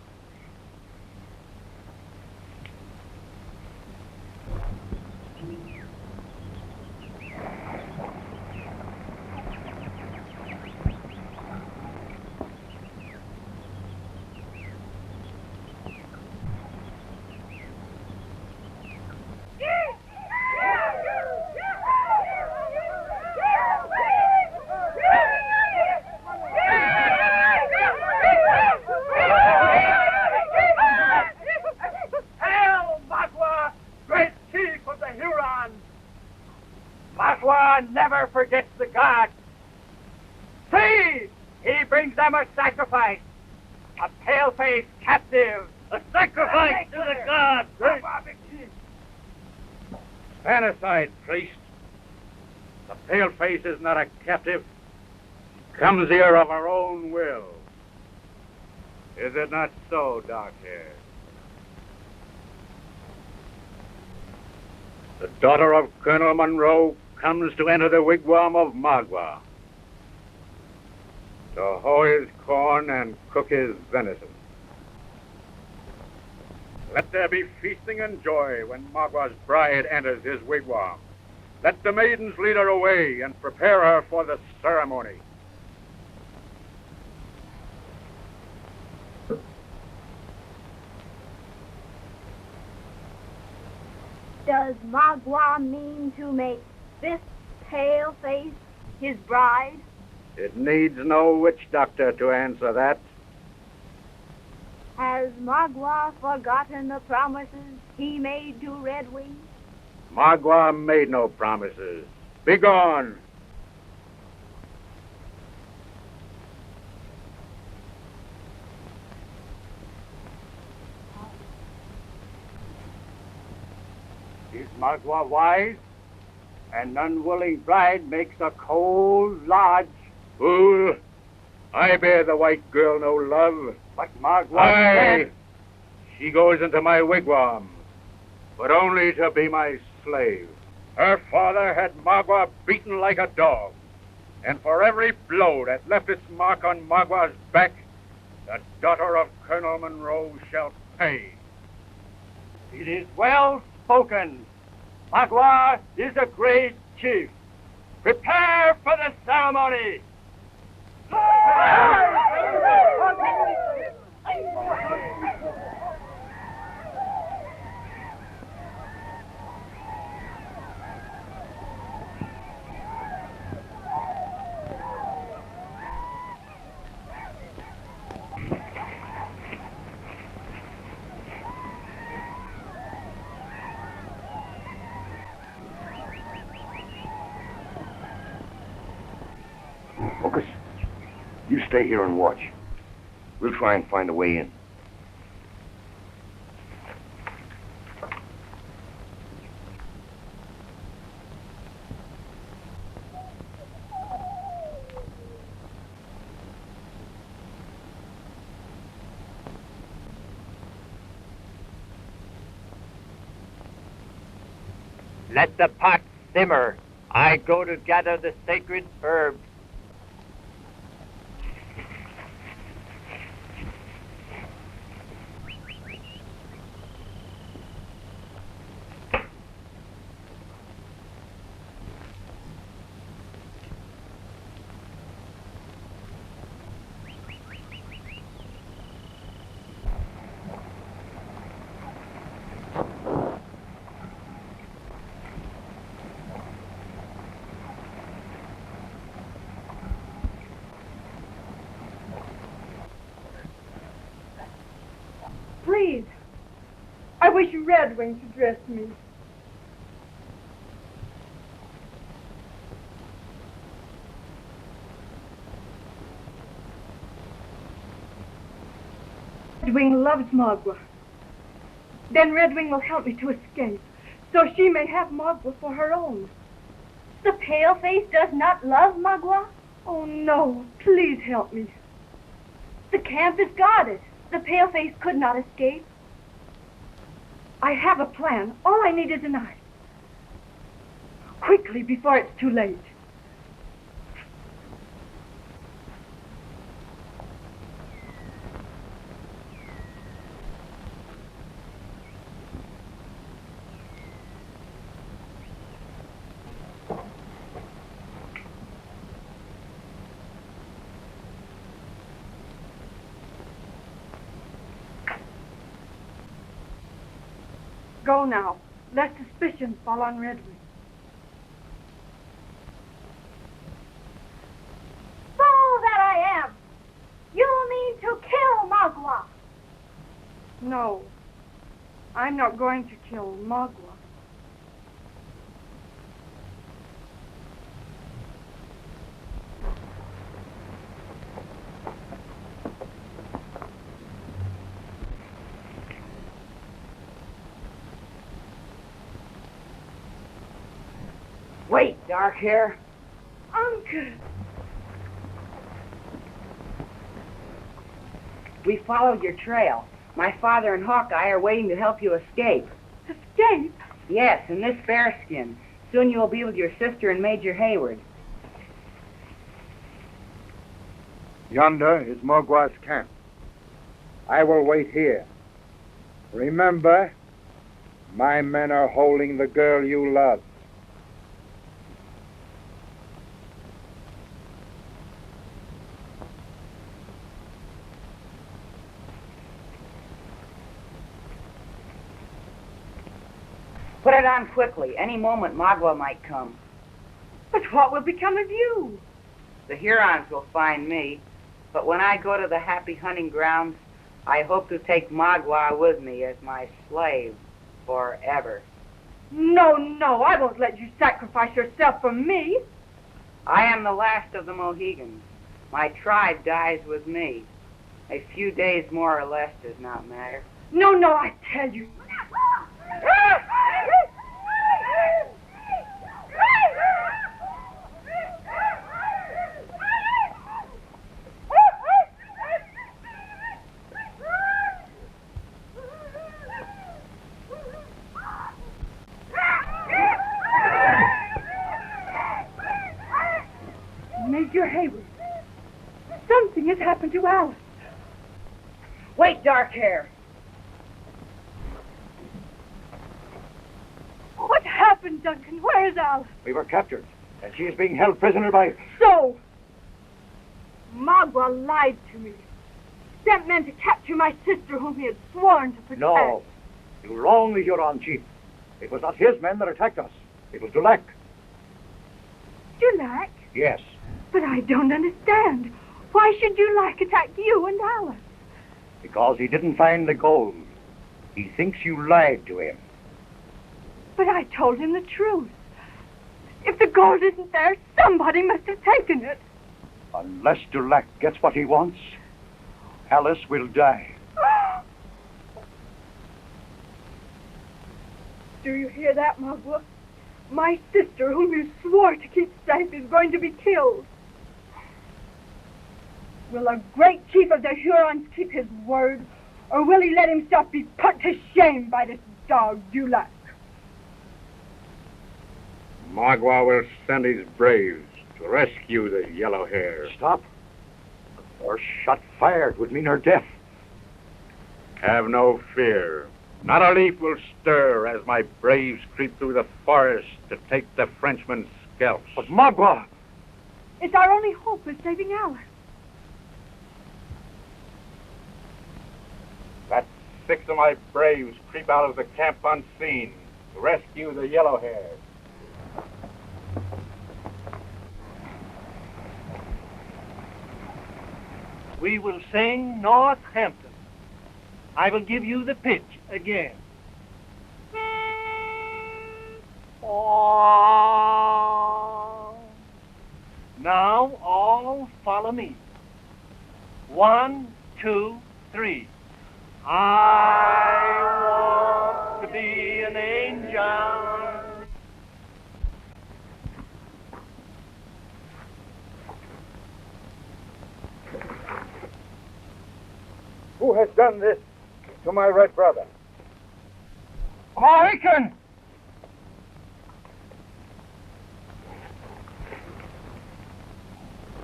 Magua never forgets the gods. See, he brings them a sacrifice. A paleface captive. A sacrifice to the gods. Stand aside, priest. The paleface is not a captive. She comes here of her own will. Is it not so, Darkhair? The daughter of Colonel Monroe comes to enter the wigwam of Magua, to hoe his corn and cook his venison. Let there be feasting and joy when Magua's bride enters his wigwam. Let the maidens lead her away and prepare her for the ceremony. Does Magua mean to make this paleface his bride? It needs no witch doctor to answer that. Has Magua forgotten the promises he made to Redwing? Magua made no promises. Begone! Is Magua wise? An unwilling bride makes a cold lodge. Fool! I bear the white girl no love. But Magua said... She goes into my wigwam, but only to be my slave. Her father had Magua beaten like a dog, and for every blow that left its mark on Magua's back, the daughter of Colonel Monroe shall pay. It is well spoken. Magua is a great chief. Prepare for the ceremony. Focus. You stay here and watch. We'll try and find a way in. Let the pot simmer. I go to gather the sacred herbs. Please. I wish Redwing to dress me. Redwing loves Magua. Then Redwing will help me to escape, so she may have Magua for her own. The paleface does not love Magua? Oh, no. Please help me. The camp is guarded. The paleface could not escape. I have a plan. All I need is a knife. Quickly, before it's too late. Go now, lest suspicion fall on Redwing. Fool that I am! You mean to kill Magua? No, I'm not going to kill Magua. Wait, dark hair. Uncle! We followed your trail. My father and Hawkeye are waiting to help you escape. Escape? Yes, in this bearskin. Soon you will be with your sister and Major Hayward. Yonder is Mogwai's camp. I will wait here. Remember, my men are holding the girl you love. Put it on quickly. Any moment Magua might come. But what will become of you? The Hurons will find me, but when I go to the happy hunting grounds, I hope to take Magua with me as my slave forever. No, no, I won't let you sacrifice yourself for me. I am the last of the Mohicans. My tribe dies with me. A few days more or less does not matter. No, no, I tell you. Major Hayward, something has happened to Alice. Wait, dark hair. What happened, Duncan? Where is Alice? We were captured, and she is being held prisoner by... So, Magua lied to me. Sent men to capture my sister whom he had sworn to protect. No, you wrong the Huron chief. It was not his men that attacked us. It was Dulac. Dulac? Yes. But I don't understand. Why should Dulac attack you and Alice? Because he didn't find the gold. He thinks you lied to him. But I told him the truth. If the gold isn't there, somebody must have taken it. Unless Dulac gets what he wants, Alice will die. Do you hear that, Magua? My sister, whom you swore to keep safe, is going to be killed. Will a great chief of the Hurons keep his word, or will he let himself be put to shame by this dog Dulac? Magua will send his braves to rescue the yellow hair. Stop. A first shot fired would mean her death. Have no fear. Not a leaf will stir as my braves creep through the forest to take the Frenchmen's scalps. But Magua! It's our only hope of saving Alice. That 6 of my braves creep out of the camp unseen to rescue the yellow hair. We will sing Northampton. I will give you the pitch again. Now all follow me. 1, 2, 3. I want to be an angel. Who has done this to my red brother? Mohican!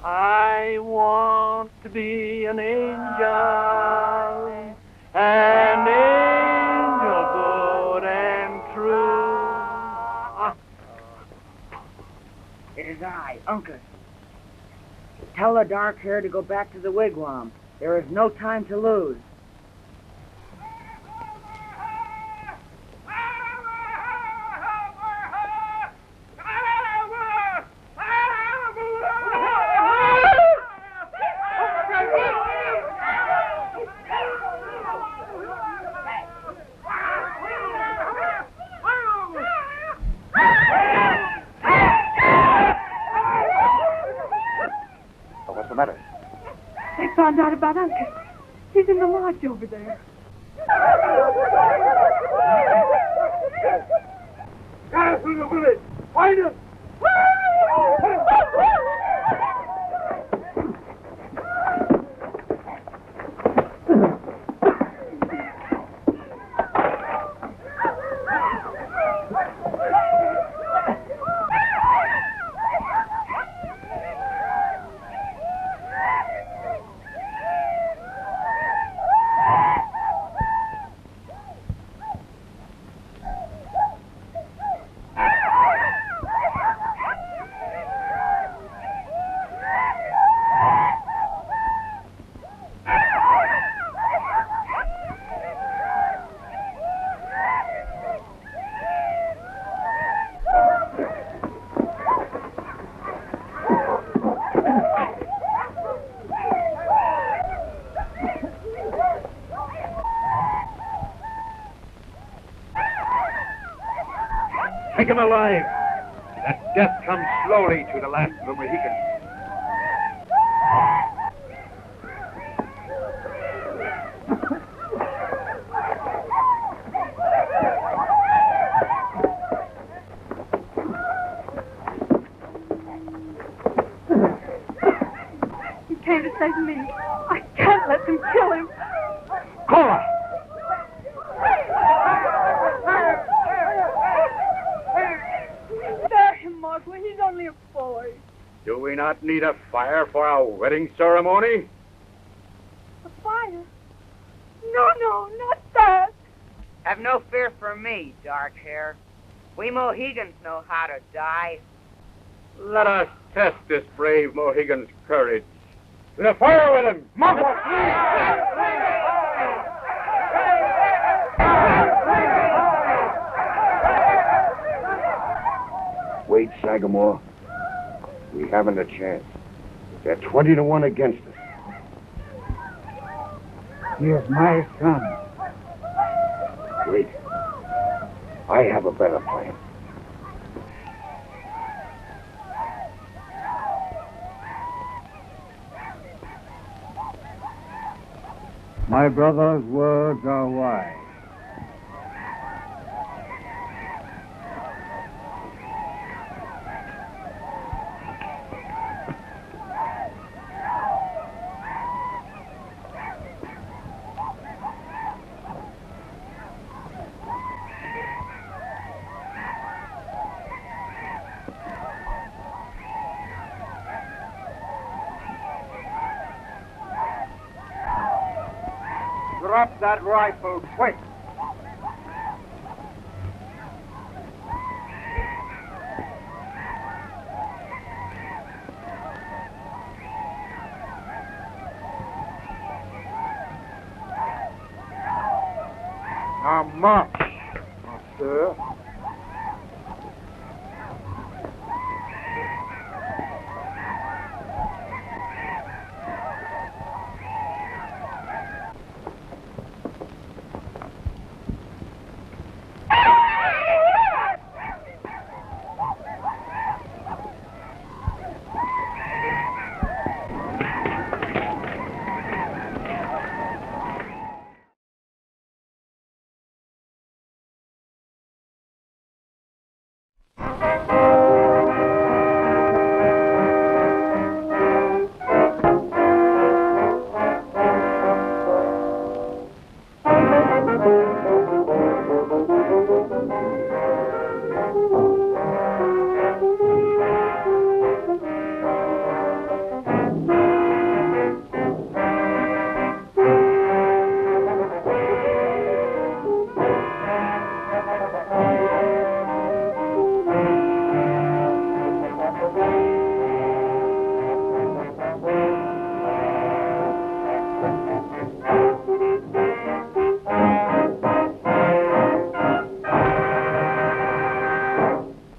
I want to be an angel, an angel good and true. It is I, Uncas. Tell the dark hair to go back to the wigwam. There is no time to lose. What's the matter? They found out about Uncas. He's in the lodge over there. Got us through the village. Find him! Take him alive. That death comes slowly to the last of the Mohicans. He came to save me. I can't let them kill him. Cora! Spare him, Margaret. He's only a boy. Do we not need a fire for our wedding ceremony? A fire? No, not that. Have no fear for me, dark hair. We Mohicans know how to die. Let us test this brave Mohican's courage. To the fire with him! Wait, Sagamore. We haven't a chance. They're 20-1 against us. He is my son. Wait. I have a better plan. My brother's words are wise. Drop that rifle, quick! Now march, monsieur.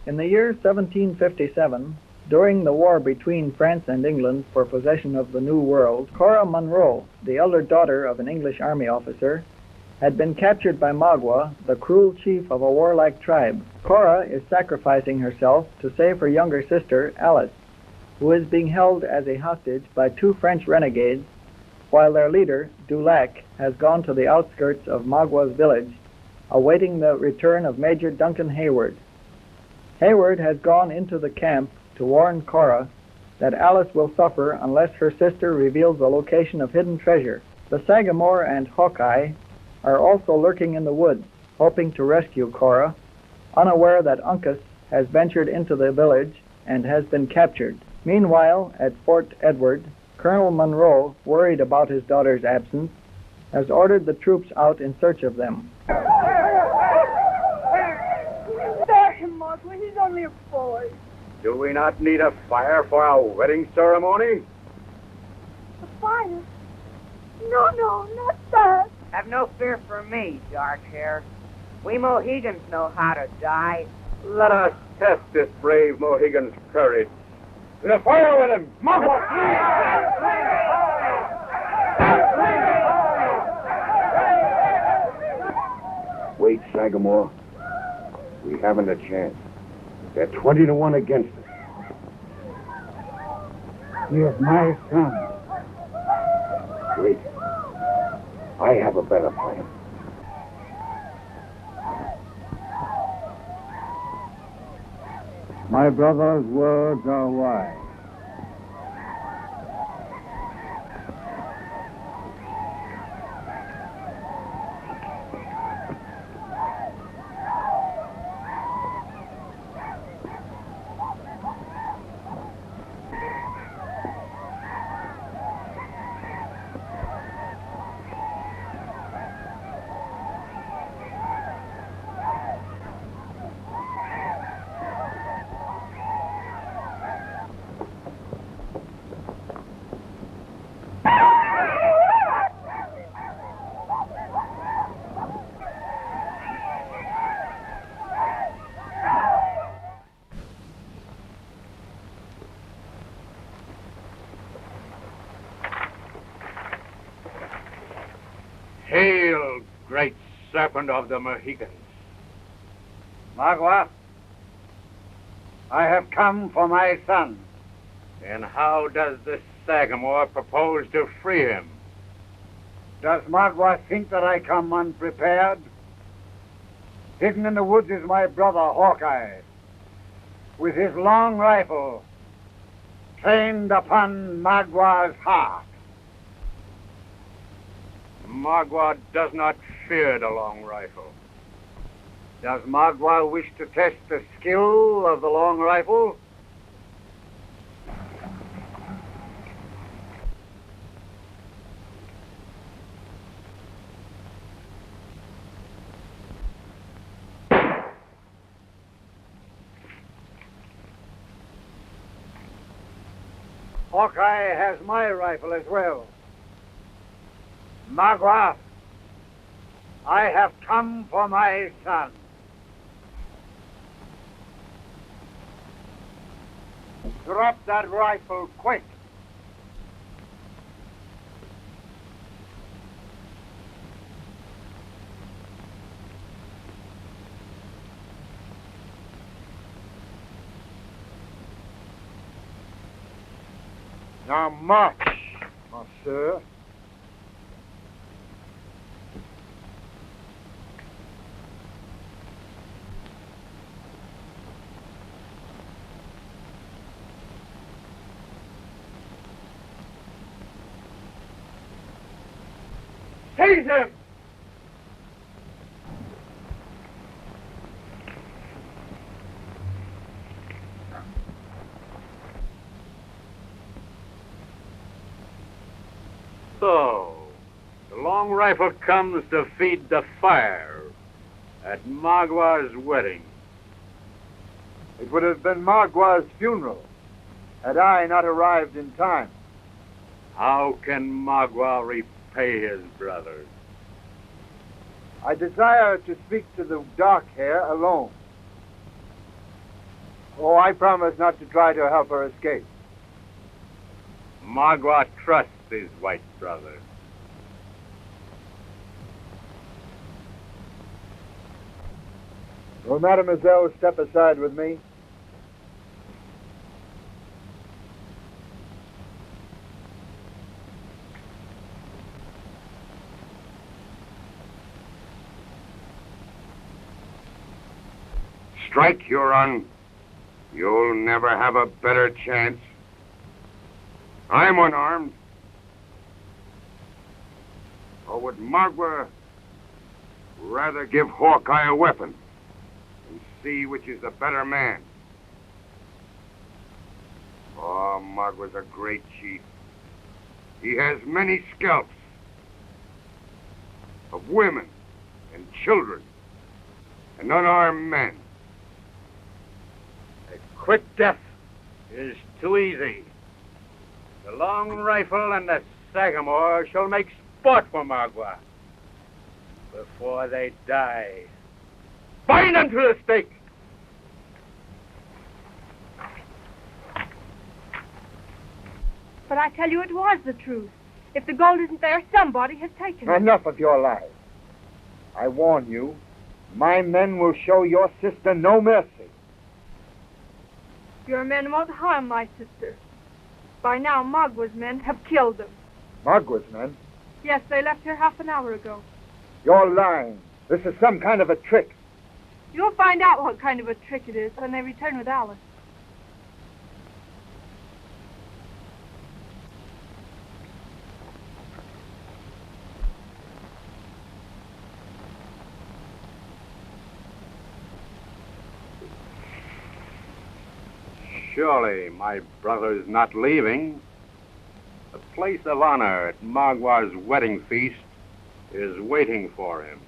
In the year 1757, during the war between France and England for possession of the New World, Cora Munro, the elder daughter of an English army officer, had been captured by Magua, the cruel chief of a warlike tribe. Cora is sacrificing herself to save her younger sister, Alice, who is being held as a hostage by two French renegades, while their leader, Dulac, has gone to the outskirts of Magua's village, awaiting the return of Major Duncan Hayward. Hayward has gone into the camp to warn Cora that Alice will suffer unless her sister reveals the location of hidden treasure. The Sagamore and Hawkeye are also lurking in the woods, hoping to rescue Cora, unaware that Uncas has ventured into the village and has been captured. Meanwhile, at Fort Edward, Colonel Munro, worried about his daughter's absence, has ordered the troops out in search of them. Spare him, Margaret. He's only a boy. Do we not need a fire for our wedding ceremony? A fire? No, not that. Have no fear for me, dark hair. We Mohicans know how to die. Let us test this brave Mohican's courage. To the fire with him! Wait, Sagamore. We haven't a chance. They're 20 to 1 against us. He is my son. Wait. I have a better plan. My brother's words are wise. Hail, great serpent of the Mohicans. Magua, I have come for my son. And how does this Sagamore propose to free him? Does Magua think that I come unprepared? Hidden in the woods is my brother Hawkeye, with his long rifle trained upon Magua's heart. Magua does not fear the long rifle. Does Magua wish to test the skill of the long rifle? Hawkeye has my rifle as well. Magua, I have come for my son. Drop that rifle quick. Now march, monsieur. Seize him! So, the long rifle comes to feed the fire at Magua's wedding. It would have been Magua's funeral had I not arrived in time. How can Magua repay his brother? I desire to speak to the dark hair alone. Oh, I promise not to try to help her escape. Magua trusts his white brother. Will Mademoiselle step aside with me? Strike, Huron. You'll never have a better chance. I'm unarmed. Or would Magua rather give Hawkeye a weapon and see which is the better man? Oh, Magua's a great chief. He has many scalps of women and children and unarmed men. A quick death is too easy. The long rifle and the Sagamore shall make sport for Magua before they die. Bind them to the stake! But I tell you, it was the truth. If the gold isn't there, somebody has taken it. Enough of your lies. I warn you, my men will show your sister no mercy. Your men won't harm my sister. By now, Magwa's men have killed them. Magwa's men? Yes, they left here half an hour ago. You're lying. This is some kind of a trick. You'll find out what kind of a trick it is when they return with Alice. Surely my brother is not leaving. The place of honor at Magwa's wedding feast is waiting for him.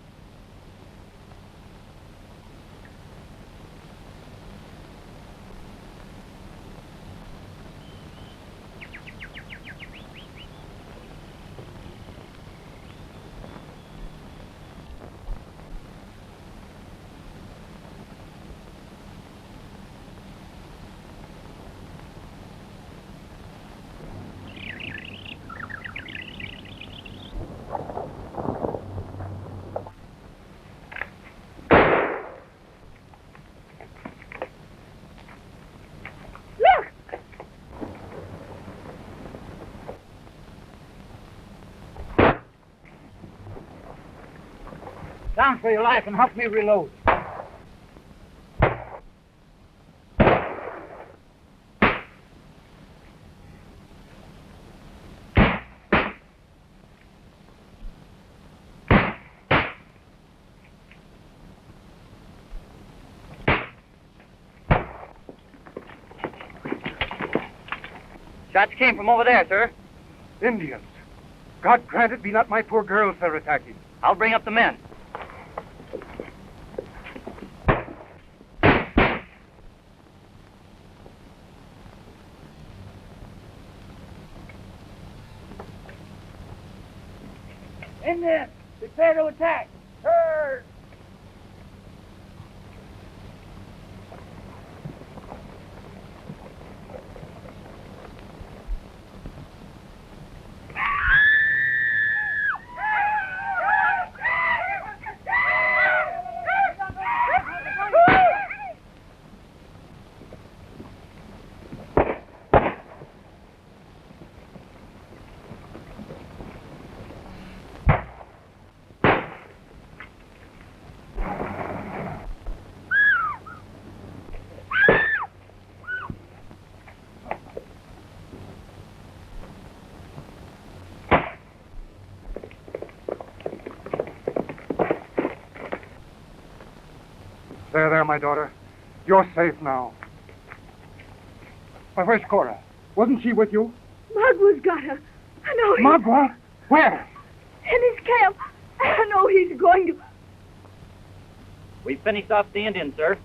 Down for your life and help me reload. Shots came from over there, sir. Indians. God grant it be not my poor girls they're attacking. I'll bring up the men. Indians, prepare to attack. Turn! There, my daughter. You're safe now. Why, where's Cora? Wasn't she with you? Magwa's got her. I know he... Magwa? Where? In his camp. I know he's going to... We've finished off the Indians, sir.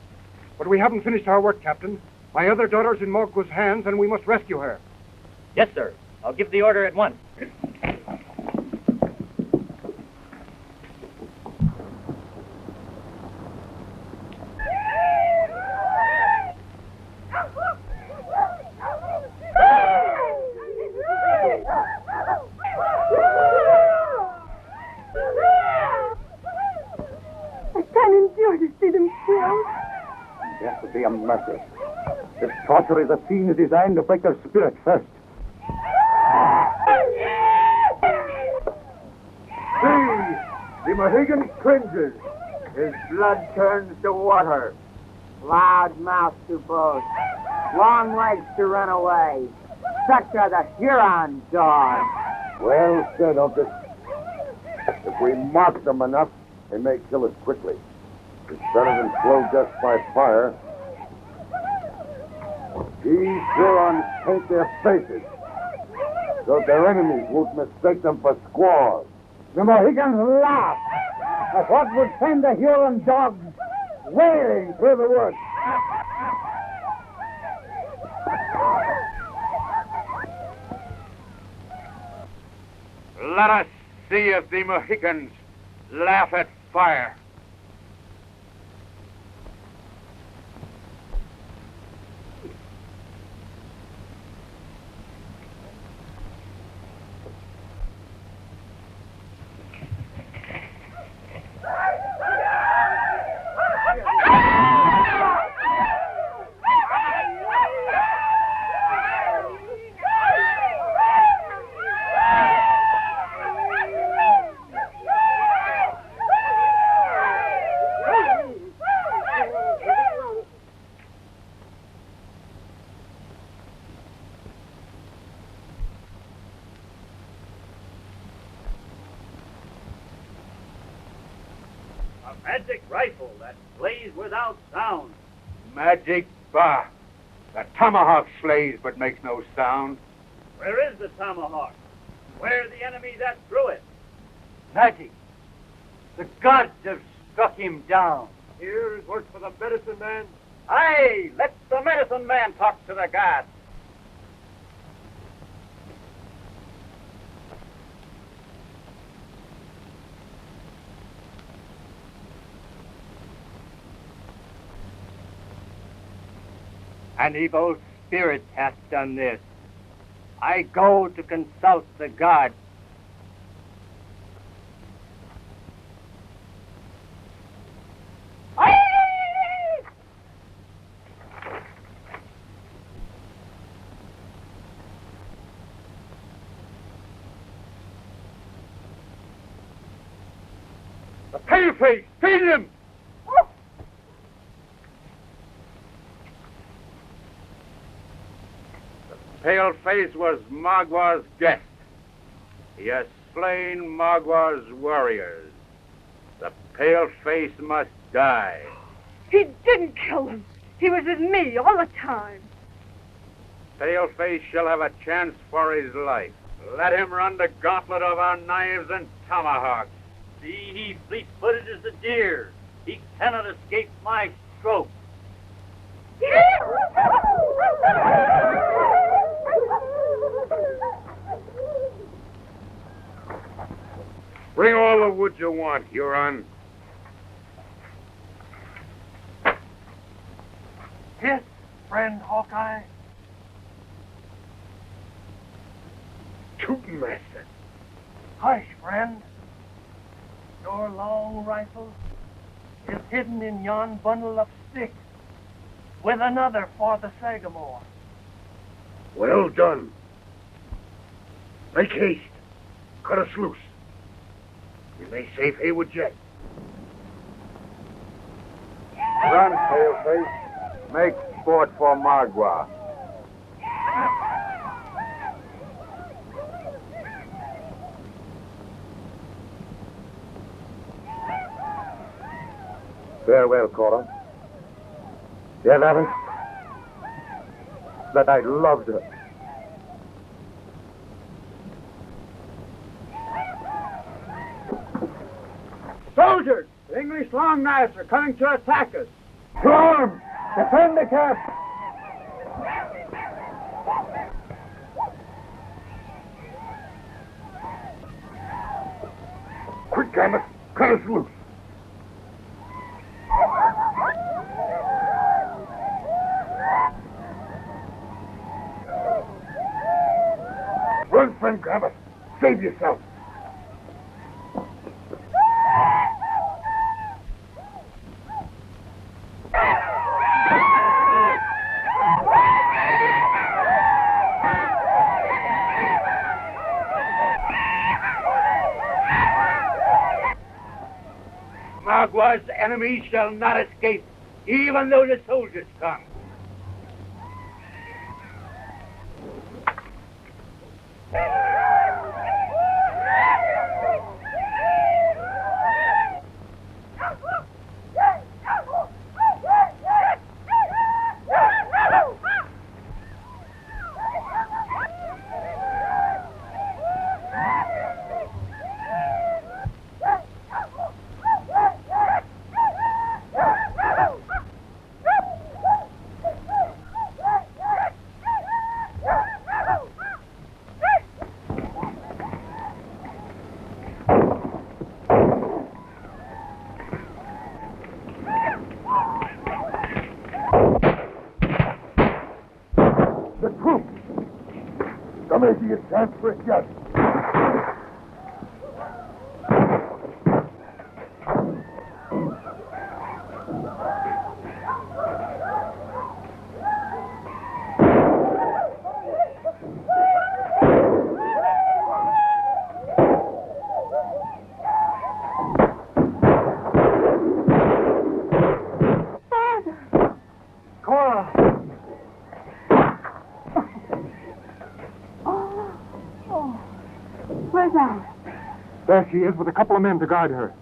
But we haven't finished our work, Captain. My other daughter's in Magwa's hands, and we must rescue her. Yes, sir. I'll give the order at once. Death would be a mercy. This torture is a fiend designed to break their spirit first. See! The Mohican cringes. His blood turns to water. Loud mouth to boast. Long legs to run away. Such are the Huron dogs. Well said, Uncle. If we mark them enough, they may kill us quickly. It's better than slow death by fire. These Hurons paint their faces so their enemies won't mistake them for squaws. The Mohicans laugh at what would send the Huron dogs wailing through the woods. Let us see if the Mohicans laugh at fire. Magic rifle that slays without sound. Magic bah! The tomahawk slays but makes no sound. Where is the tomahawk? Where are the enemy that threw it? Magic. The gods have struck him down. Here's work for the medicine man. Aye, let the medicine man talk to the gods. An evil spirit hath done this. I go to consult the gods. The Paleface! Feed him! Paleface was Magwa's guest. He has slain Magwa's warriors. The Paleface must die. He didn't kill him. He was with me all the time. Paleface shall have a chance for his life. Let him run the gauntlet of our knives and tomahawks. See, he fleet-footed as a deer. He cannot escape my stroke. Bring all the wood you want, Huron. Yes, friend Hawkeye. Tootin', master. Hush, friend. Your long rifle is hidden in yon bundle of sticks with another for the Sagamore. Well done. Make haste. Cut us loose. We may save Haywood yet. Run, Paleface. Make sport for Magua. Farewell, Cora. You haven't? That I loved her. Soldiers! The English long knives are coming to attack us. To arms! Defend the camp! Quick, Gamut! Cut us loose! Run, friend Gamut! Save yourself! Magwa's enemies shall not escape, even though the soldiers come. May be a chance for it yet. There she is with a couple of men to guard her.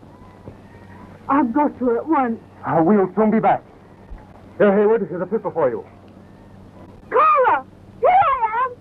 I'll go to her at once. We'll soon be back. Here, Hayward, here's a pistol for you. Cora! Here I am!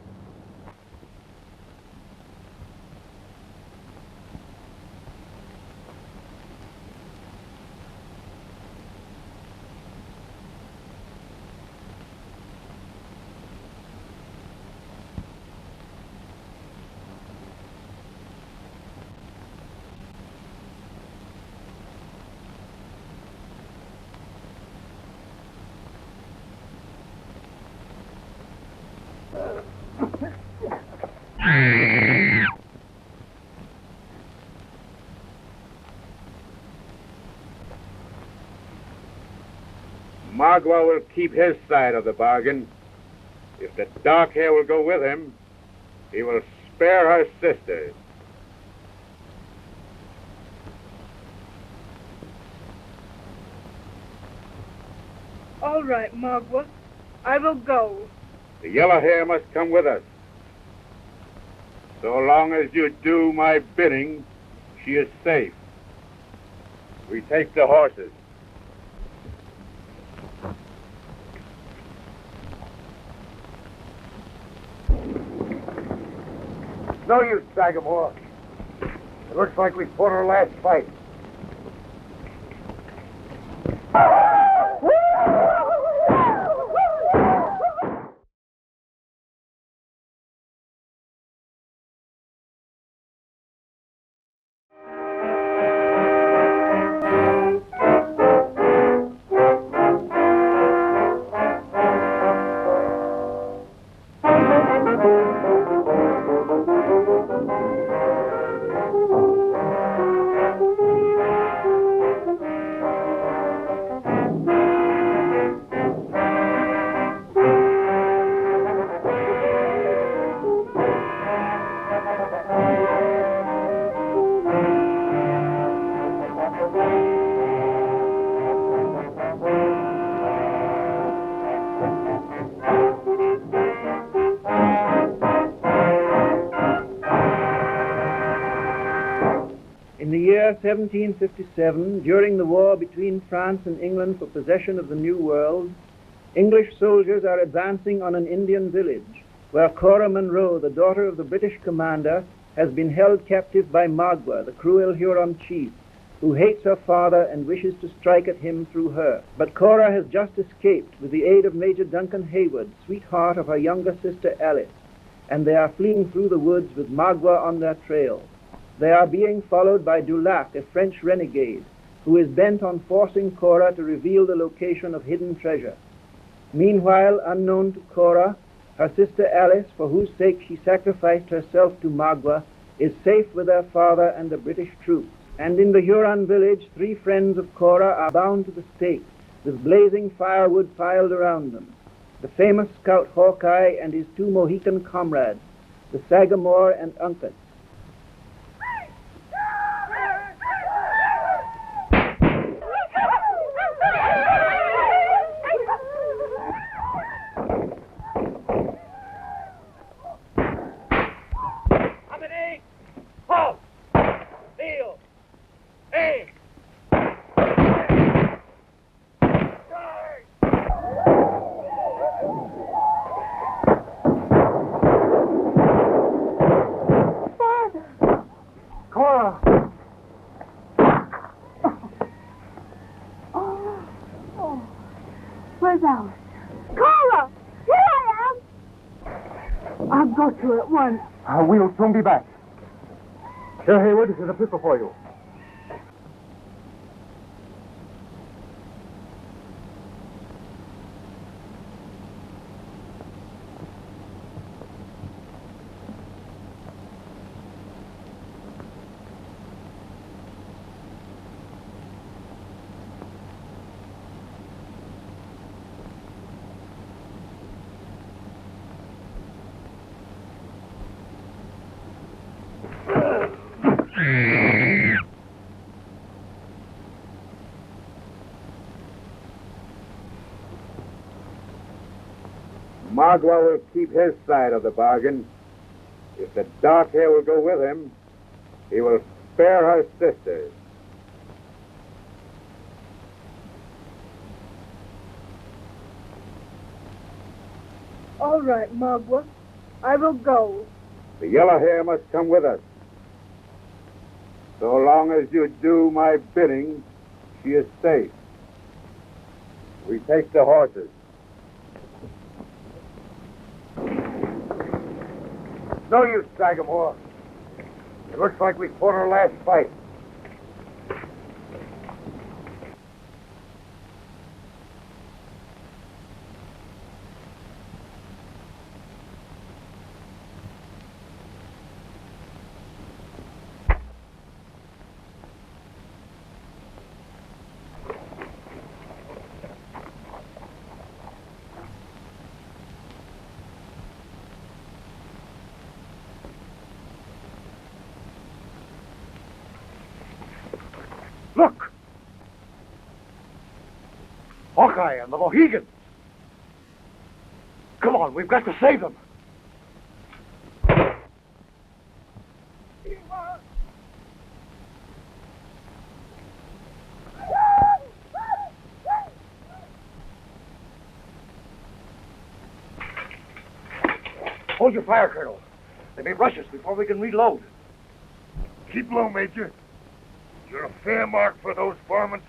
Magua will keep his side of the bargain. If the dark hair will go with him, he will spare her sisters. All right, Magua. I will go. The yellow hair must come with us. So long as you do my bidding, she is safe. We take the horses. No use, Sagamore. It looks like we fought our last fight. In the year 1757, during the war between France and England for possession of the New World, English soldiers are advancing on an Indian village where Cora Munro, the daughter of the British commander, has been held captive by Magua, the cruel Huron chief, who hates her father and wishes to strike at him through her. But Cora has just escaped with the aid of Major Duncan Hayward, sweetheart of her younger sister Alice, and they are fleeing through the woods with Magua on their trail. They are being followed by Dulac, a French renegade, who is bent on forcing Cora to reveal the location of hidden treasure. Meanwhile, unknown to Cora, her sister Alice, for whose sake she sacrificed herself to Magua, is safe with her father and the British troops. And in the Huron village, 3 friends of Cora are bound to the stake, with blazing firewood piled around them. The famous scout Hawkeye and his 2 Mohican comrades, the Sagamore and Uncas. Where's Alice? Cora! Here I am! I'll go to her at once. We'll soon be back. Here, Hayward, here's a pistol for you. Magua will keep his side of the bargain. If the dark hair will go with him, he will spare her sisters. All right, Magua. I will go. The yellow hair must come with us. So long as you do my bidding, she is safe. We take the horses. No use, Sagamore. It looks like we fought our last fight. Look! Hawkeye and the Mohicans! Come on, we've got to save them! Hold your fire, Colonel. They may rush us before we can reload. Keep low, Major. You're a fair mark for those varmints.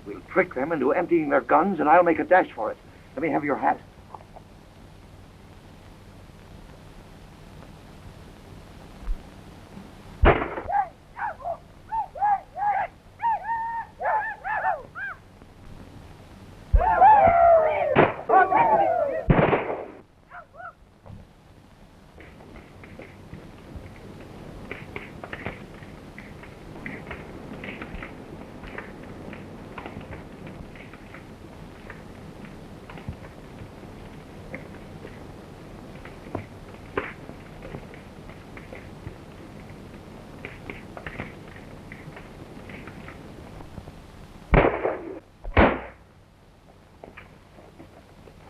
We'll trick them into emptying their guns, and I'll make a dash for it. Let me have your hat.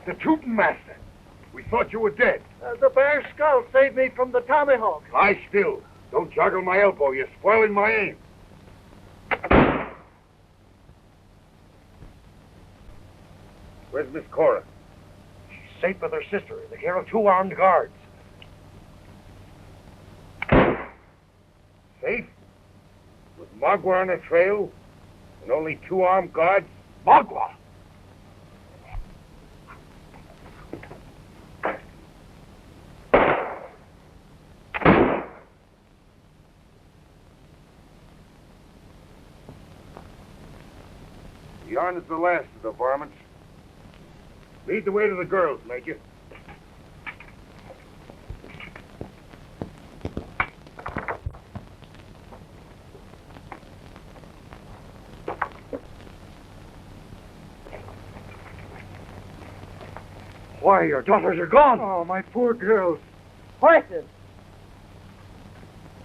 The tootin' master. We thought you were dead. The bear skull saved me from the Tomahawk. Lie still. Don't joggle my elbow. You're spoiling my aim. Where's Miss Cora? She's safe with her sister in the care of 2 armed guards. Safe? With Magua on the trail? And only 2 armed guards? Magua! Yarn is the last of the varmints. Lead the way to the girls, Major. Why, your daughters are gone. Oh, my poor girls. Horses.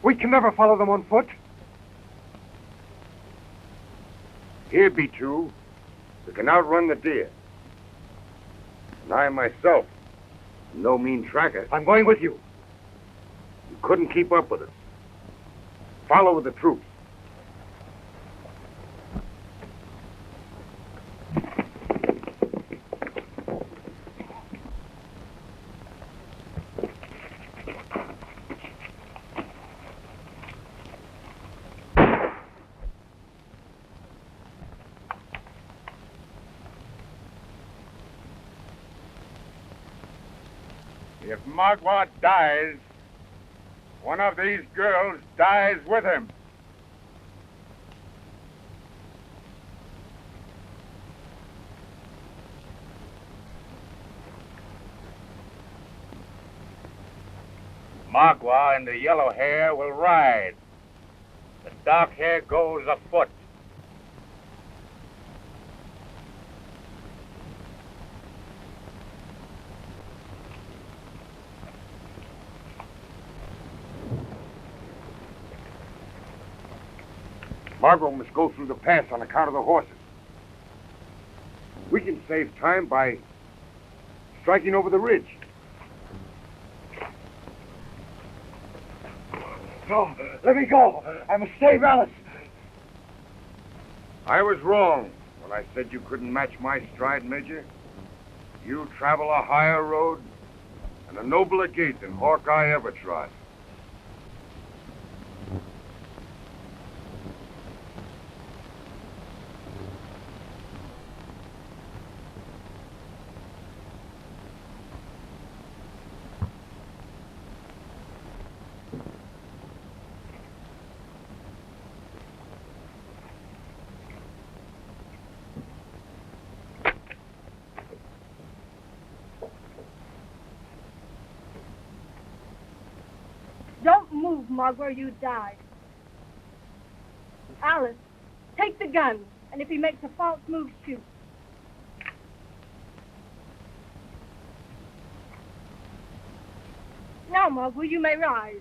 We can never follow them on foot. Here be 2 that can outrun the deer. And I myself am no mean tracker. I'm going with you. You couldn't keep up with us. Follow with the troops. If Magua dies, one of these girls dies with him. Magua and the yellow hair will ride. The dark hair goes afoot. Margot must go through the pass on account of the horses. We can save time by striking over the ridge. No, let me go. I must save Alice. I was wrong when I said you couldn't match my stride, Major. You travel a higher road, and a nobler gait than Hawkeye ever trod. Don't move, Mug, or you die. Alice, take the gun, and if he makes a false move, shoot. Now, Mug, you may rise.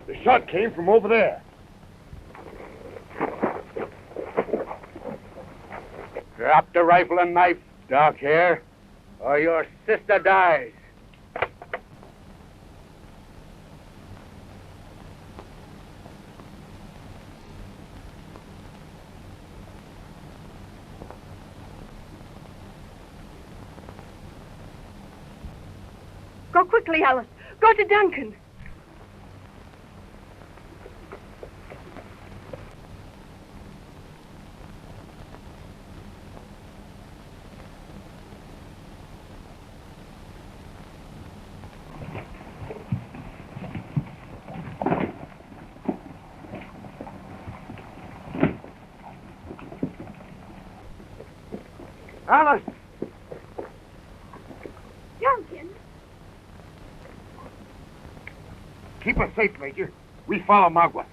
The shot came from over there. Drop the rifle and knife, dark hair, or your sister dies. Go quickly, Alice. Go to Duncan. Alice! Duncan. Keep us safe, Major. We follow Magua.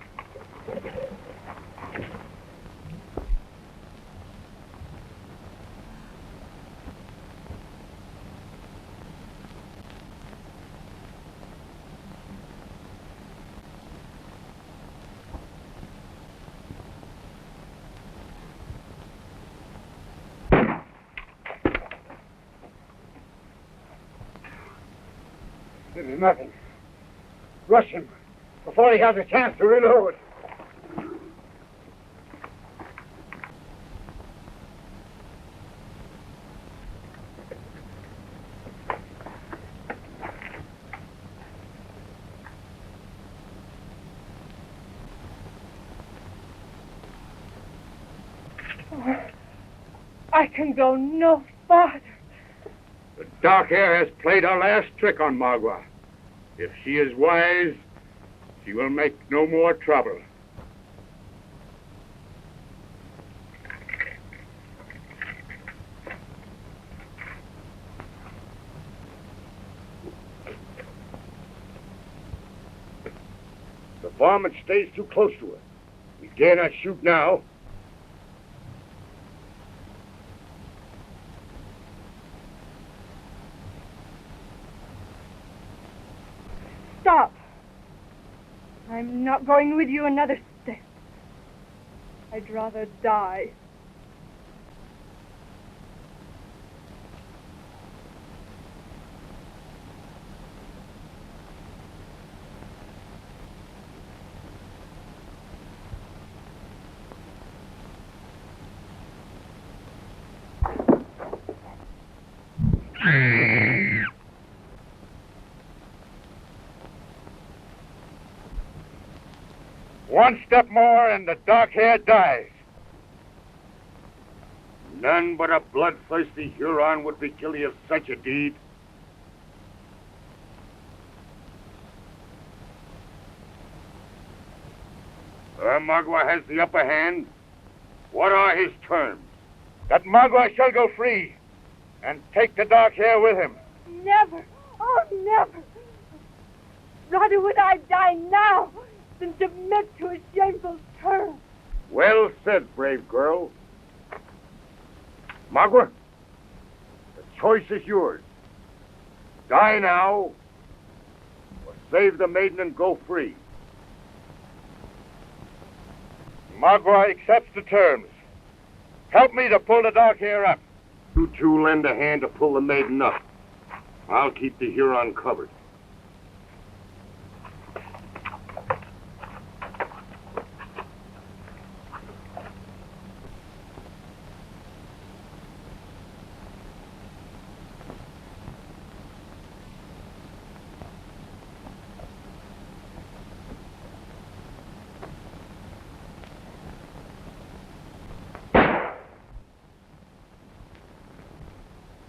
This is nothing. Rush him before he has a chance to reload. I can go no farther. The dark hair has played her last trick on Magua. If she is wise, she will make no more trouble. The varmint stays too close to her. We dare not shoot now. Stop. I'm not going with you another step. I'd rather die. One step more and the dark hair dies. None but a bloodthirsty Huron would be guilty of such a deed. Magua has the upper hand. What are his terms? That Magua shall go free and take the dark hair with him. Never. Oh, never. Rather would I die now than submit to a shameful term. Well said, brave girl. Magua, the choice is yours. Die now, or save the maiden and go free. Magua accepts the terms. Help me to pull the dark hair up. You two lend a hand to pull the maiden up. I'll keep the Huron covered.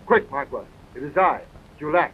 Quick, Magua. It is I, Julak.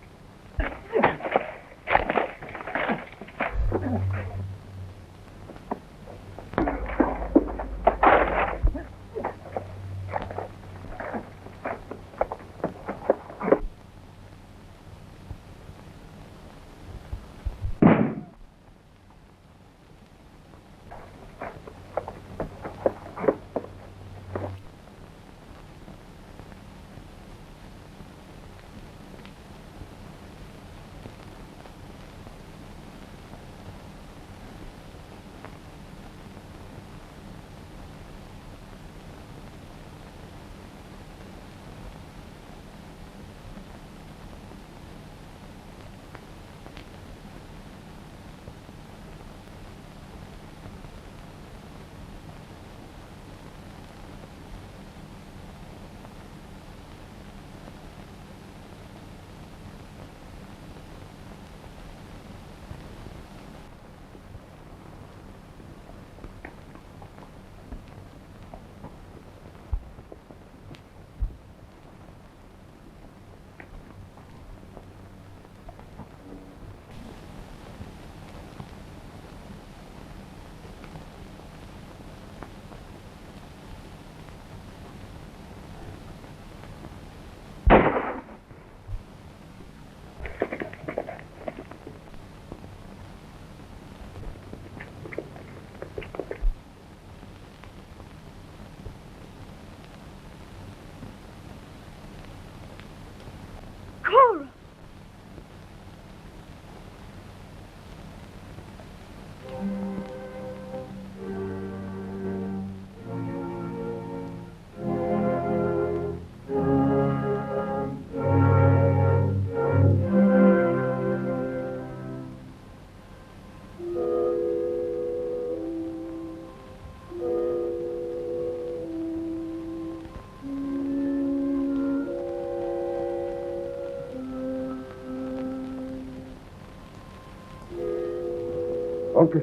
Uncas,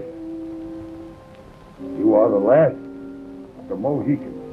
you are the last of the Mohicans.